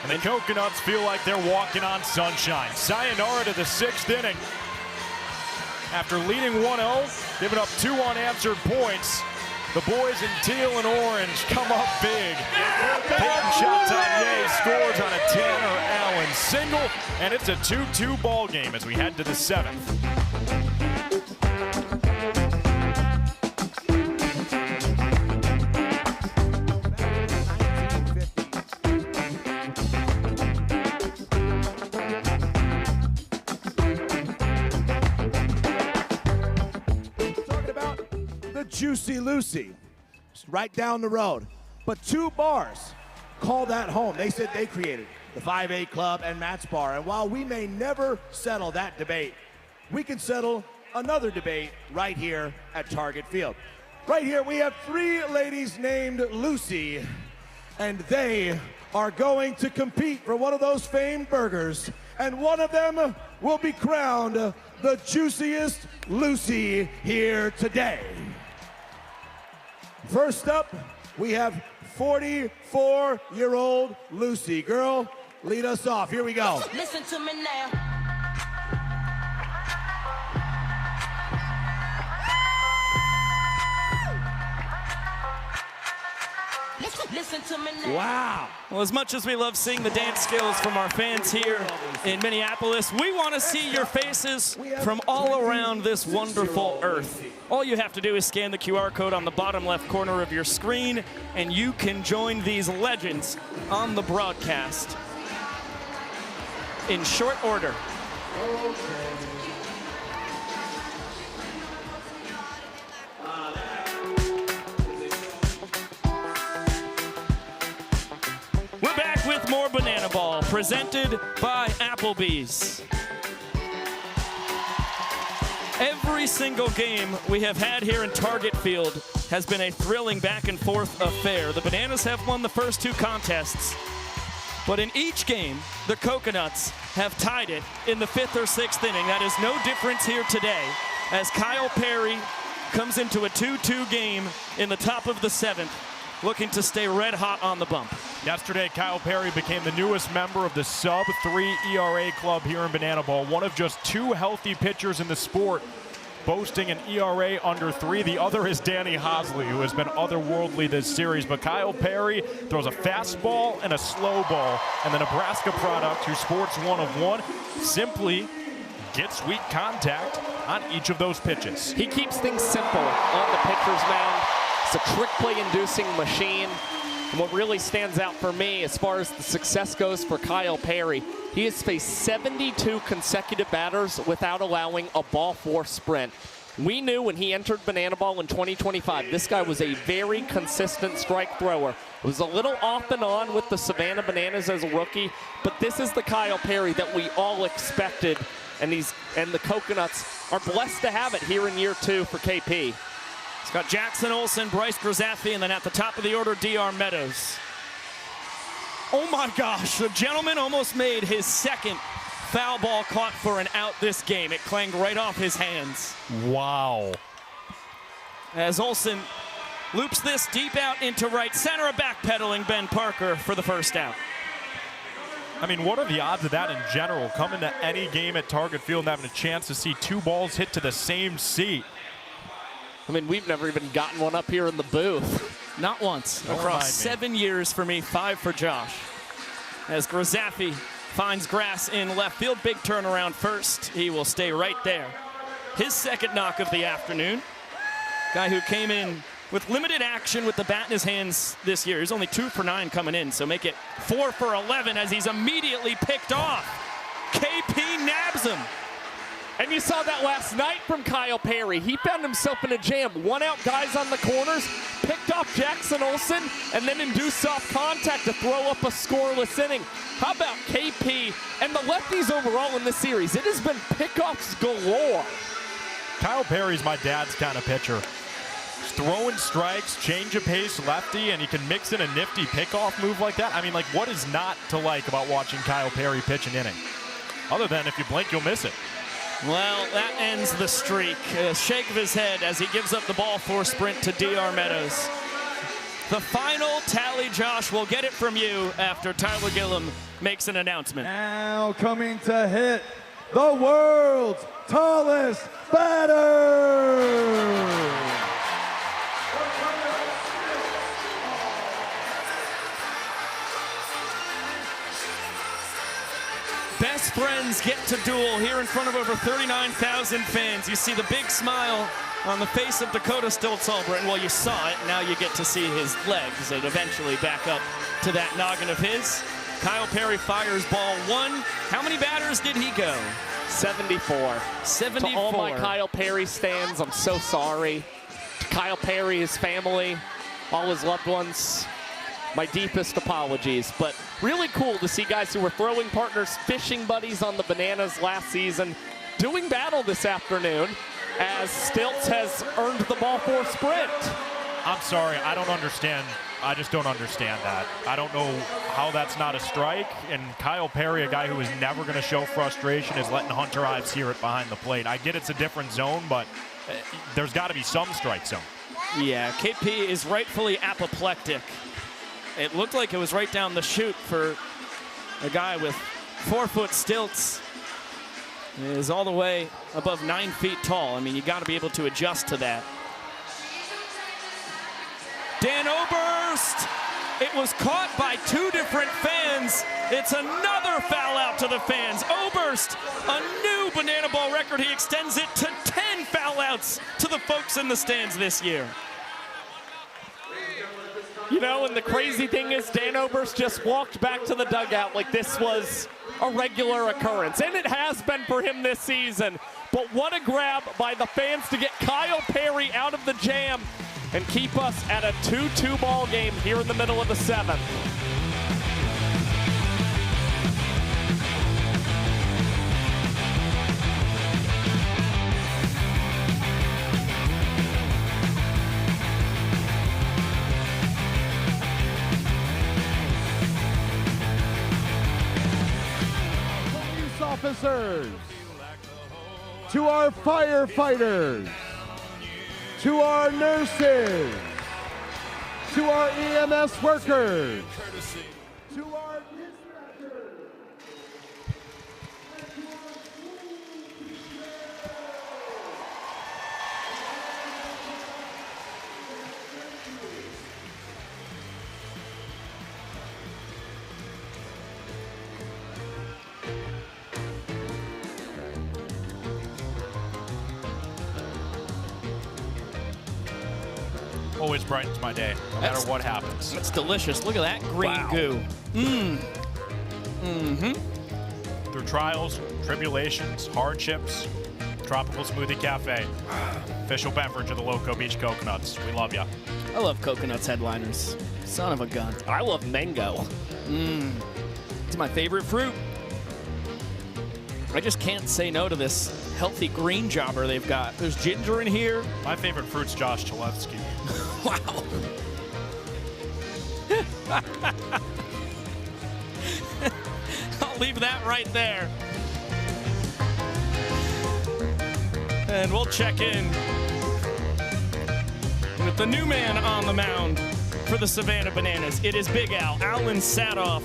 And the Coconuts feel like they're walking on sunshine. Sayonara to the 6th inning. After leading 1-0, giving up 2 unanswered points, the boys in teal and orange come up big. Peyton Chatagnier scores on a Tanner Allen single, and it's a 2-2 ball game as we head to the 7th. Juicy Lucy, just right down the road. But 2 bars call that home. They said they created the 5A Club and Matt's Bar. And while we may never settle that debate, we can settle another debate right here at Target Field. Right here, we have 3 ladies named Lucy, and they are going to compete for one of those famed burgers. And one of them will be crowned the juiciest Lucy here today. First up, we have 44-year-old Lucy. Girl, lead us off. Here we go. Listen to me now. Listen Wow. Well, as much as we love seeing the dance skills from our fans here in Minneapolis, we want to see your faces from all around this wonderful earth. All you have to do is scan the QR code on the bottom left corner of your screen, and you can join these legends on the broadcast in short order. We're back with more Banana Ball, presented by Applebee's. Every single game we have had here in Target Field has been a thrilling back and forth affair. The Bananas have won the first two contests, but in each game, the Coconuts have tied it in the 5th or 6th inning. That is no difference here today, as Kyle Perry comes into a 2-2 game in the top of the 7th, looking to stay red hot on the bump. Yesterday, Kyle Perry became the newest member of the sub-3 ERA club here in Banana Ball, one of just 2 healthy pitchers in the sport boasting an ERA under 3. The other is Danny Hosley, who has been otherworldly this series. But Kyle Perry throws a fastball and a slow ball, and the Nebraska product, who sports 1 of 1, simply gets weak contact on each of those pitches. He keeps things simple on the pitcher's mound. It's a trick play inducing machine. And what really stands out for me as far as the success goes for Kyle Perry, he has faced 72 consecutive batters without allowing a ball 4 sprint. We knew when he entered Banana Ball in 2025, this guy was a very consistent strike thrower. It was a little off and on with the Savannah Bananas as a rookie, but this is the Kyle Perry that we all expected, and the Coconuts are blessed to have it here in year 2 for KP. It's got Jackson Olsen, Bryce Grzafi, and then at the top of the order, DR Meadows. Oh my gosh, the gentleman almost made his 2nd foul ball caught for an out this game. It clanged right off his hands. Wow. As Olsen loops this deep out into right center, a backpedaling Ben Parker for the first out. I mean, what are the odds of that in general? Coming to any game at Target Field and having a chance to see 2 balls hit to the same seat. I mean, we've never even gotten one up here in the booth. Not once. Across 7 years for me, 5 for Josh. As Grzafi finds grass in left field, big turnaround first. He will stay right there. His 2nd knock of the afternoon. Guy who came in with limited action with the bat in his hands this year. He's only 2 for 9 coming in, so make it 4 for 11 as he's immediately picked off. KP nabs him. And you saw that last night from Kyle Perry. He found himself in a jam. 1 out guys on the corners, picked off Jackson Olsen, and then induced soft contact to throw up a scoreless inning. How about KP and the lefties overall in this series? It has been pickoffs galore. Kyle Perry's my dad's kind of pitcher. Just throwing strikes, change of pace lefty, and he can mix in a nifty pickoff move like that. I mean, like, what is not to like about watching Kyle Perry pitch an inning? Other than if you blink, you'll miss it. Well, that ends the streak. A shake of his head as he gives up the ball 4 sprint to DR Meadows. The final tally, Josh, we'll get it from you after Tyler Gillum makes an announcement. Now coming to hit the world's tallest batter. Best friends get to duel here in front of over 39,000 fans. You see the big smile on the face of Dakota Stiltz-Ulbright. Well, you saw it. Now you get to see his legs and eventually back up to that noggin of his. Kyle Perry fires ball 1. How many batters did he go? 74. 74. To all my Kyle Perry stands, I'm so sorry. To Kyle Perry, his family, all his loved ones, my deepest apologies. But really cool to see guys who were throwing partners, fishing buddies on the Bananas last season, doing battle this afternoon as Stiltz has earned the ball 4 sprint. I'm sorry, I don't understand. I just don't understand that. I don't know how that's not a strike. And Kyle Perry, a guy who is never going to show frustration, is letting Hunter Ives hear it behind the plate. I get it's a different zone, but there's got to be some strike zone. Yeah, KP is rightfully apoplectic. It looked like it was right down the chute for a guy with 4-foot stilts. He is all the way above 9 feet tall. I mean, you got to be able to adjust to that. Dan Oberst It was caught by 2 different fans. It's another foul out to the fans. Oberst, a new Banana Ball record. He extends it to 10 foul outs to the folks in the stands this year. You know, and the crazy thing is Dan Oberst just walked back to the dugout like this was a regular occurrence, and it has been for him this season. But what a grab by the fans to get Kyle Perry out of the jam and keep us at a 2-2 ball game here in the middle of the 7th. Police officers, to our firefighters, to our nurses, to our EMS workers, to our dispatchers. Always brightens my day, no matter what happens. That's delicious. Look at that green goo. Through trials, tribulations, hardships, Tropical Smoothie Cafe, official beverage of the Loco Beach Coconuts. We love ya. I love Coconuts headliners. Son of a gun. I love mango. It's my favorite fruit. I just can't say no to this healthy green jobber they've got. There's ginger in here. My favorite fruit's Josh Chalevsky. Wow. I'll leave that right there. And we'll check in with the new man on the mound for the Savannah Bananas. It is Big Al, Alan Sadoff,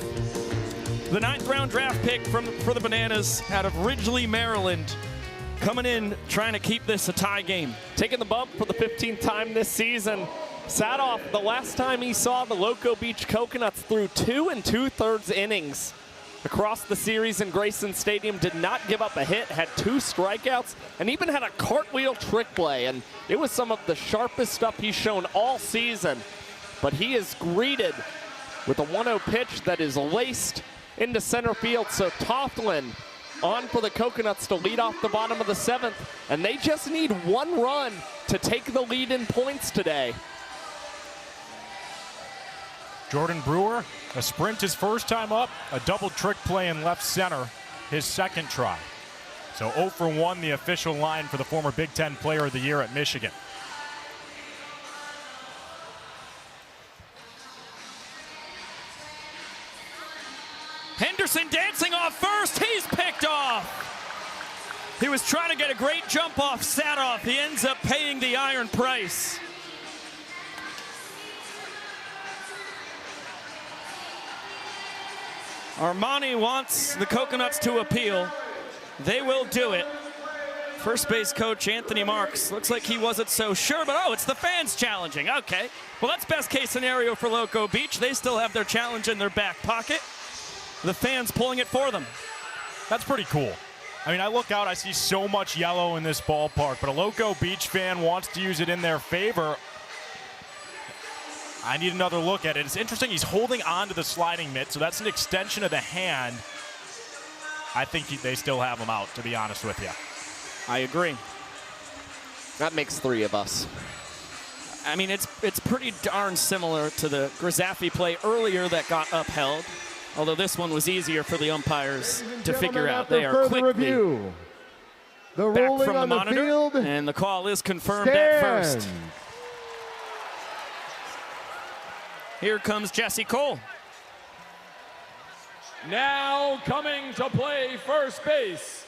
the 9th round draft pick for the Bananas out of Ridgely, Maryland. Coming in, trying to keep this a tie game. Taking the bump for the 15th time this season. Sadoff, the last time he saw the Loco Beach Coconuts through 2 2/3 innings across the series in Grayson Stadium, did not give up a hit, had 2 strikeouts, and even had a cartwheel trick play. And it was some of the sharpest stuff he's shown all season. But he is greeted with a 1-0 pitch that is laced into center field. So Toughlin on for the Coconuts to lead off the bottom of the 7th, and they just need 1 run to take the lead in points today. Jordan Brewer, a sprint his first time up, a double trick play in left center, his second try. So 0 for 1, the official line for the former Big Ten Player of the Year at Michigan. Henderson dancing off first. He's picked off. He was trying to get a great jump off Sadoff. He ends up paying the iron price. Armani wants the Coconuts to appeal. They will do it. First base coach Anthony Marks looks like he wasn't so sure, but oh, it's the fans challenging. Okay, well, that's best case scenario for Loco Beach. They still have their challenge in their back pocket. The fans pulling it for them. That's pretty cool. I mean, I look out, I see so much yellow in this ballpark, but a Loco Beach fan wants to use it in their favor. I need another look at it. It's interesting, he's holding on to the sliding mitt, so that's an extension of the hand. I think they still have him out, to be honest with you. I agree. That makes 3 of us. I mean, it's pretty darn similar to the Grisafi play earlier that got upheld. Although this one was easier for the umpires to figure out. They are quickly review, the back ruling from the on monitor, field, and the call is confirmed at first. Here comes Jesse Cole. Now coming to play first base,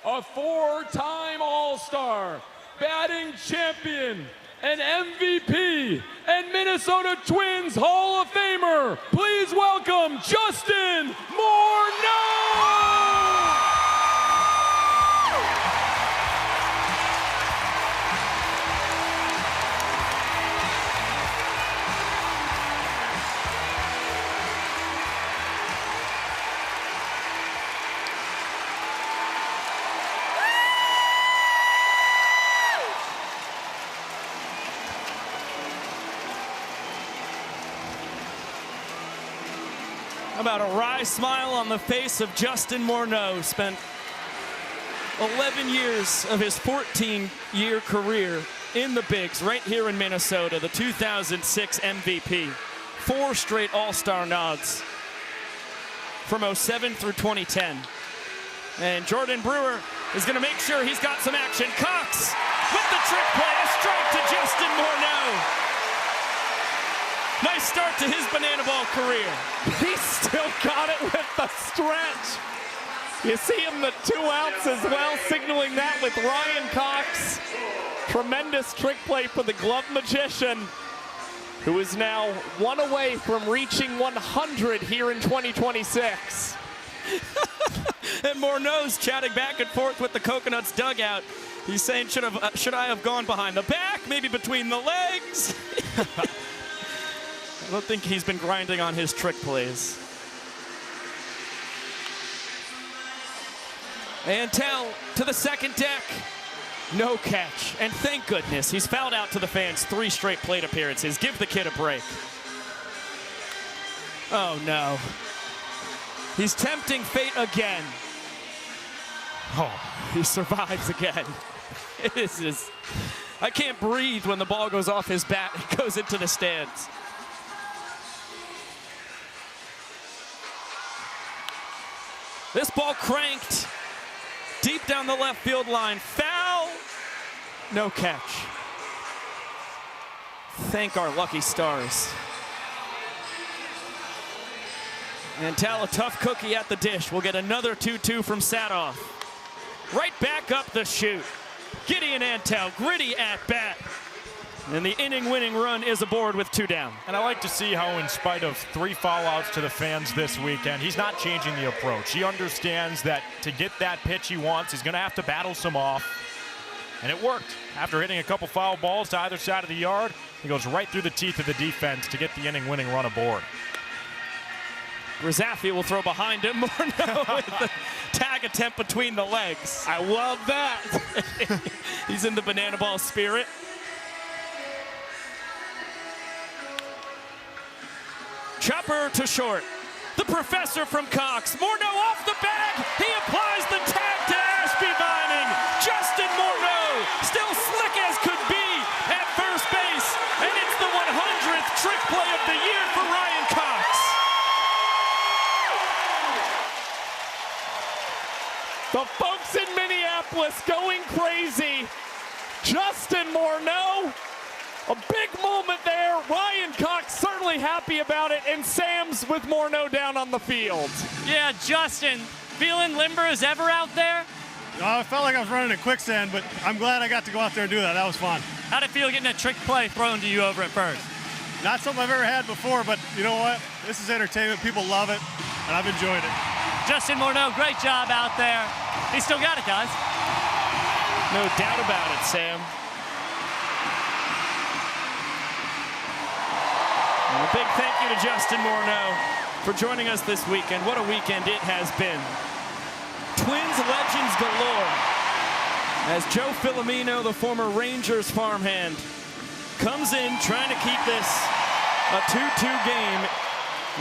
a 4-time All-Star, batting champion, an MVP, and Minnesota Twins Hall of Famer. Please welcome Justin Morneau! about a wry smile on the face of Justin Morneau. Spent 11 years of his 14-year career in the bigs right here in Minnesota, the 2006 MVP. 4 straight All-Star nods from 07 through 2010. And Jordan Brewer is going to make sure he's got some action. Cox with the trick play, a strike to Justin Morneau. Nice start to his banana ball career. He still got it with the stretch. You see him the 2 outs as well, signaling that with Ryan Cox. Tremendous trick play for the glove magician, who is now 1 away from reaching 100 here in 2026. And Morneau's chatting back and forth with the Coconuts dugout. He's saying, should I have gone behind the back, maybe between the legs? I don't think he's been grinding on his trick plays. Antel to the second deck. No catch. And thank goodness he's fouled out to the fans 3 straight plate appearances. Give the kid a break. Oh no. He's tempting fate again. Oh, he survives again. I can't breathe when the ball goes off his bat. It goes into the stands. This ball cranked deep down the left field line. Foul. No catch. Thank our lucky stars. Antel, a tough cookie at the dish. We'll get another 2-2 from Sadoff. Right back up the chute. Gideon Antel, gritty at bat. And the inning-winning run is aboard with 2 down. And I like to see how, in spite of 3 foul-outs to the fans this weekend, he's not changing the approach. He understands that to get that pitch he wants, he's going to have to battle some off. And it worked. After hitting a couple foul balls to either side of the yard, he goes right through the teeth of the defense to get the inning-winning run aboard. Rizaffi will throw behind him. Morneau with the tag attempt between the legs. I love that. He's in the banana ball spirit. Chopper to short. The professor from Cox. Morneau off the bag. He applies the tag to Ashby Vining. Justin Morneau, still slick as could be at first base. And it's the 100th trick play of the year for Ryan Cox. The folks in Minneapolis going crazy. Justin Morneau, a big moment there. Ryan Cox certainly happy about it, and Sam's with Morneau down on the field. Yeah, Justin, feeling limber as ever out there? I felt like I was running a quicksand, but I'm glad I got to go out there and do that. That was fun. How'd it feel getting a trick play thrown to you over at first? Not something I've ever had before, but you know what? This is entertainment. People love it, and I've enjoyed it. Justin Morneau, great job out there. He still got it, guys. No doubt about it, Sam. And a big thank you to Justin Morneau for joining us this weekend. What a weekend it has been. Twins legends galore. As Joe Filomeno, the former Rangers farmhand, comes in trying to keep this a 2-2 game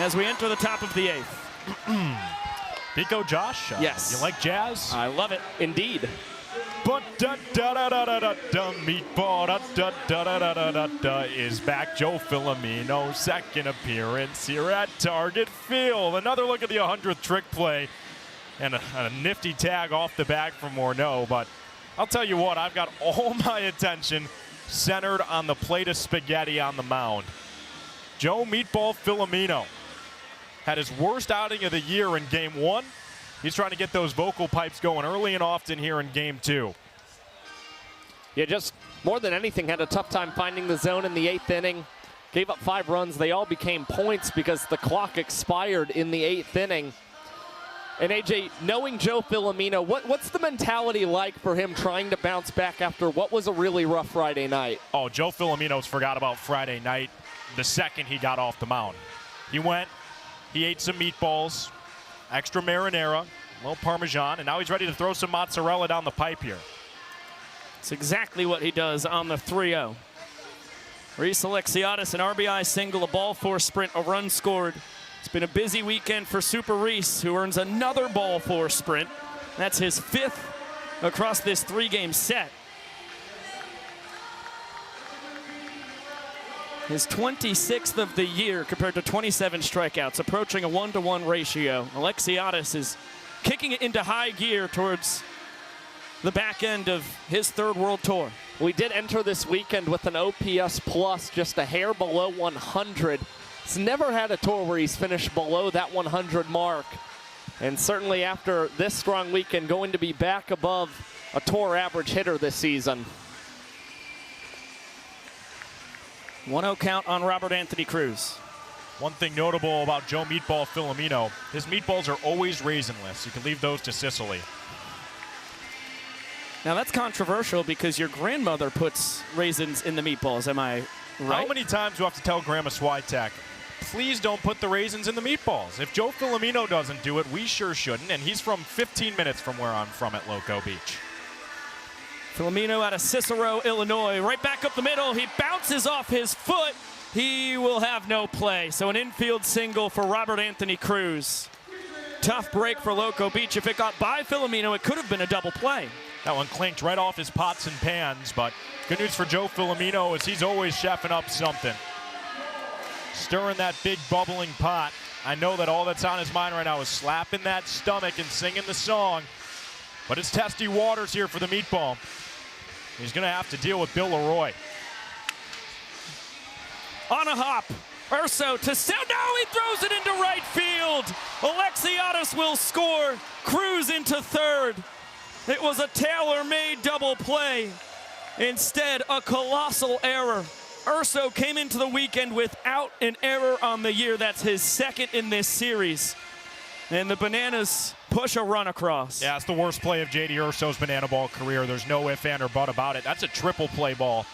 as we enter the top of the 8th. Pico, Josh? Yes. You like jazz? I love it, indeed. But meatball is back. Joe Filomeno, second appearance here at Target Field. Another look at the 100th trick play and a nifty tag off the bag from Morneau. But I'll tell you what, I've got all my attention centered on the plate of spaghetti on the mound. Joe Meatball Filomeno had his worst outing of the year in Game 1. He's trying to get those vocal pipes going early and often here in Game 2. Yeah, just more than anything, had a tough time finding the zone in the 8th inning. Gave up 5 runs. They all became points because the clock expired in the 8th inning. And AJ, knowing Joe Filomeno, what's the mentality like for him trying to bounce back after what was a really rough Friday night? Oh, Joe Filomeno's forgot about Friday night the second he got off the mound. He went, he ate some meatballs, extra marinara, a little Parmesan, and now he's ready to throw some mozzarella down the pipe here. It's exactly what he does on the 3-0. Reese Alexiadis, an RBI single, a ball 4 sprint, a run scored. It's been a busy weekend for Super Reese, who earns another ball four sprint. That's his 5th across this 3-game set. His 26th of the year compared to 27 strikeouts, approaching a 1-to-1 ratio. Alexiadis is kicking it into high gear towards the back end of his 3rd World Tour. We did enter this weekend with an OPS plus just a hair below 100. He's never had a tour where he's finished below that 100 mark. And certainly after this strong weekend, going to be back above a tour average hitter this season. 1-0 count on Robert Anthony Cruz. One thing notable about Joe Meatball Filomeno, his meatballs are always raisinless. You can leave those to Sicily. Now that's controversial because your grandmother puts raisins in the meatballs, am I right? How many times do you have to tell Grandma Switek, please don't put the raisins in the meatballs? If Joe Filomeno doesn't do it, we sure shouldn't, and he's from 15 minutes from where I'm from at Loco Beach. Filomeno out of Cicero, Illinois, right back up the middle. He bounces off his foot. He will have no play. So an infield single for Robert Anthony Cruz. Tough break for Loco Beach. If it got by Filomeno, it could have been a double play. That one clinked right off his pots and pans, but good news for Joe Filomeno is he's always chefing up something. Stirring that big bubbling pot. I know that all that's on his mind right now is slapping that stomach and singing the song, but it's testy waters here for the meatball. He's going to have to deal with Bill Leroy. On a hop, Urso to sound. Now he throws it into right field. Alexiadis will score. Cruz into 3rd. It was a tailor-made double play. Instead, a colossal error. Urso came into the weekend without an error on the year. That's his 2nd in this series. And the Bananas push a run across. Yeah, it's the worst play of J.D. Urso's banana ball career. There's no if, and, or but about it. That's a triple play ball.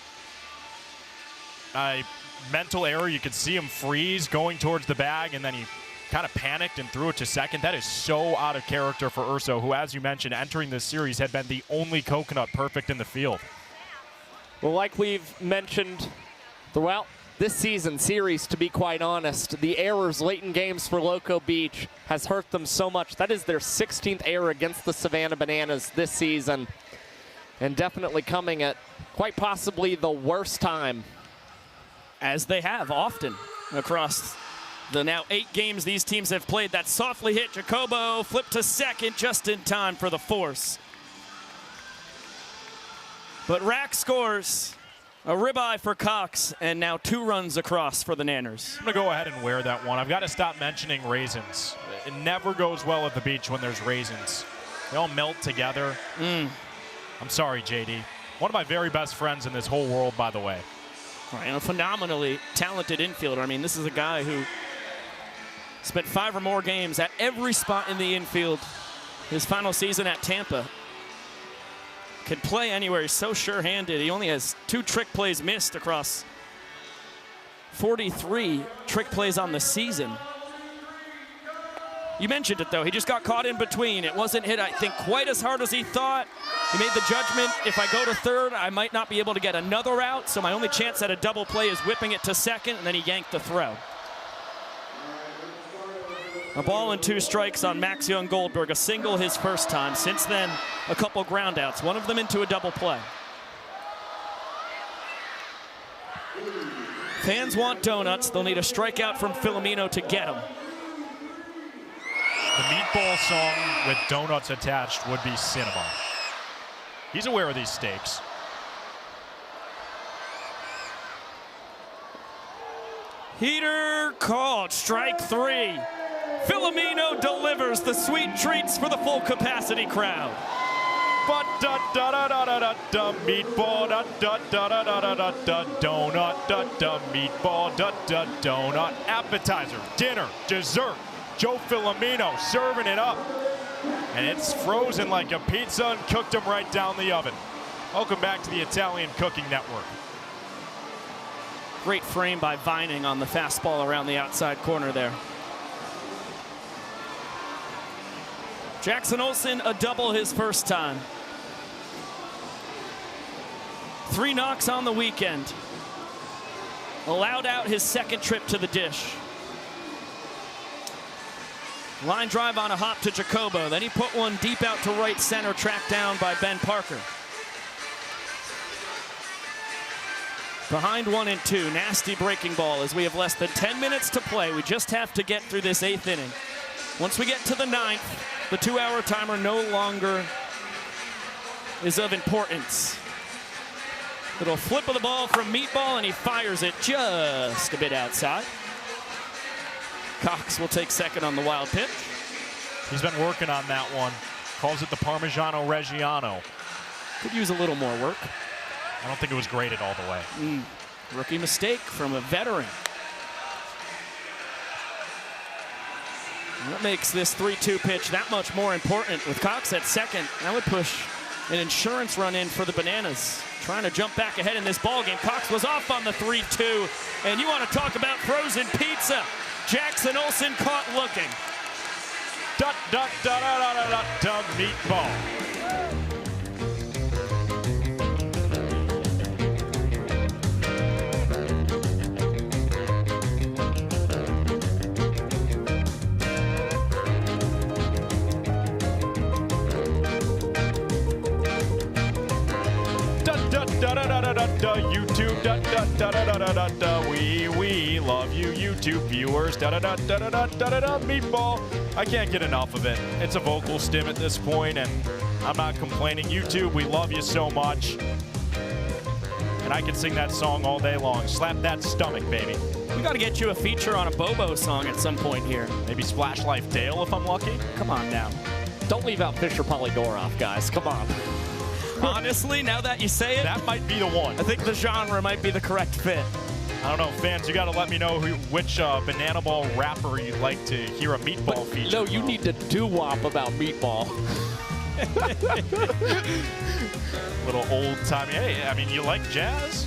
A mental error. You could see him freeze going towards the bag, and then he kind of panicked and threw it to 2nd. That is so out of character for Urso, who, as you mentioned, entering this series had been the only coconut perfect in the field. Well, like we've mentioned throughout this season series, to be quite honest, the errors late in games for Loco Beach has hurt them so much. That is their 16th error against the Savannah Bananas this season, and definitely coming at quite possibly the worst time. As they have often across the now 8 games these teams have played. That softly hit Jacobo, flipped to 2nd just in time for the force. But Rack scores. A ribeye for Cox, and now 2 runs across for the Nanners. I'm going to go ahead and wear that one. I've got to stop mentioning raisins. It never goes well at the beach when there's raisins. They all melt together. I'm sorry, JD. One of my very best friends in this whole world, by the way. Right, and a phenomenally talented infielder. I mean, this is a guy who spent 5 or more games at every spot in the infield. His final season at Tampa. Could play anywhere. He's so sure-handed. He only has 2 trick plays missed across 43 trick plays on the season. You mentioned it, though. He just got caught in between. It wasn't hit, I think, quite as hard as he thought. He made the judgment, if I go to 3rd, I might not be able to get another out, so my only chance at a double play is whipping it to 2nd, and then he yanked the throw. A ball and 2 strikes on Max Young Goldberg, a single his first time. Since then, a couple ground outs, one of them into a double play. Fans want donuts. They'll need a strikeout from Filomeno to get them. The meatball song with donuts attached would be cinema. He's aware of these stakes. Heater called, strike 3. Filomeno delivers the sweet treats for the full capacity crowd. But da da da da da da meatball da da da da da da da donut da da meatball da da donut. Appetizer, dinner, dessert. Joe Filomeno serving it up, and it's frozen like a pizza and cooked him right down the oven. Welcome back to the Italian Cooking Network. Great frame by Vining on the fastball around the outside corner there. Jackson Olsen, a double his first time. 3 knocks on the weekend. Allowed out his 2nd trip to the dish. Line drive on a hop to Jacobo. Then he put one deep out to right center, tracked down by Ben Parker. Behind 1 and 2, nasty breaking ball as we have less than 10 minutes to play. We just have to get through this 8th inning. Once we get to the 9th, the 2-hour timer no longer is of importance. Little flip of the ball from Meatball, and he fires it just a bit outside. Cox will take second on the wild pitch. He's been working on that one. Calls it the Parmigiano Reggiano. Could use a little more work. I don't think it was graded all the way. Rookie mistake from a veteran. And that makes this 3-2 pitch that much more important. With Cox at second, that would push an insurance run in for the Bananas. Trying to jump back ahead in this ball game. Cox was off on the 3-2. And you want to talk about frozen pizza. Jackson Olsen caught looking. Meatball. YouTube, we love you, YouTube viewers, Meatball. I can't get enough of it. It's a vocal stim at this point, and I'm not complaining. YouTube, we love you so much. And I can sing that song all day long. Slap that stomach, baby. We got to get you a feature on a Bobo song at some point here. Maybe Splash Life Dale if I'm lucky. Come on now. Don't leave out Fisher Polydorov, guys. Come on. Honestly, now that you say it, that might be the one. I think the genre might be the correct fit. I don't know, fans, you got to let me know which Banana Ball rapper you'd like to hear a Meatball feature. No, you need to doo-wop about Meatball. Little old-timey. Hey, I mean, you like jazz?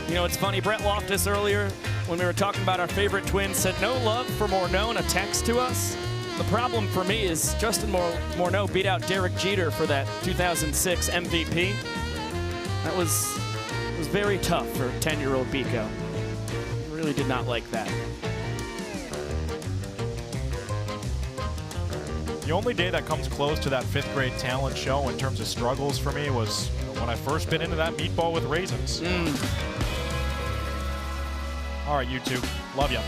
You know, it's funny, Brett Loftus earlier, when we were talking about our favorite Twins, said no love for Morneau in a text to us. The problem for me is Justin Morneau beat out Derek Jeter for that 2006 MVP. That was very tough for 10-year-old Biko. I really did not like that. The only day that comes close to that 5th grade talent show in terms of struggles for me was when I first bit into that Meatball with raisins. All right, YouTube. Love ya.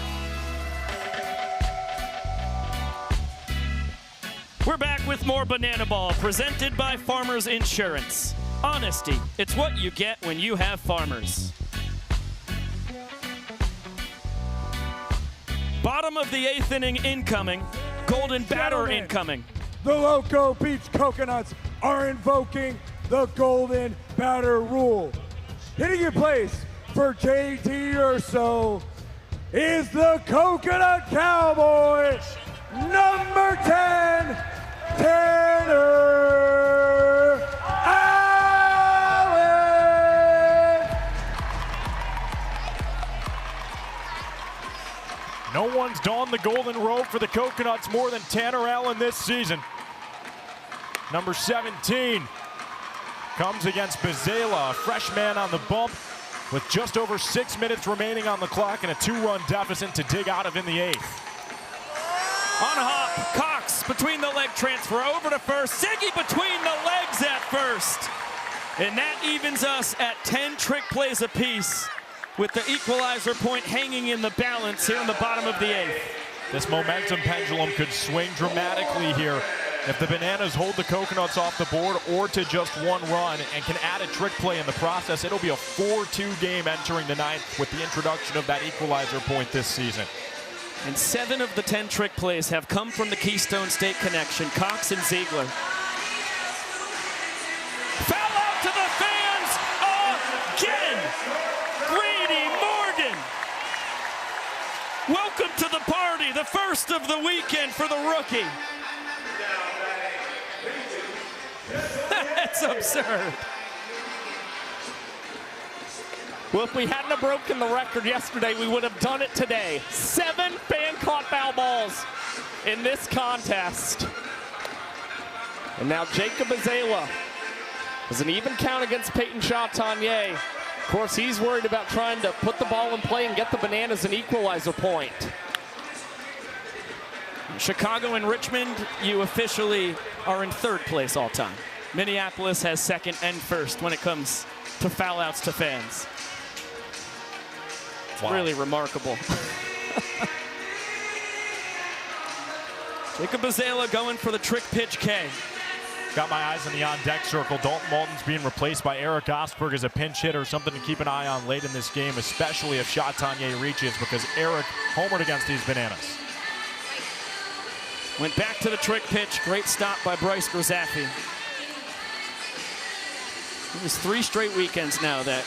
We're back with more Banana Ball, presented by Farmers Insurance. Honesty, it's what you get when you have Farmers. Bottom of the 8th inning incoming. Golden batter incoming. The Loco Beach Coconuts are invoking the golden batter rule. Hitting in place for JT Urso is the Coconut Cowboy, number 10, Tanner Allen. No one's donned the golden robe for the Coconuts more than Tanner Allen this season. Number 17 comes against Bezala, a freshman on the bump with just over 6 minutes remaining on the clock and a 2-run deficit to dig out of in the 8th. On a hop, Cox between the leg transfer over to first. Siggy between the legs at first. And that evens us at 10 trick plays apiece with the equalizer point hanging in the balance here in the bottom of the 8th. This momentum pendulum could swing dramatically here if the Bananas hold the Coconuts off the board or to just 1 run and can add a trick play in the process. It'll be a 4-2 game entering the 9th with the introduction of that equalizer point this season. And 7 of the 10 trick plays have come from the Keystone State connection, Cox and Ziegler. Foul out to the fans again! Grady Morgan! Welcome to the party, the first of the weekend for the rookie. That's absurd. Well, if we hadn't have broken the record yesterday, we would have done it today. 7 fan-caught foul balls in this contest. And now Jacob Bezala is an even count against Peyton Chatagnier. Of course, he's worried about trying to put the ball in play and get the Bananas an equalizer point. Chicago and Richmond, you officially are in third place all time. Minneapolis has second and first when it comes to foul outs to fans. It's really remarkable. Jacob Bazela going for the trick pitch K. Got my eyes on the on-deck circle. Dalton Malton's being replaced by Eric Osberg as a pinch hitter, something to keep an eye on late in this game, especially if Chatagnier reaches, because Eric homered against these Bananas. Went back to the trick pitch. Great stop by Bryce Grzafi. It was 3 straight weekends now that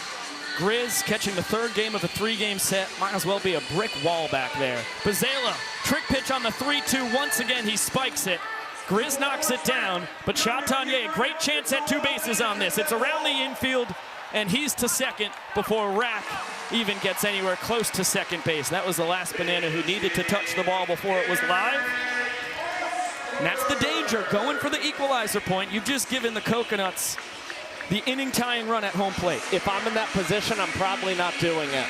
Grizz catching the third game of a 3-game set. Might as well be a brick wall back there. Bazela, trick pitch on the 3-2. Once again, he spikes it. Grizz knocks it down, but Chatagnier, a great chance at 2 bases on this. It's around the infield, and he's to second before Rack even gets anywhere close to second base. That was the last Banana who needed to touch the ball before it was live. And that's the danger, going for the equalizer point. You've just given the Coconuts the inning-tying run at home plate. If I'm in that position, I'm probably not doing it.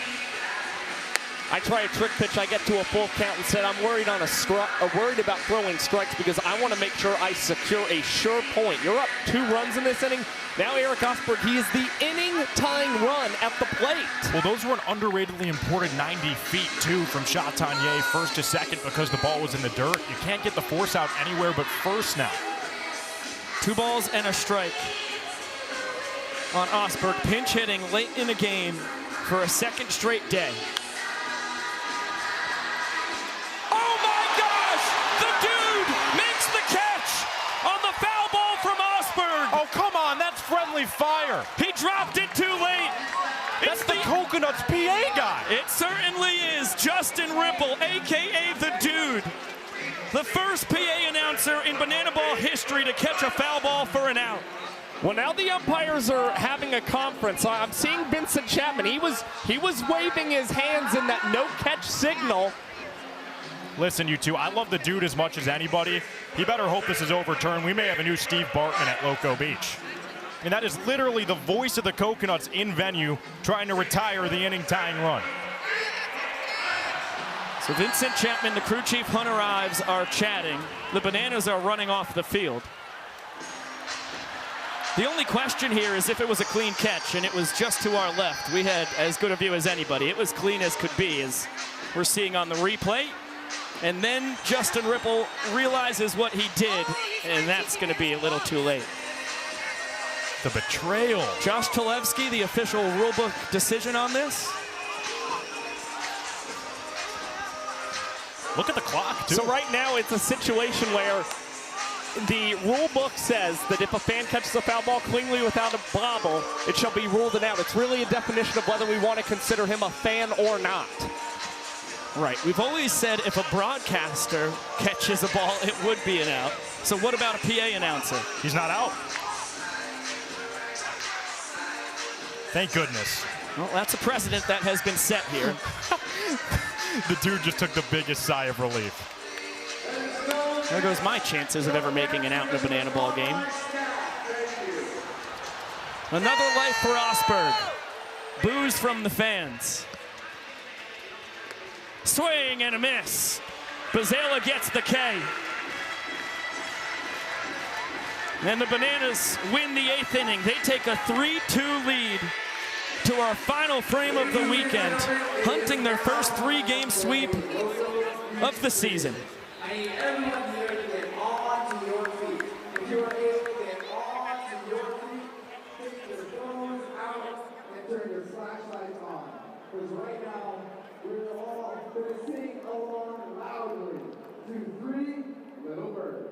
I try a trick pitch, I get to a full count and said I'm worried worried about throwing strikes because I want to make sure I secure a sure point. You're up 2 runs in this inning. Now Eric Osberg, he is the inning-tying run at the plate. Well, those were an underratedly important 90 feet, too, from Chatagnier, first to second, because the ball was in the dirt. You can't get the force out anywhere but first now. 2 balls and a strike on Osberg, pinch hitting late in the game for a second straight day. Oh my gosh! The dude makes the catch on the foul ball from Osberg. Oh, come on, that's friendly fire. He dropped it too late. That's the Coconuts PA guy. It certainly is Justin Ripple, AKA the dude. The first PA announcer in Banana Ball history to catch a foul ball for an out. Well, now the umpires are having a conference. I'm seeing Vincent Chapman. He was waving his hands in that no catch signal. Listen, you two, I love the dude as much as anybody. He better hope this is overturned. We may have a new Steve Bartman at Loco Beach. And that is literally the voice of the Coconuts in venue trying to retire the inning-tying run. So Vincent Chapman, the crew chief, Hunter Ives are chatting. The Bananas are running off the field. The only question here is if it was a clean catch, and it was just to our left. We had as good a view as anybody. It was clean as could be, as we're seeing on the replay. And then Justin Ripple realizes what he did, and that's going to be a little too late. The betrayal. Josh Talevsky, the official rulebook decision on this. Look at the clock, too. So right now it's a situation where the rule book says that if a fan catches a foul ball cleanly without a bobble, it shall be ruled an out. It's really a definition of whether we want to consider him a fan or not. Right. We've always said if a broadcaster catches a ball, it would be an out. So what about a PA announcer? He's not out. Thank goodness. Well, that's a precedent that has been set here. The dude just took the biggest sigh of relief. There goes my chances of ever making an out in a Banana Ball game. Another life for Osberg. Boos from the fans. Swing and a miss. Bazela gets the K. And the Bananas win the 8th inning. They take a 3-2 lead to our final frame of the weekend, hunting their first 3-game sweep of the season. Right now, we're all going to sing along loudly to 3 Little Birds.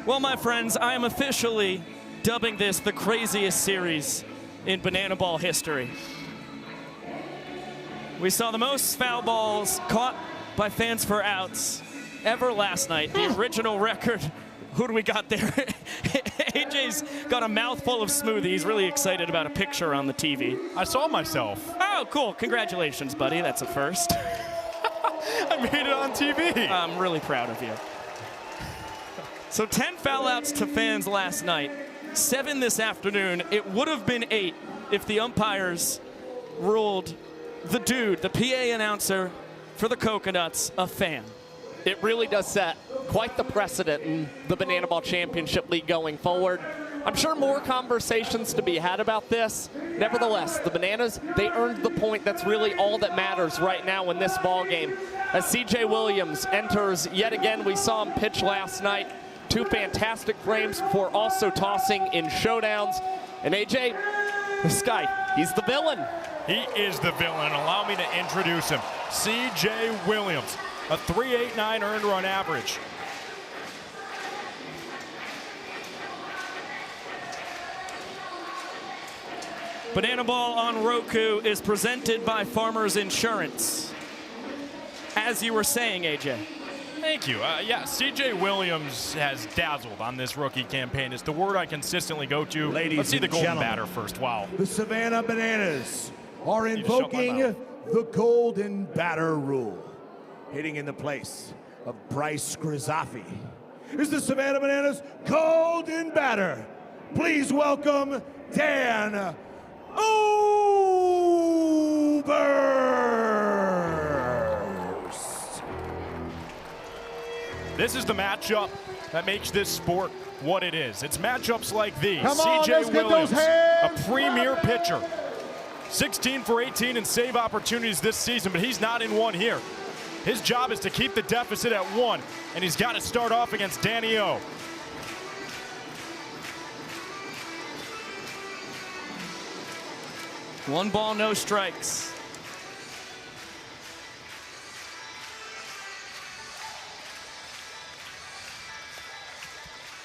Well, my friends, I am officially dubbing this the craziest series in banana ball history. We saw the most foul balls caught by fans for outs ever last night. The original record. Who do we got there? AJ's got a mouthful of smoothie. He's really excited about a picture on the TV. I saw myself. Oh, cool. Congratulations, buddy. That's a first. I made it on TV. I'm really proud of you. So 10 foul outs to fans last night, 7 this afternoon. It would have been 8 if the umpires ruled the dude, the PA announcer for the Coconuts, a fan. It really does set quite the precedent in the Banana Ball Championship League going forward. I'm sure more conversations to be had about this. Nevertheless, the Bananas, they earned the point. That's really all that matters right now in this ball game. As CJ Williams enters yet again, we saw him pitch last night. 2 fantastic frames before also tossing in showdowns. And AJ, this guy, he's the villain. He is the villain. Allow me to introduce him. CJ Williams, a 3.89 earned run average. Banana Ball on Roku is presented by Farmers Insurance. As you were saying, AJ. Thank you. Yeah, CJ Williams has dazzled on this rookie campaign. It's the word I consistently go to. Ladies Let's see the and golden gentlemen, batter first. Wow. The Savannah Bananas are You just shut my invoking mouth. the golden batter rule. Hitting in the place of Bryce Grizzaffi is the Savannah Bananas golden batter. Please welcome Dan Oberst. This is the matchup that makes this sport what it is. It's matchups like these. Come on, let's CJ get those Williams, a hands. premier pitcher. 16 for 18 in save opportunities this season, but he's not in one here. His job is to keep the deficit at 1, and he's got to start off against Danny O. One ball, no strikes.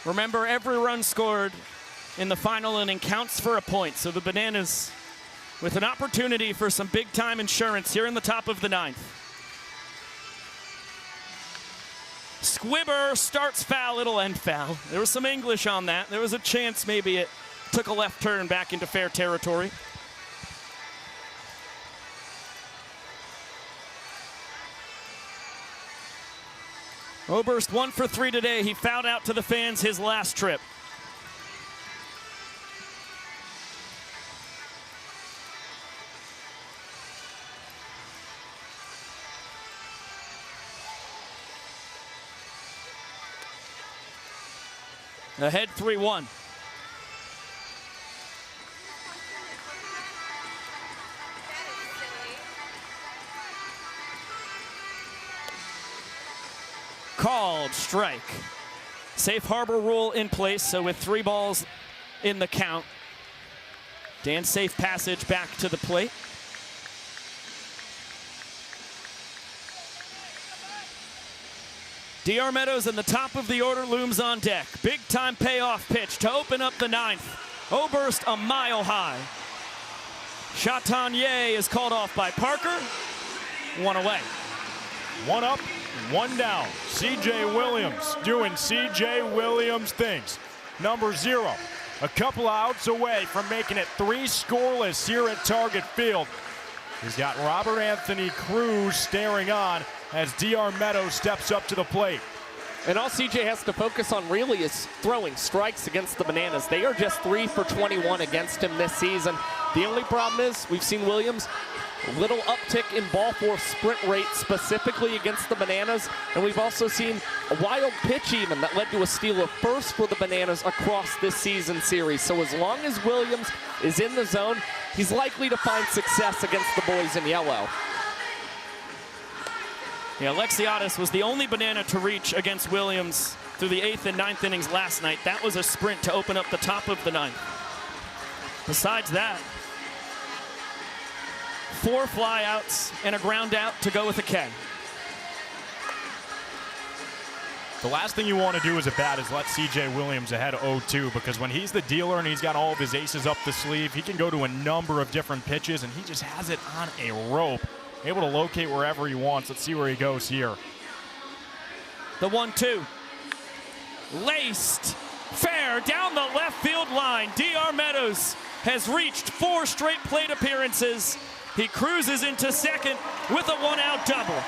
Remember, every run scored in the final inning counts for a point. So the Bananas with an opportunity for some big-time insurance here in the top of the 9th. Squibber starts foul, it'll end foul. There was some English on that. There was a chance maybe it took a left turn back into fair territory. Oberst 1 for 3 today. He fouled out to the fans his last trip. Ahead 3-1. Called strike. Safe harbor rule in place, so with 3 balls in the count, Dan's safe passage back to the plate. DR Meadows in the top of the order looms on deck. Big time payoff pitch to open up the 9th. Oberst a mile high. Chatanier is called off by Parker. 1 away. 1 up, 1 down. CJ Williams doing CJ Williams things. Number 0, a couple outs away from making it 3 scoreless here at Target Field. He's got Robert Anthony Cruz staring on as DR Meadows steps up to the plate. And all CJ has to focus on really is throwing strikes against the Bananas. They are just 3 for 21 against him this season. The only problem is we've seen Williams a little uptick in ball four sprint rate specifically against the Bananas, and we've also seen a wild pitch even that led to a steal of first for the Bananas across this season series. So as long as Williams is in the zone, he's likely to find success against the boys in yellow. Yeah, Alexiadis was the only Banana to reach against Williams through the 8th and 9th innings last night. That was a sprint to open up the top of the 9th. Besides that, 4 flyouts and a ground out to go with a K. The last thing you want to do as a bat is let C.J. Williams ahead 0-2, because when he's the dealer and he's got all of his aces up the sleeve, he can go to a number of different pitches, and he just has it on a rope, able to locate wherever he wants. Let's see where he goes here. The 1-2. Laced. Fair down the left field line. D.R. Meadows has reached 4 straight plate appearances. He cruises into second with a 1-out double.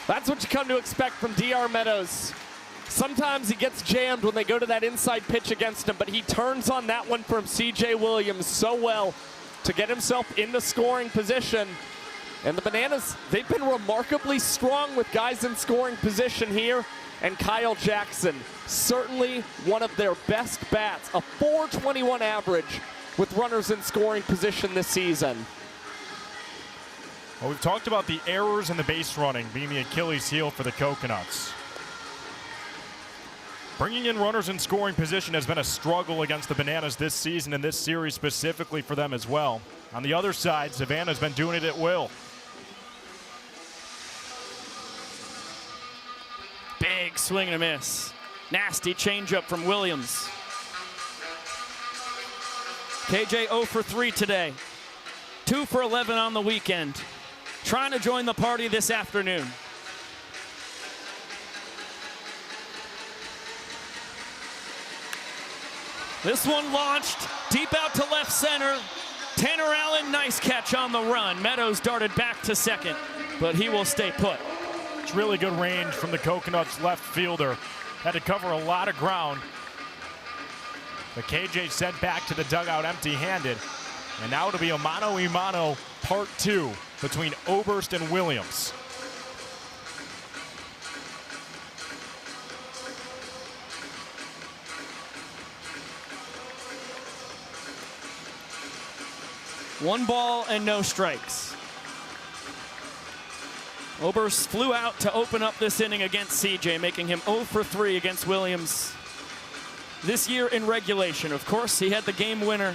That's what you come to expect from D.R. Meadows. Sometimes he gets jammed when they go to that inside pitch against him, but he turns on that one from C.J. Williams so well to get himself into scoring position. And the Bananas, they've been remarkably strong with guys in scoring position here. And Kyle Jackson, certainly one of their best bats, a .421 average with runners in scoring position this season. Well, we've talked about the errors in the base running being the Achilles heel for the Coconuts. Bringing in runners in scoring position has been a struggle against the Bananas this season, and this series specifically for them as well. On the other side, Savannah's been doing it at will. Big swing and a miss. Nasty changeup from Williams. KJ 0 for 3 today. 2 for 11 on the weekend. Trying to join the party this afternoon. This one launched deep out to left center. Tanner Allen, nice catch on the run. Meadows darted back to second, but he will stay put. It's really good range from the Coconuts left fielder. Had to cover a lot of ground. But KJ sent back to the dugout empty-handed. And now it'll be a mano-a-mano part 2 between Oberst and Williams. One ball and no strikes. Oberst flew out to open up this inning against CJ, making him 0 for 3 against Williams this year in regulation. Of course, he had the game winner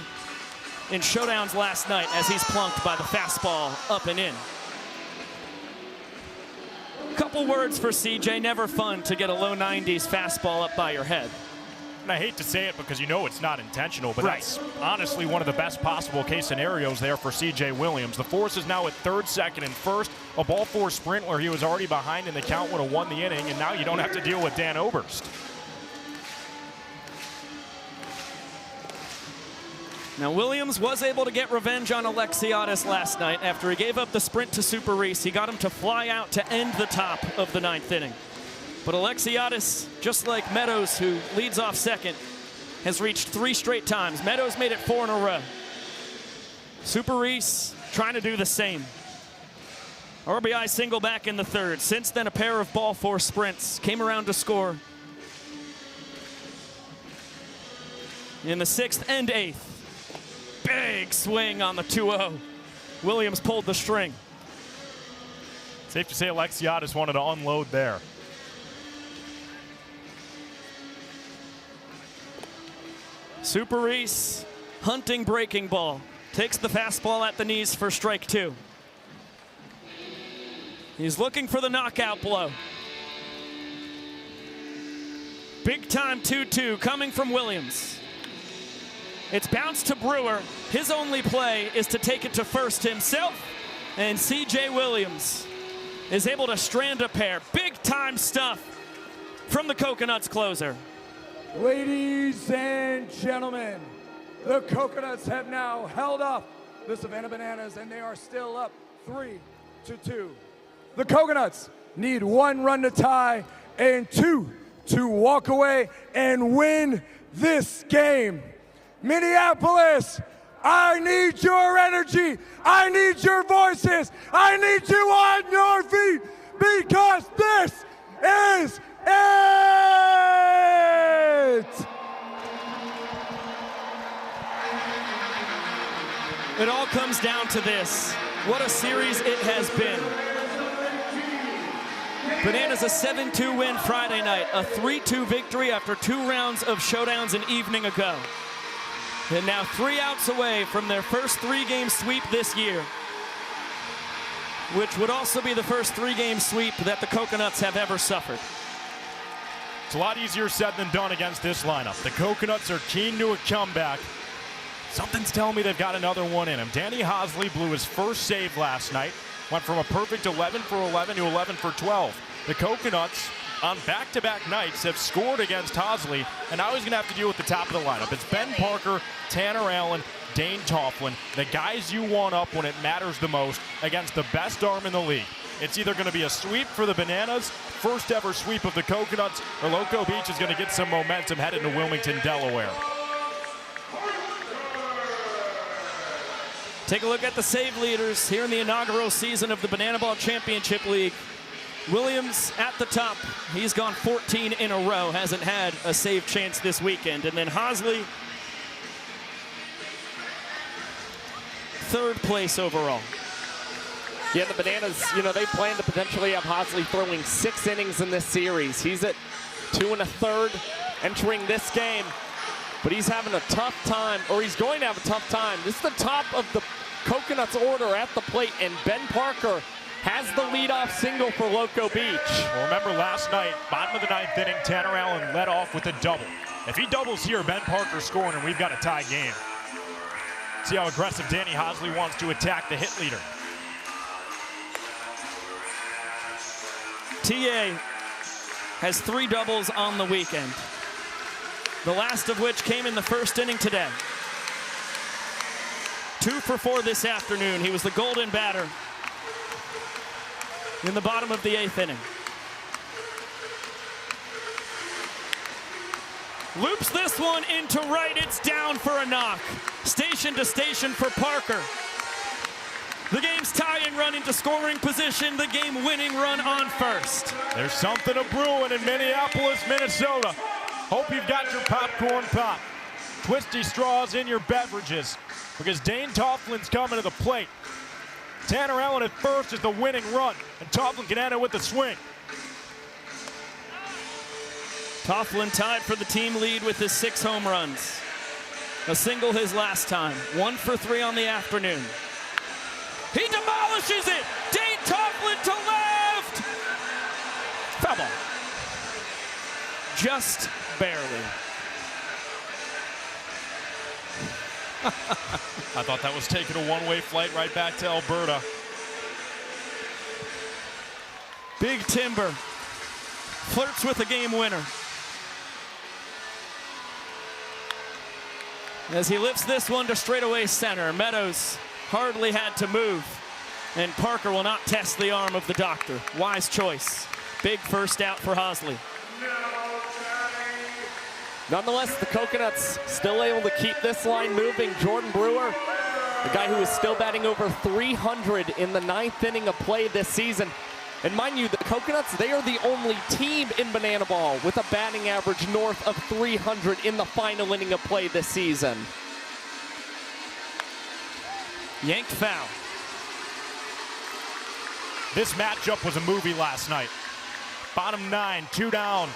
in showdowns last night as he's plunked by the fastball up and in. Couple words for CJ, never fun to get a low 90s fastball up by your head. And I hate to say it because you know it's not intentional, but that's honestly one of the best possible case scenarios there for C.J. Williams. The force is now at third, second, and first. A ball four sprint where he was already behind and the count would have won the inning, and now you don't have to deal with Dan Oberst. Now Williams was able to get revenge on Alexiadis last night after he gave up the sprint to Super Reese. He got him to fly out to end the top of the 9th inning. But Alexiadis, just like Meadows, who leads off second, has reached 3 straight times. Meadows made it 4 in a row. Super Reese trying to do the same. RBI single back in the 3rd. Since then, a pair of ball 4 sprints came around to score in the 6th and 8th. Big swing on the 2-0. Williams pulled the string. Safe to say Alexiadis wanted to unload there. Super Reese, hunting breaking ball. Takes the fastball at the knees for strike 2. He's looking for the knockout blow. Big time 2-2 coming from Williams. It's bounced to Brewer. His only play is to take it to first himself, and C.J. Williams is able to strand a pair. Big time stuff from the Coconuts closer. Ladies and gentlemen, the Coconuts have now held off the Savannah Bananas, and they are still up 3-2. The Coconuts need 1 run to tie and 2 to walk away and win this game. Minneapolis, I need your energy. I need your voices. I need you on your feet, because this is it. It all comes down to this. What a series it has been. Bananas a 7-2 win Friday night, a 3-2 victory after 2 rounds of showdowns an evening ago. And now 3 outs away from their first 3-game sweep this year. which would also be the first 3-game sweep that the Coconuts have ever suffered. It's a lot easier said than done against this lineup. The Coconuts are keen to a comeback. Something's telling me they've got another one in him. Danny Hosley blew his first save last night. Went from a perfect 11 for 11 to 11 for 12. The Coconuts on back-to-back nights have scored against Hosley, and now he's going to have to deal with the top of the lineup. It's Ben Parker, Tanner Allen, Dane Tofflin, the guys you want up when it matters the most against the best arm in the league. It's either going to be a sweep for the Bananas, first ever sweep of the Coconuts, or Loco Beach is going to get some momentum headed to Wilmington, Delaware. Take a look at the save leaders here in the inaugural season of the Banana Ball Championship League. Williams at the top. He's gone 14 in a row, hasn't had a save chance this weekend. And then Hosley, third place overall. Yeah, the Bananas, you know, they plan to potentially have Hosley throwing 6 innings in this series. He's at 2 1/3 entering this game, but he's having a tough time, or he's going to have a tough time. This is the top of the Coconuts order at the plate, and Ben Parker has the leadoff single for Loco Beach. Well, remember last night, bottom of the 9th inning, Tanner Allen led off with a double. If he doubles here, Ben Parker's scoring, and we've got a tie game. See how aggressive Danny Hosley wants to attack the hit leader. TA has 3 doubles on the weekend, the last of which came in the first inning today. 2 for 4 this afternoon. He was the golden batter in the bottom of the 8th inning. Loops this one into right. It's down for a knock. Station to station for Parker. The game's tying run into scoring position. The game-winning run on first. There's something a brewing in Minneapolis, Minnesota. Hope you've got your popcorn pop. Twisty straws in your beverages, because Dane Tofflin's coming to the plate. Tanner Allen at first is the winning run, and Tofflin can end it with the swing. Tofflin tied for the team lead with his 6 home runs. A single his last time. 1 for 3 on the afternoon. He demolishes it! Dane Tofflin to left! Foul ball. Just barely. I thought that was taking a one-way flight right back to Alberta. Big Timber flirts with a game winner. As he lifts this one to straightaway center, Meadows hardly had to move, and Parker will not test the arm of the doctor. Wise choice. Big first out for Hosley. Nonetheless, the Coconuts still able to keep this line moving. Jordan Brewer, the guy who is still batting over 300 in the 9th inning of play this season. And mind you, the Coconuts, they are the only team in Banana Ball with a batting average north of 300 in the final inning of play this season. Yanked foul. This matchup was a movie last night. Bottom 9, 2 down.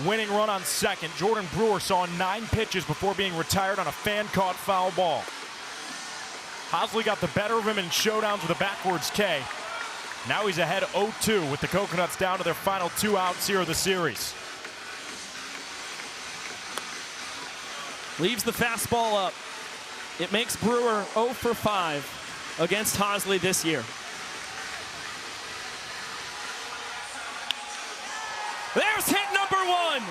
Winning run on second. Jordan Brewer saw 9 pitches before being retired on a fan-caught foul ball. Hosley got the better of him in showdowns with a backwards K. Now he's ahead 0-2 with the Coconuts down to their final 2 outs here of the series. Leaves the fastball up. It makes Brewer 0 for 5 against Hosley this year. There's hit number 1.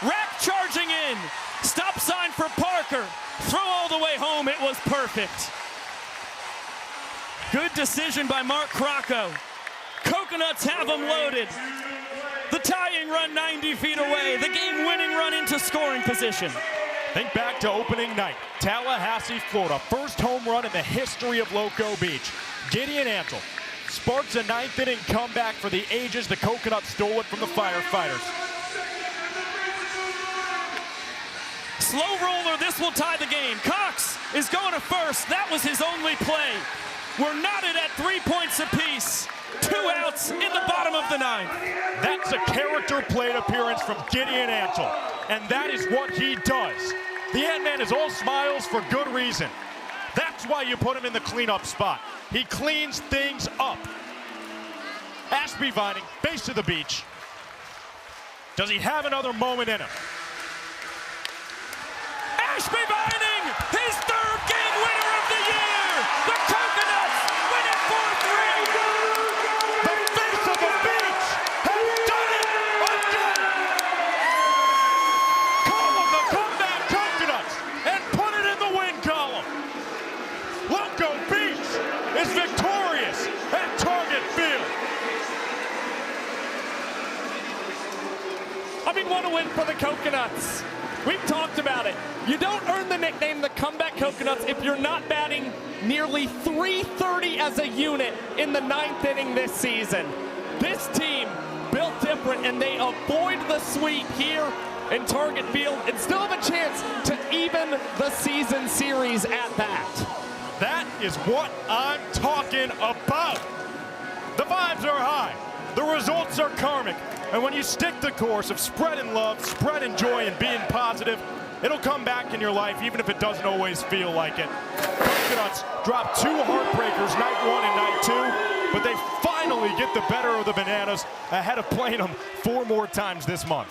Rack charging in. Stop sign for Parker. Throw all the way home. It was perfect. Good decision by Mark Crocco. Coconuts have them loaded. The tying run 90 feet away. The game-winning run into scoring position. Think back to opening night. Tallahassee, Florida. First home run in the history of Loco Beach. Gideon Antle sparks a 9th inning comeback for the ages. The Coconuts stole it from the firefighters. Slow roller, this will tie the game. Cox is going to first. That was his only play. We're knotted at 3 points apiece. 2 outs in the bottom of the 9th. That's a character plate appearance from Gideon Antle, and that is what he does. The Ant-Man is all smiles for good reason. That's why you put him in the cleanup spot. He cleans things up. Ashby Vining, base to the beach. Does he have another moment in him? Ashby Vining, his third game winner of the year. The Coconuts win it 4-3. The face of the beach has done it again. Call them the comeback Coconuts and put it in the win column. Loco Beach is victorious at Target Field. I mean, what a win for the Coconuts. We've talked about it. You don't earn the nickname the Comeback Coconuts if you're not batting nearly .330 as a unit in the 9th inning this season. This team built different, and they avoid the sweep here in Target Field and still have a chance to even the season series at that. That is what I'm talking about. The vibes are high. The results are karmic. And when you stick the course of spreading love, spreading joy, and being positive, it'll come back in your life, even if it doesn't always feel like it. Coconuts dropped 2 heartbreakers, night 1 and night 2, but they finally get the better of the Bananas ahead of playing them 4 more times this month.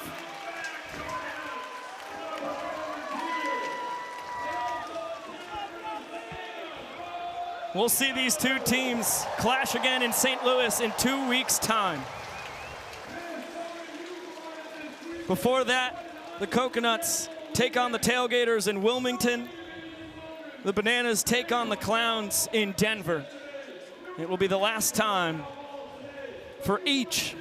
We'll see these two teams clash again in St. Louis in 2 weeks' time. Before that, the Coconuts take on the Tailgaters in Wilmington. The Bananas take on the Clowns in Denver. It will be the last time for each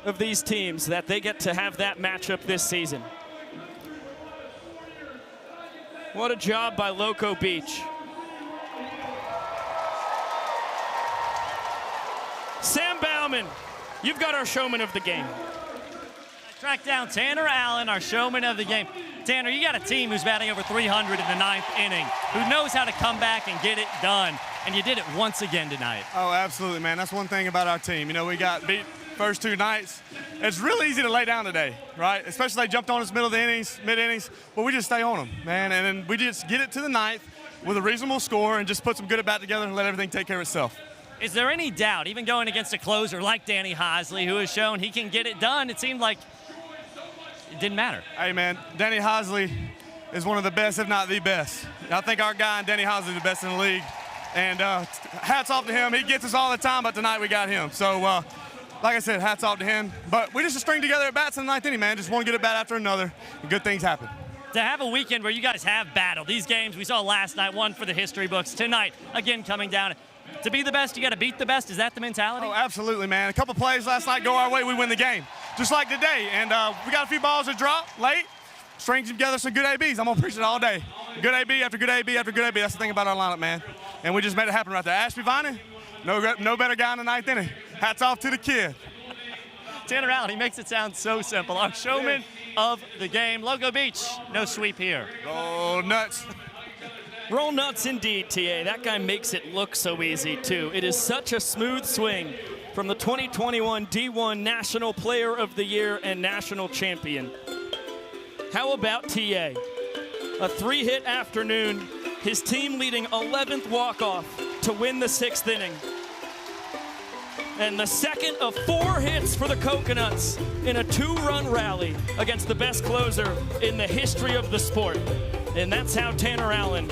of these teams that they get to have that matchup this season. What a job by Loco Beach. Sam Bauman, you've got our showman of the game. Track down Tanner Allen, our showman of the game. Tanner, you got a team who's batting over 300 in the 9th inning, who knows how to come back and get it done, and you did it once again tonight. Oh, absolutely, man. That's one thing about our team. You know, we got beat first 2 nights. It's really easy to lay down today, right? Especially they jumped on us middle of the innings, mid-innings, but we just stay on them, man. And then we just get it to the 9th with a reasonable score and just put some good at bat together and let everything take care of itself. Is there any doubt, even going against a closer like Danny Hosley, who has shown he can get it done, it seemed like it didn't matter? Hey, man, Danny Hosley is one of the best, if not the best. I think our guy and Danny Hosley is the best in the league. And hats off to him. He gets us all the time, but tonight we got him. So, like I said, hats off to him. But we just string together at bats in the 9th inning, man. Just one good at bat after another, and good things happen. To have a weekend where you guys have battled these games we saw last night, one for the history books. Tonight, again, coming down. To be the best, you got to beat the best. Is that the mentality? Oh, absolutely, man. A couple plays last night go our way, we win the game. Just like today. And we got a few balls that drop late. String together some good ABs. I'm going to preach it all day. Good AB after good AB after good AB. That's the thing about our lineup, man. And we just made it happen right there. Ashby Vining, no better guy in the 9th inning. Hats off to the kid. Tanner Allen, he makes it sound so simple. Our showman of the game. Loco Beach, no sweep here. Roll nuts. Roll nuts indeed, TA. That guy makes it look so easy, too. It is such a smooth swing from the 2021 D1 National Player of the Year and National Champion. How about TA? A 3-hit afternoon, his team leading 11th walk-off to win the 6th inning. And the second of 4 hits for the Coconuts in a 2-run rally against the best closer in the history of the sport. And that's how Tanner Allen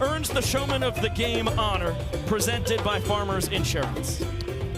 earns the Showman of the Game honor presented by Farmers Insurance.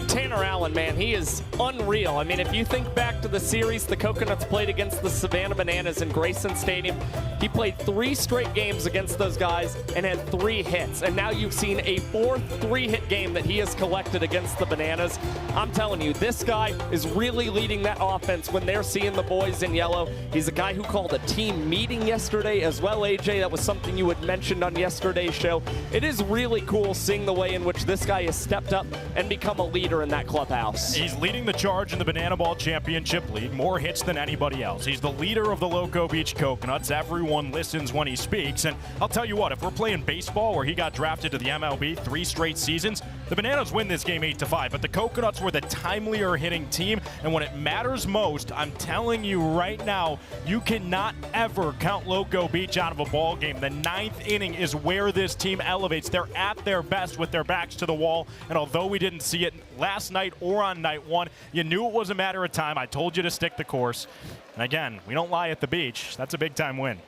Tanner Allen, man, he is unreal. I mean, if you think back to the series the Coconuts played against the Savannah Bananas in Grayson Stadium, he played 3 straight games against those guys and had 3 hits. And now you've seen a 4th 3-hit game that he has collected against the Bananas. I'm telling you, this guy is really leading that offense when they're seeing the boys in yellow. He's a guy who called a team meeting yesterday as well, AJ. That was something you had mentioned on yesterday's show. It is really cool seeing the way in which this guy has stepped up and become a leader in that clubhouse. He's leading the charge in the Banana Ball Championship League, more hits than anybody else. He's the leader of the Loco Beach Coconuts. Everyone listens when he speaks, and I'll tell you what, if we're playing baseball where he got drafted to the MLB 3 straight seasons, The Bananas win this game 8-5, but the Coconuts were the timelier hitting team, and when it matters most, I'm telling you right now, you cannot ever count Loco Beach out of a ball game. The 9th inning is where this team elevates. They're at their best with their backs to the wall, and although we didn't see it last night or on night one, you knew it was a matter of time. I told you to stick the course. And again, we don't lie at the beach. That's a big-time win.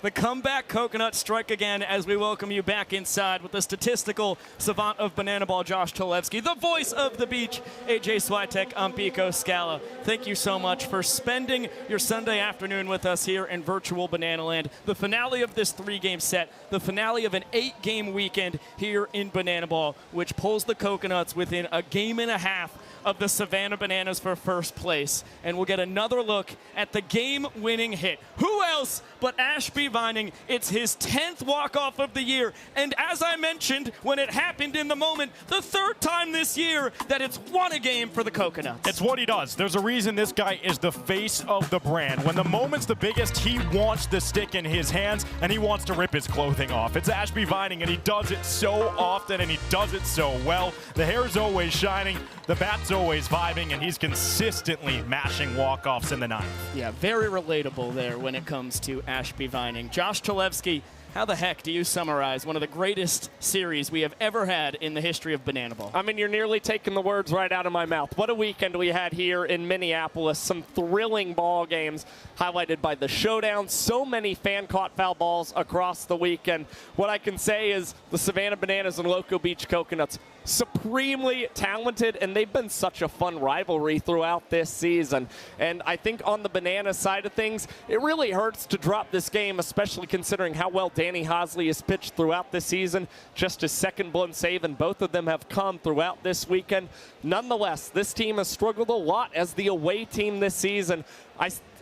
The comeback Coconuts strike again as we welcome you back inside with the statistical savant of banana ball, Josh Tolevsky, the voice of the beach, AJ Switek. I'm Pico Scala. Thank you so much for spending your Sunday afternoon with us here in virtual Banana Land. The finale of this 3-game set, the finale of an 8-game weekend here in Banana Ball, which pulls the Coconuts within a game and a half of the Savannah Bananas for first place. And we'll get another look at the game-winning hit. Who else but Ashby Vining? It's his 10th walk-off of the year. And as I mentioned, when it happened in the moment, the 3rd time this year that it's won a game for the Coconuts. It's what he does. There's a reason this guy is the face of the brand. When the moment's the biggest, he wants the stick in his hands, and he wants to rip his clothing off. It's Ashby Vining, and he does it so often, and he does it so well. The hair's always shining. The bat's always vibing, and he's consistently mashing walk-offs in the 9th. Yeah, very relatable there when it comes to Ashby Vining. Josh Tolevsky, how the heck do you summarize one of the greatest series we have ever had in the history of Banana Ball? I mean, you're nearly taking the words right out of my mouth. What a weekend we had here in Minneapolis. Some thrilling ball games highlighted by the showdown. So many fan-caught foul balls across the weekend. What I can say is the Savannah Bananas and Loco Beach Coconuts, supremely talented, and they've been such a fun rivalry throughout this season. And I think on the Banana side of things, it really hurts to drop this game, especially considering how well Danny Hosley has pitched throughout this season. Just his 2nd blown save, and both of them have come throughout this weekend. Nonetheless, this team has struggled a lot as the away team this season.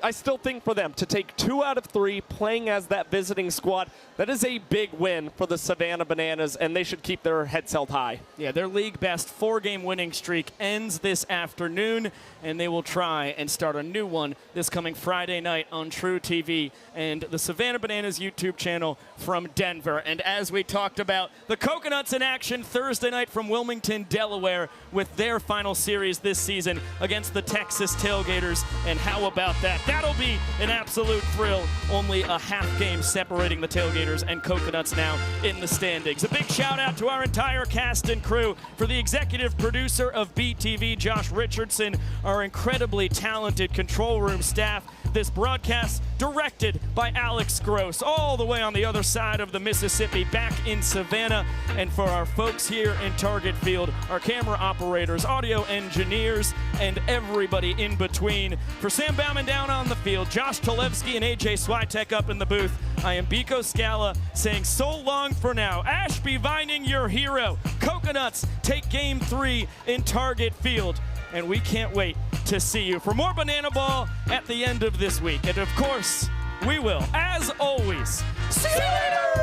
I still think for them to take 2 out of 3 playing as that visiting squad, that is a big win for the Savannah Bananas, and they should keep their heads held high. Yeah, their league best 4-game winning streak ends this afternoon, and they will try and start a new one this coming Friday night on True TV and the Savannah Bananas YouTube channel from Denver. And as we talked about, the Coconuts in action Thursday night from Wilmington, Delaware, with their final series this season against the Texas Tailgaters. And how about that? That'll be an absolute thrill. Only a half game separating the Tailgaters and Coconuts now in the standings. A big shout out to our entire cast and crew. For the executive producer of BTV, Josh Richardson, our incredibly talented control room staff. This broadcast directed by Alex Gross, all the way on the other side of the Mississippi, back in Savannah. And for our folks here in Target Field, our camera operators, audio engineers, and everybody in between. For Sam Bauman down on the field, Josh Tolevsky and AJ Switek up in the booth, I am Pico Scala saying so long for now. Ashby Vining, your hero. Coconuts take game 3 in Target Field. And we can't wait to see you for more Banana Ball at the end of this week. And of course, we will, as always, see you later!